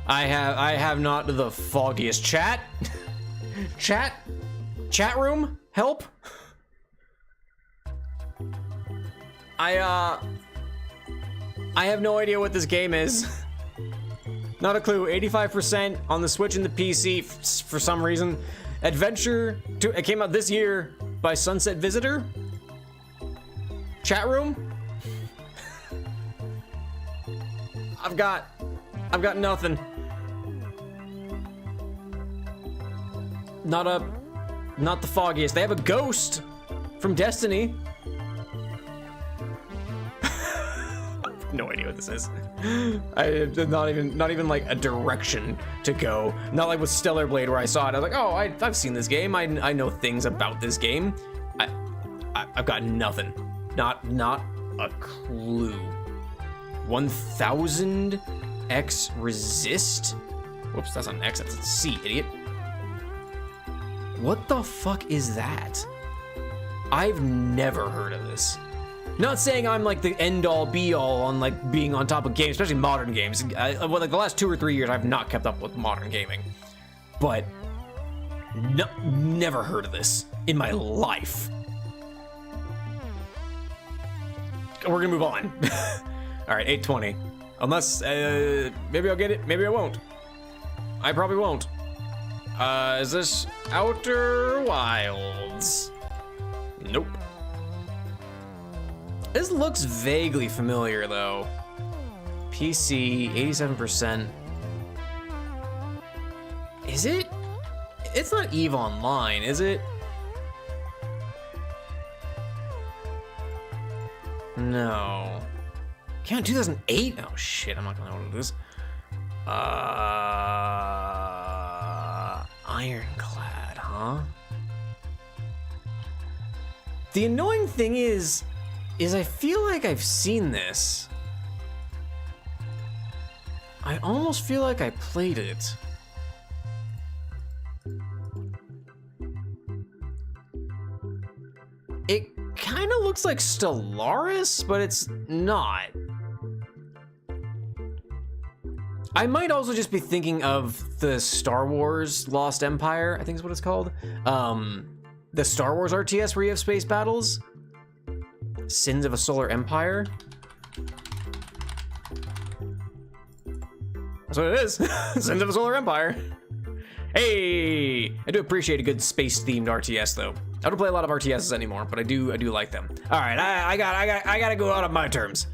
I have not the foggiest. Chat room, help. I have no idea what this game is. Not a clue. 85% on the Switch and the PC for some reason. Adventure, it came out this year by Sunset Visitor. Chat room. I've got nothing. Not the foggiest. They have a ghost from Destiny. No idea what this is. I have not even like a direction to go. Not like with Stellar Blade where I saw it. I was like, oh, I've seen this game. I know things about this game. I've got nothing. Not a clue. 1000 X resist? Whoops, that's not an X, that's a C, idiot. What the fuck is that? I've never heard of this. Not saying I'm like the end all be all on like being on top of games, especially modern games. Well, like the last 2 or 3 years, I've not kept up with modern gaming, but never heard of this in my life. We're gonna move on. All right, 820. Unless, maybe I'll get it, maybe I won't. I probably won't. Is this Outer Wilds? Nope. This looks vaguely familiar though. PC, 87%. Is it? It's not EVE Online, is it? No. Came out 2008? Oh shit, I'm not gonna know what it is. Ironclad, huh? The annoying thing is I feel like I've seen this. I almost feel like I played it. It kind of looks like Stellaris, but it's not. I might also just be thinking of the Star Wars Lost Empire, I think is what it's called. The Star Wars RTS where you have space battles. Sins of a Solar Empire. That's what it is. Sins of a Solar Empire. Hey, I do appreciate a good space-themed RTS though. I don't play a lot of RTSs anymore, but I do like them. All right, I gotta go out on my terms.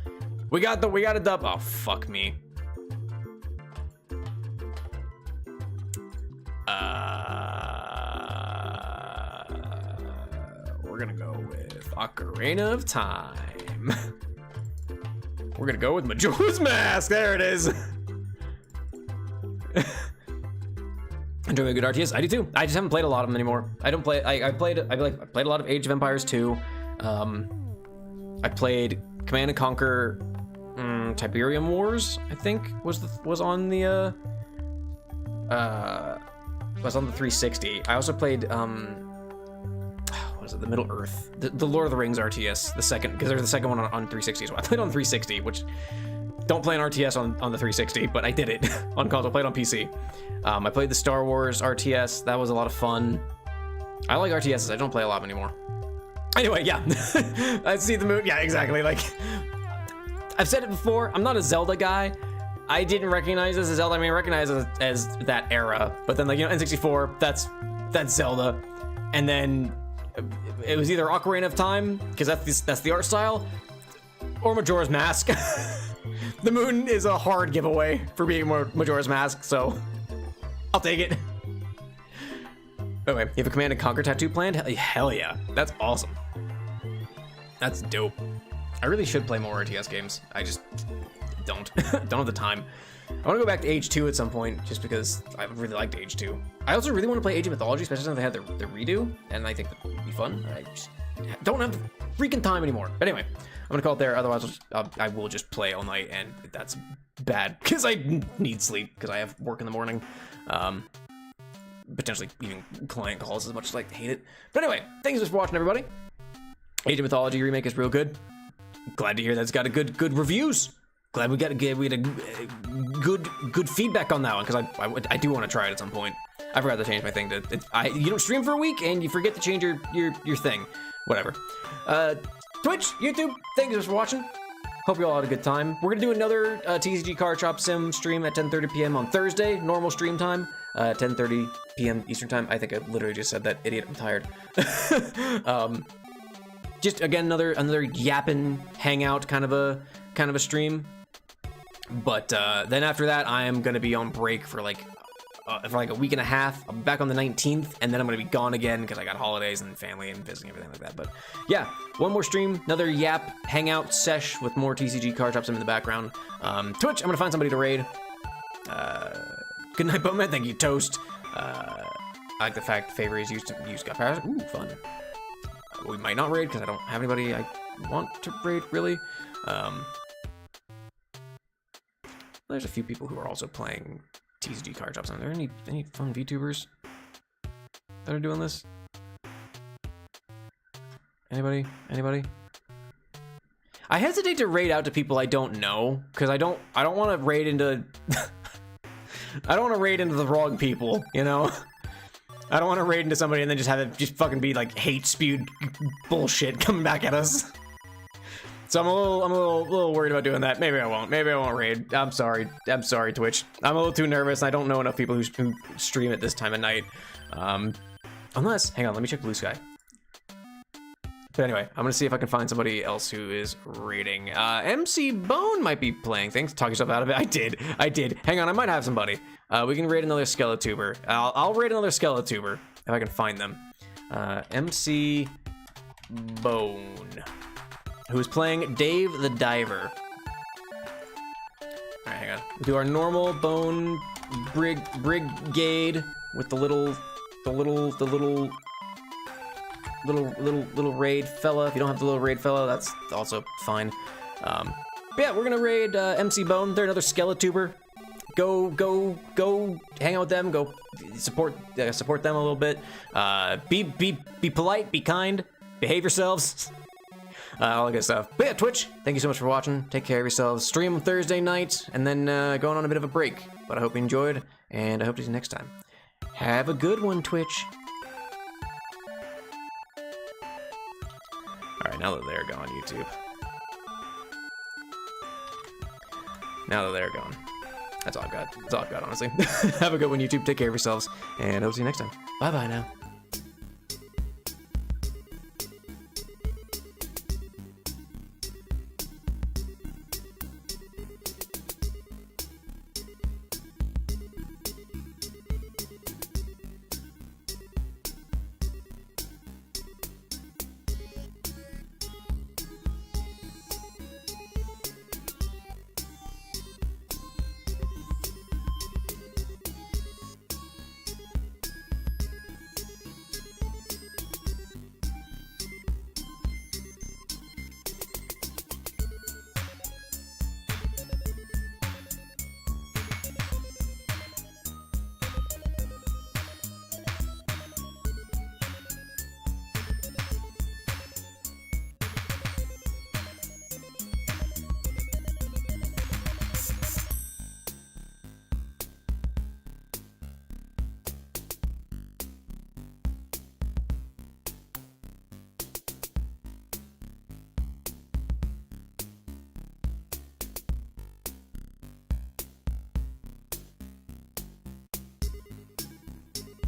We got a dub. Oh fuck me. We're gonna go with Ocarina of Time. We're gonna go with Majora's Mask. There it is. Enjoying a good RTS. I do too. I just haven't played a lot of them anymore. I don't play. I played a lot of Age of Empires 2. I played Command and Conquer Tiberium Wars. I think was on the 360. I also played what is it? The Middle Earth, the Lord of the Rings RTS, the second, because there's the second one on 360 as well. I played on 360, which don't play an RTS on the 360, but I did it on console. I played on PC. I played the Star Wars RTS. That was a lot of fun. I like RTSs. I don't play a lot anymore. Anyway, yeah. I see the moon. Yeah, exactly. Like, I've said it before. I'm not a Zelda guy. I didn't recognize this as Zelda. I mean, I recognize it as that era. But then, like, you know, N64, that's Zelda. And then it was either Ocarina of Time, because that's the art style, or Majora's Mask. The moon is a hard giveaway for being Majora's Mask, so I'll take it. Anyway, you have a Command and Conquer tattoo planned? Hell yeah, that's awesome. That's dope. I really should play more RTS games. I just don't have the time. I want to go back to Age 2 at some point, just because I really liked Age 2. I also really want to play Age of Mythology, especially since they had their redo, and I think that would be fun. I just don't have the freaking time anymore. But anyway, I'm gonna call it there. Otherwise, I will just play all night, and that's bad because I need sleep because I have work in the morning. Potentially even client calls as much as I hate it. But anyway, thanks for watching, everybody. Age of Mythology remake is real good. Glad to hear that it's got a good reviews. Glad we had a good feedback on that one, because I do want to try it at some point. I forgot to change my thing. You don't stream for a week and you forget to change your thing. Whatever. Twitch, YouTube, thanks for watching. Hope you all had a good time. We're gonna do another TCG Card Shop Sim stream at 10:30 p.m. on Thursday, normal stream time, 10:30 p.m. Eastern time. I think I literally just said that, idiot. I'm tired. Just again another yapping hangout kind of a stream. But then after that, I am gonna be on break for like a week and a half. I'm back on the 19th, and then I'm gonna be gone again because I got holidays and family and visiting, everything like that. But yeah, one more stream, another yap hangout sesh with more TCG Card Shop Sim in the background. Twitch, I'm gonna find somebody to raid. Good night, Boatman. Thank you, Toast. I like the fact Favor is used got powers. Ooh, fun. We might not raid because I don't have anybody I want to raid really. There's a few people who are also playing TCG Card Shops. Are there any fun VTubers that are doing this? Anybody? I hesitate to raid out to people I don't know, because I don't want to raid into I don't want to raid into the wrong people, you know? I don't want to raid into somebody and then just have it just fucking be like hate spewed bullshit coming back at us. So I'm a little worried about doing that. Maybe I won't raid. I'm sorry, Twitch. I'm a little too nervous. I don't know enough people who stream at this time of night. Unless, hang on, let me check Blue Sky. But anyway, I'm gonna see if I can find somebody else who is raiding. MC Bone might be playing things. Talk yourself out of it. I did. Hang on, I might have somebody. We can raid another Skeletuber. I'll raid another Skeletuber if I can find them. MC Bone, who is playing Dave the Diver. All right, hang on. We do our normal Bone brigade with the little raid fella. If you don't have the little raid fella, that's also fine. But yeah, we're gonna raid MC Bone. They're another Skeletuber. Go hang out with them. Go support them a little bit. Be polite. Be kind. Behave yourselves. All that good stuff. But yeah, Twitch, thank you so much for watching. Take care of yourselves. Stream Thursday night, and then going on a bit of a break. But I hope you enjoyed, and I hope to see you next time. Have a good one, Twitch. All right, now that they're gone, YouTube. Now that they're gone. That's all I've got. That's all I've got, honestly. Have a good one, YouTube. Take care of yourselves, and I'll see you next time. Bye-bye now.